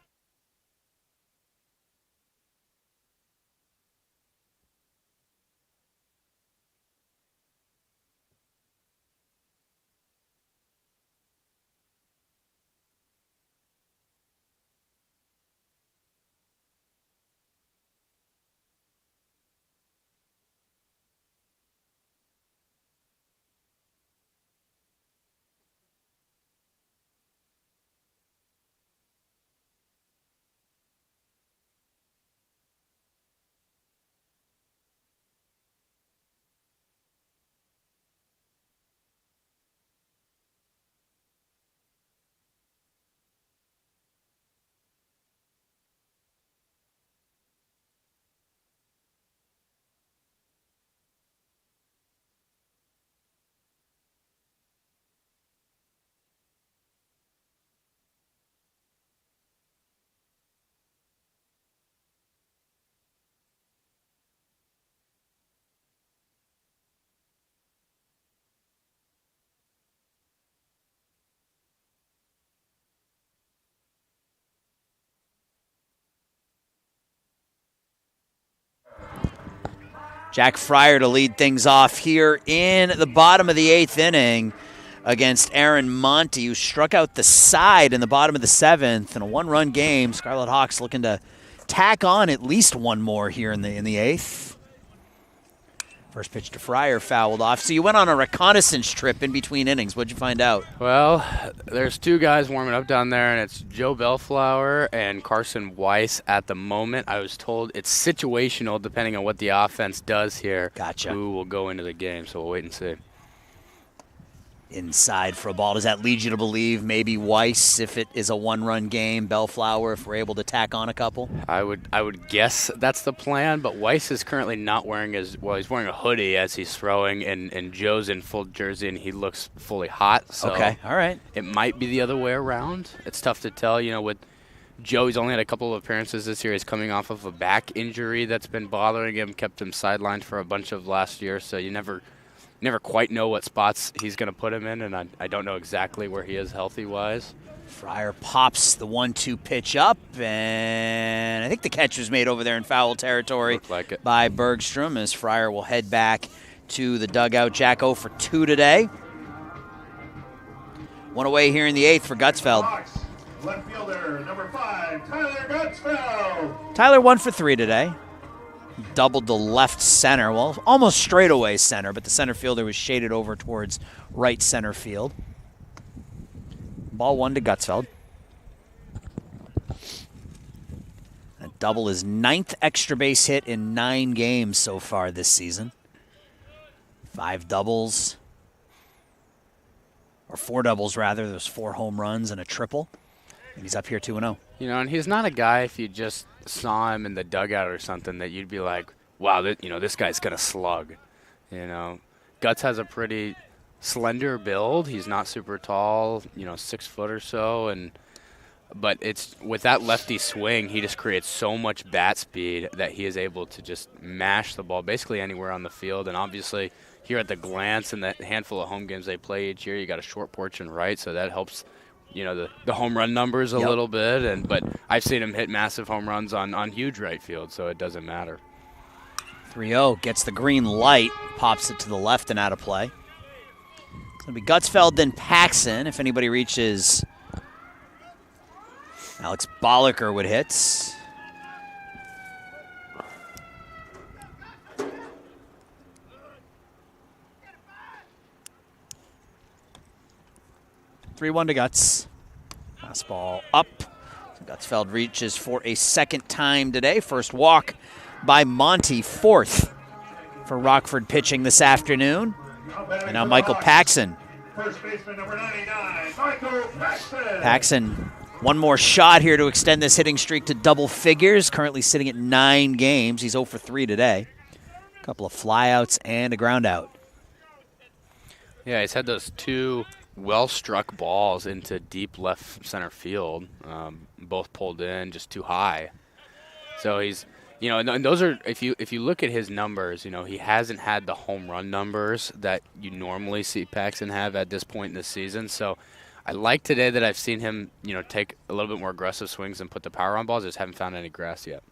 Jack Fryer to lead things off here in the bottom of the 8th inning against Aaron Monty, who struck out the side in the bottom of the 7th in a 1-run game. Scarlet Hawks looking to tack on at least one more here in the 8th. First pitch to Fryer fouled off. So you went on a reconnaissance trip in between innings. What'd you find out? Well, there's 2 guys warming up down there, and it's Joe Bellflower and Carson Weiss at the moment. I was told it's situational depending on what the offense does here. Gotcha. Who will go into the game, so we'll wait and see. Inside for a ball. Does that lead you to believe maybe Weiss if it is a 1-run game, Bellflower if we're able to tack on a couple? I would guess that's the plan, but Weiss is currently not wearing he's wearing a hoodie as he's throwing, and Joe's in full jersey and he looks fully hot. So okay, all right. It might be the other way around. It's tough to tell. With Joe, he's only had a couple of appearances this year. He's coming off of a back injury that's been bothering him, kept him sidelined for a bunch of last year, so you never quite know what spots he's going to put him in, and I don't know exactly where he is healthy-wise. Fryer pops the 1-2 pitch up, and I think the catch was made over there in foul territory. Looked like it. By Bergstrom, as Fryer will head back to the dugout. Jack 0 for 2 today. One away here in the 8th for Gutzfeld. Left fielder, number 5, Tyler Gutzfeld. Tyler 1 for 3 today. Doubled the left center, well, almost straightaway center, but the center fielder was shaded over towards right center field. Ball 1 to Gutzfeld. That double is 9th extra base hit in 9 games so far this season. 5 doubles, or 4 doubles rather. There's 4 home runs and a triple. And he's up here 2-0. And he's not a guy, if you just saw him in the dugout or something, that you'd be like, wow, this guy's going to slug. Guts has a pretty slender build. He's not super tall, 6 foot or so. But it's with that lefty swing, he just creates so much bat speed that he is able to just mash the ball basically anywhere on the field. And obviously here at the Glance and that handful of home games they play each year, you got a short porch and right, so that helps the home run numbers a little bit, but I've seen him hit massive home runs on huge right field, so it doesn't matter. 3-0, gets the green light, pops it to the left and out of play. It's going to be Gutzfeld, then Paxson. If anybody reaches, Alex Bolliker would hit. 3-1 to Guts. Fastball up. Gutsfeld reaches for a second time today. First walk by Monty, fourth for Rockford pitching this afternoon. And now Michael Paxson. First baseman number 99, Michael Paxson. Paxson, one more shot here to extend this hitting streak to double figures. Currently sitting at 9 games. He's 0 for 3 today. A couple of flyouts and a ground out. Yeah, he's had those 2 well-struck balls into deep left center field, both pulled in just too high. So he's, and those are, if you look at his numbers, he hasn't had the home run numbers that you normally see Paxton have at this point in the season. So I like today that I've seen him, take a little bit more aggressive swings and put the power on balls. Just haven't found any grass yet.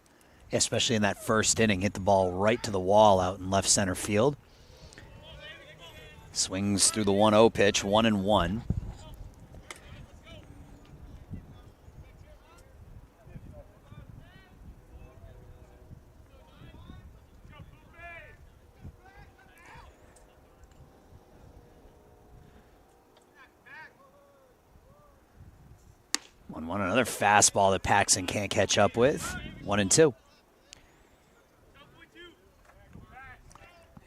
Especially in that first inning, hit the ball right to the wall out in left center field. Swings through the 1-0 pitch, 1-1. Another fastball that Paxson can't catch up with. 1-2.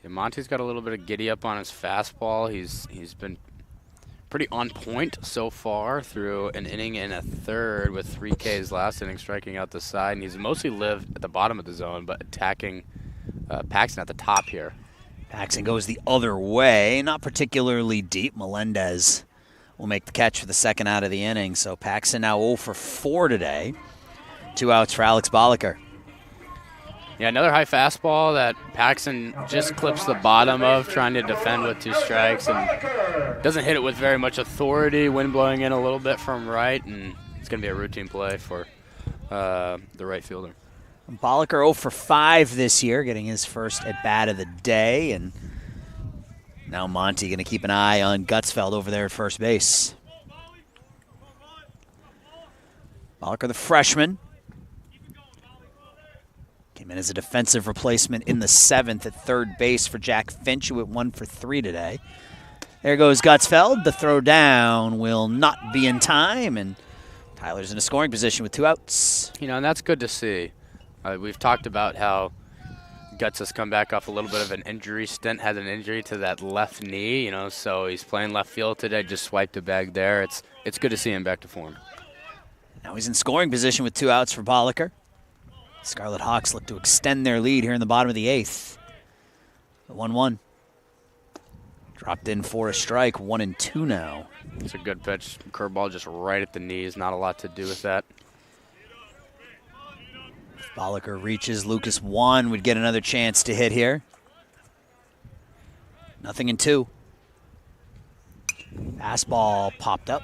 Yeah, Monty's got a little bit of giddy up on his fastball. He's been pretty on point so far through an inning and a third with 3 Ks last inning, striking out the side. And he's mostly lived at the bottom of the zone, but attacking Paxton at the top here. Paxson goes the other way, not particularly deep. Melendez will make the catch for the second out of the inning. So Paxson now 0 for 4 today. 2 outs for Alex Bolliker. Yeah, another high fastball that Paxson just clips the bottom of, trying to defend with 2 strikes, and doesn't hit it with very much authority. Wind blowing in a little bit from right, and it's going to be a routine play for the right fielder. Bolliker 0 for 5 this year, getting his first at-bat of the day, and now Monty going to keep an eye on Gutsfeld over there at first base. Bolliker, the freshman, came in as a defensive replacement in the 7th at third base for Jack Finch, who went 1 for 3 today. There goes Gutsfeld. The throw down will not be in time, and Tyler's in a scoring position with 2 outs. And that's good to see. We've talked about how Guts has come back off a little bit of an injury stint, had an injury to that left knee, so he's playing left field today, just swiped a bag there. It's good to see him back to form. Now he's in scoring position with 2 outs for Bolliker. Scarlet Hawks look to extend their lead here in the bottom of the 8th. The 1-1. Dropped in for a strike, 1-2 now. It's a good pitch. Curveball just right at the knees. Not a lot to do with that. If Bolliker reaches, Lucas Wan would get another chance to hit here. 0-2. Fastball popped up.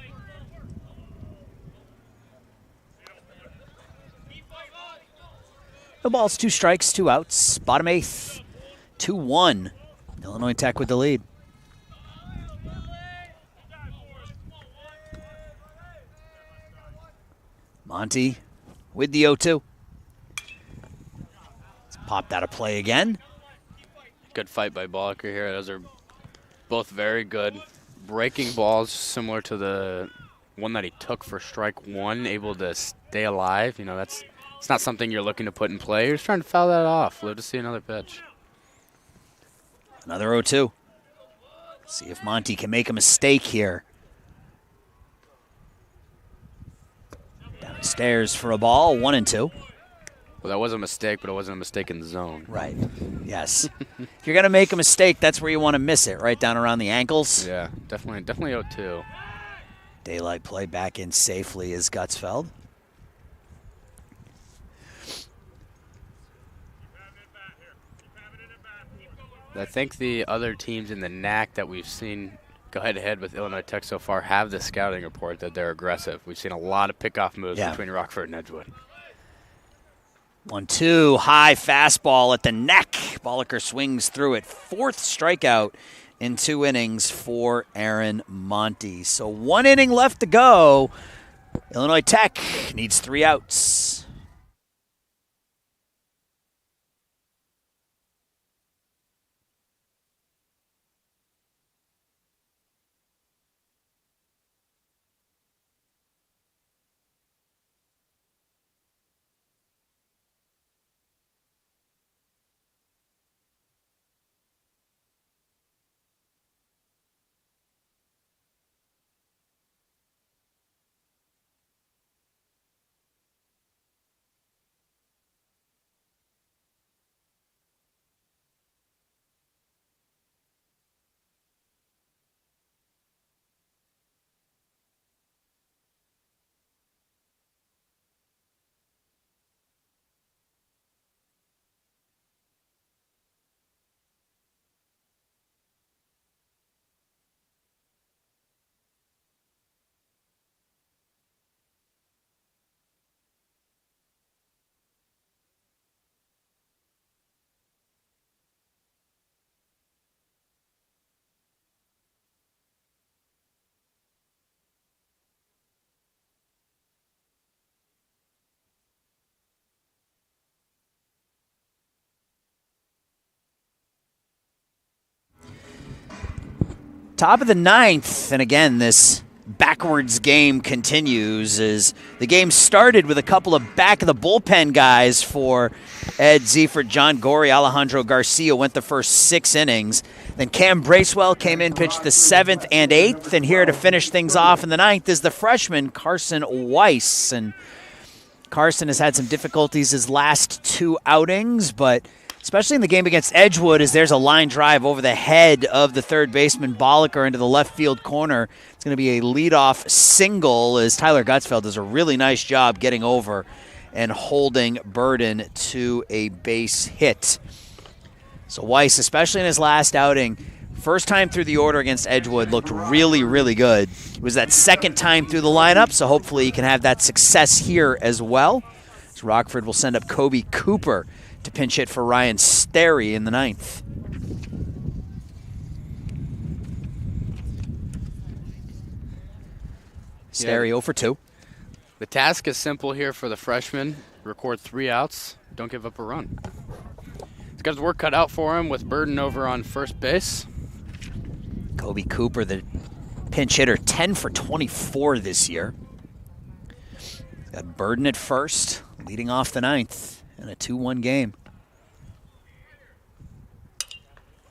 The ball's 2 strikes, 2 outs. Bottom 8th, 2-1. Illinois Tech with the lead. Monty with the 0-2. It's popped out of play again. Good fight by Bolliker here. Those are both very good breaking balls, similar to the one that he took for strike 1, able to stay alive. It's not something you're looking to put in play. You're just trying to foul that off. Love to see another pitch. Another 0-2. See if Monty can make a mistake here. Downstairs for a ball, 1-2. Well, that was a mistake, but it wasn't a mistake in the zone. Right. Yes. If you're going to make a mistake, that's where you want to miss it, right down around the ankles. Yeah, definitely 0-2. Daylight play back in safely is Gutsfeld. I think the other teams in the NAC that we've seen go head-to-head with Illinois Tech so far have the scouting report that they're aggressive. We've seen a lot of pickoff moves between Rockford and Edgewood. 1-2, high fastball at the neck. Bolliker swings through it. 4th strikeout in 2 innings for Aaron Monty. So 1 inning left to go. Illinois Tech needs 3 outs. Top of the ninth, and again, this backwards game continues as the game started with a couple of back of the bullpen guys for Ed Ziefert. John Gorey, Alejandro Garcia went the first 6 innings. Then Cam Bracewell came in, pitched the 7th and 8th, and here to finish things off in the 9th is the freshman Carson Weiss. And Carson has had some difficulties his last 2 outings, but especially in the game against Edgewood, as there's a line drive over the head of the third baseman Bolliker into the left field corner. It's going to be a leadoff single as Tyler Gutsfeld does a really nice job getting over and holding Burden to a base hit. So Weiss, especially in his last outing, first time through the order against Edgewood, looked really, really good. It was that second time through the lineup, so hopefully he can have that success here as well. So Rockford will send up Kobe Cooper to pinch hit for Ryan Sterry in the 9th. Sterry 0 for 2. The task is simple here for the freshman. Record 3 outs. Don't give up a run. He's got his work cut out for him with Burden over on first base. Kobe Cooper, the pinch hitter, 10 for 24 this year. He's got Burden at first, leading off the 9th in a 2-1 game.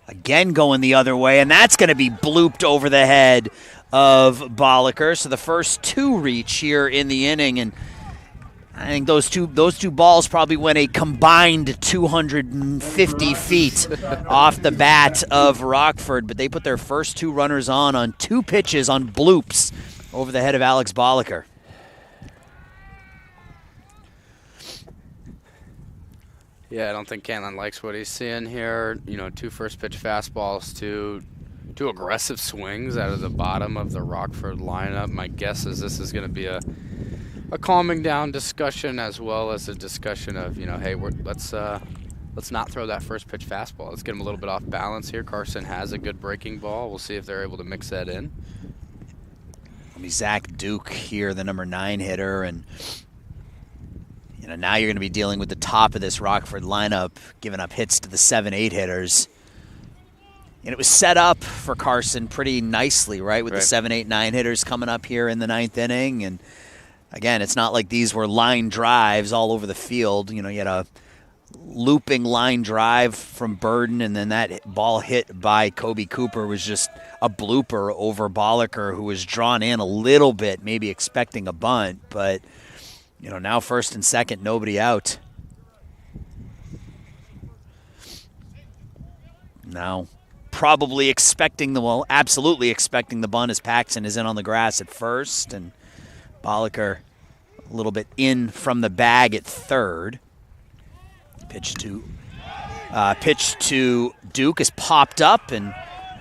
Again going the other way, and that's going to be blooped over the head of Bolliker. So the first 2 reach here in the inning, and I think those two balls probably went a combined 250 feet off the bat of Rockford, but they put their first 2 runners on 2 pitches on bloops over the head of Alex Bolliker. Yeah, I don't think Cantlin likes what he's seeing here. 2 first pitch fastballs, two aggressive swings out of the bottom of the Rockford lineup. My guess is this is going to be a calming down discussion as well as a discussion of, hey, let's not throw that first pitch fastball. Let's get him a little bit off balance here. Carson has a good breaking ball. We'll see if they're able to mix that in. It'll be Zach Duke here, the number 9 hitter, and now you're going to be dealing with the top of this Rockford lineup, giving up hits to the 7-8 hitters. And it was set up for Carson pretty nicely, right, with the 7, 8, 9 hitters coming up here in the 9th inning. And again, it's not like these were line drives all over the field. You had a looping line drive from Burden, and then that ball hit by Kobe Cooper was just a blooper over Bolliker, who was drawn in a little bit, maybe expecting a bunt. But, now first and second, nobody out. Now probably absolutely expecting the bunt as Paxson is in on the grass at first, and Bolliker a little bit in from the bag at third. Pitch to Duke is popped up, and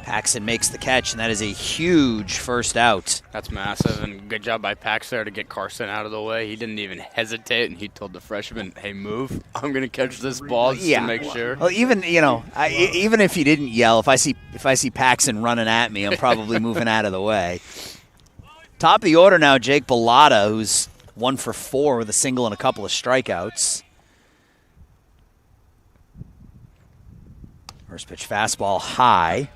Paxson makes the catch, and that is a huge first out. That's massive, and good job by Pax there to get Carson out of the way. He didn't even hesitate, and he told the freshman, hey, move. I'm going to catch this ball just to make sure. Well, even if he didn't yell, if I see Paxson running at me, I'm probably moving out of the way. Top of the order now, Jake Bellotta, who's 1 for 4 with a single and a couple of strikeouts. First pitch fastball high.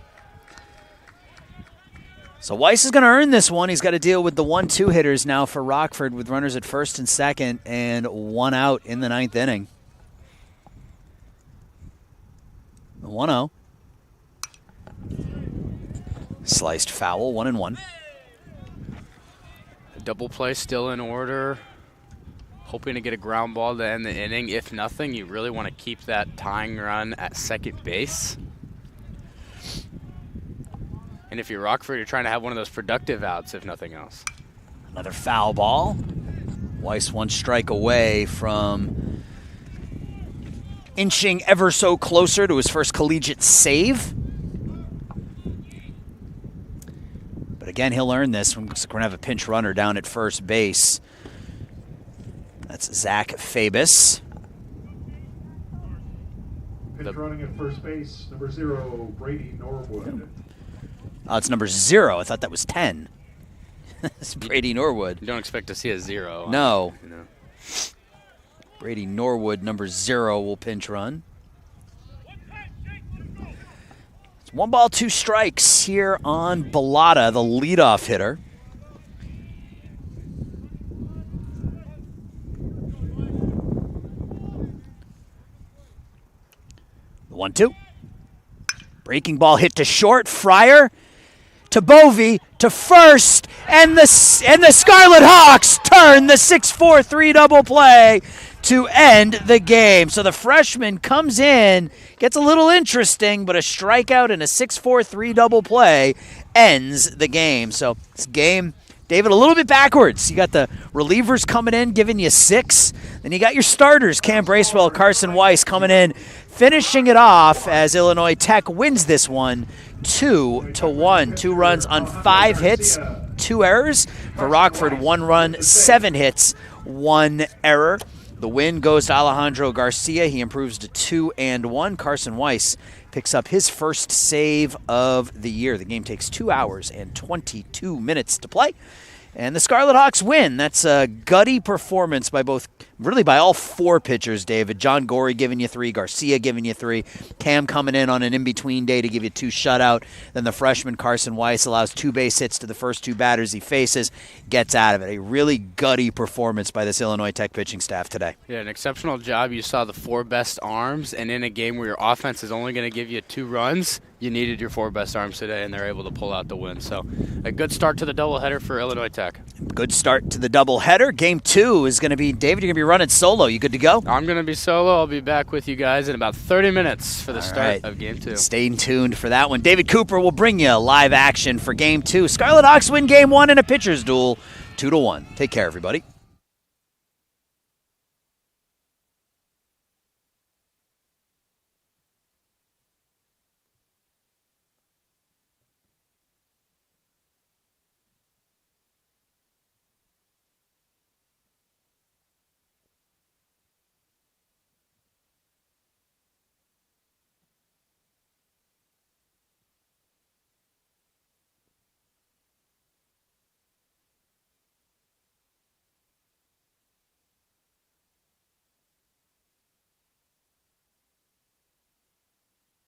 So Weiss is going to earn this one. He's got to deal with the 1-2 hitters now for Rockford with runners at first and second and 1 out in the 9th inning. The 1-0. Sliced foul, 1-1. A double play still in order. Hoping to get a ground ball to end the inning. If nothing, you really want to keep that tying run at second base. And if you're Rockford, you're trying to have one of those productive outs, if nothing else. Another foul ball. Weiss 1 strike away from inching ever so closer to his first collegiate save. But again, he'll earn this. We're going to have a pinch runner down at first base. That's Zach Fabus. Pitch running at first base, number 0, Brady Norwood. Oh, it's number 0. I thought that was 10. It's Brady Norwood. You don't expect to see a 0. No. Brady Norwood, number 0, will pinch run. It's 1 ball, 2 strikes here on Bellata, the leadoff hitter. The 1-2. Breaking ball hit to short. Fryer to Bovey to first, and the Scarlet Hawks turn the 6-4-3 double play to end the game. So the freshman comes in, gets a little interesting, but a strikeout and a 6-4-3 double play ends the game. So this game, David, a little bit backwards. You got the relievers coming in, giving you 6. Then you got your starters, Cam Bracewell, Carson Weiss, coming in, finishing it off as Illinois Tech wins this one 2-1. 2 runs on 5 hits, 2 errors. For Rockford, 1 run, 7 hits, 1 error. The win goes to Alejandro Garcia. He improves to 2-1. Carson Weiss picks up his first save of the year. The game takes 2 hours and 22 minutes to play. And the Scarlet Hawks win. That's a gutty performance by by all 4 pitchers, David. John Gorey giving you 3, Garcia giving you 3, Cam coming in on an in-between day to give you 2 shutout. Then the freshman Carson Weiss allows 2 base hits to the first 2 batters he faces, gets out of it. A really gutty performance by this Illinois Tech pitching staff today. Yeah, an exceptional job. You saw the 4 best arms, and in a game where your offense is only going to give you 2 runs, you needed your 4 best arms today, and they're able to pull out the win. So a good start to the doubleheader for Illinois Tech. Good start to the doubleheader. Game 2 is going to be, David, you're going to be running solo. You good to go? I'm going to be solo. I'll be back with you guys in about 30 minutes for the start of Game 2. Stay tuned for that one. David Cooper will bring you live action for Game 2. Scarlet Hawks win Game 1 in a pitcher's duel, 2-1. Take care, everybody.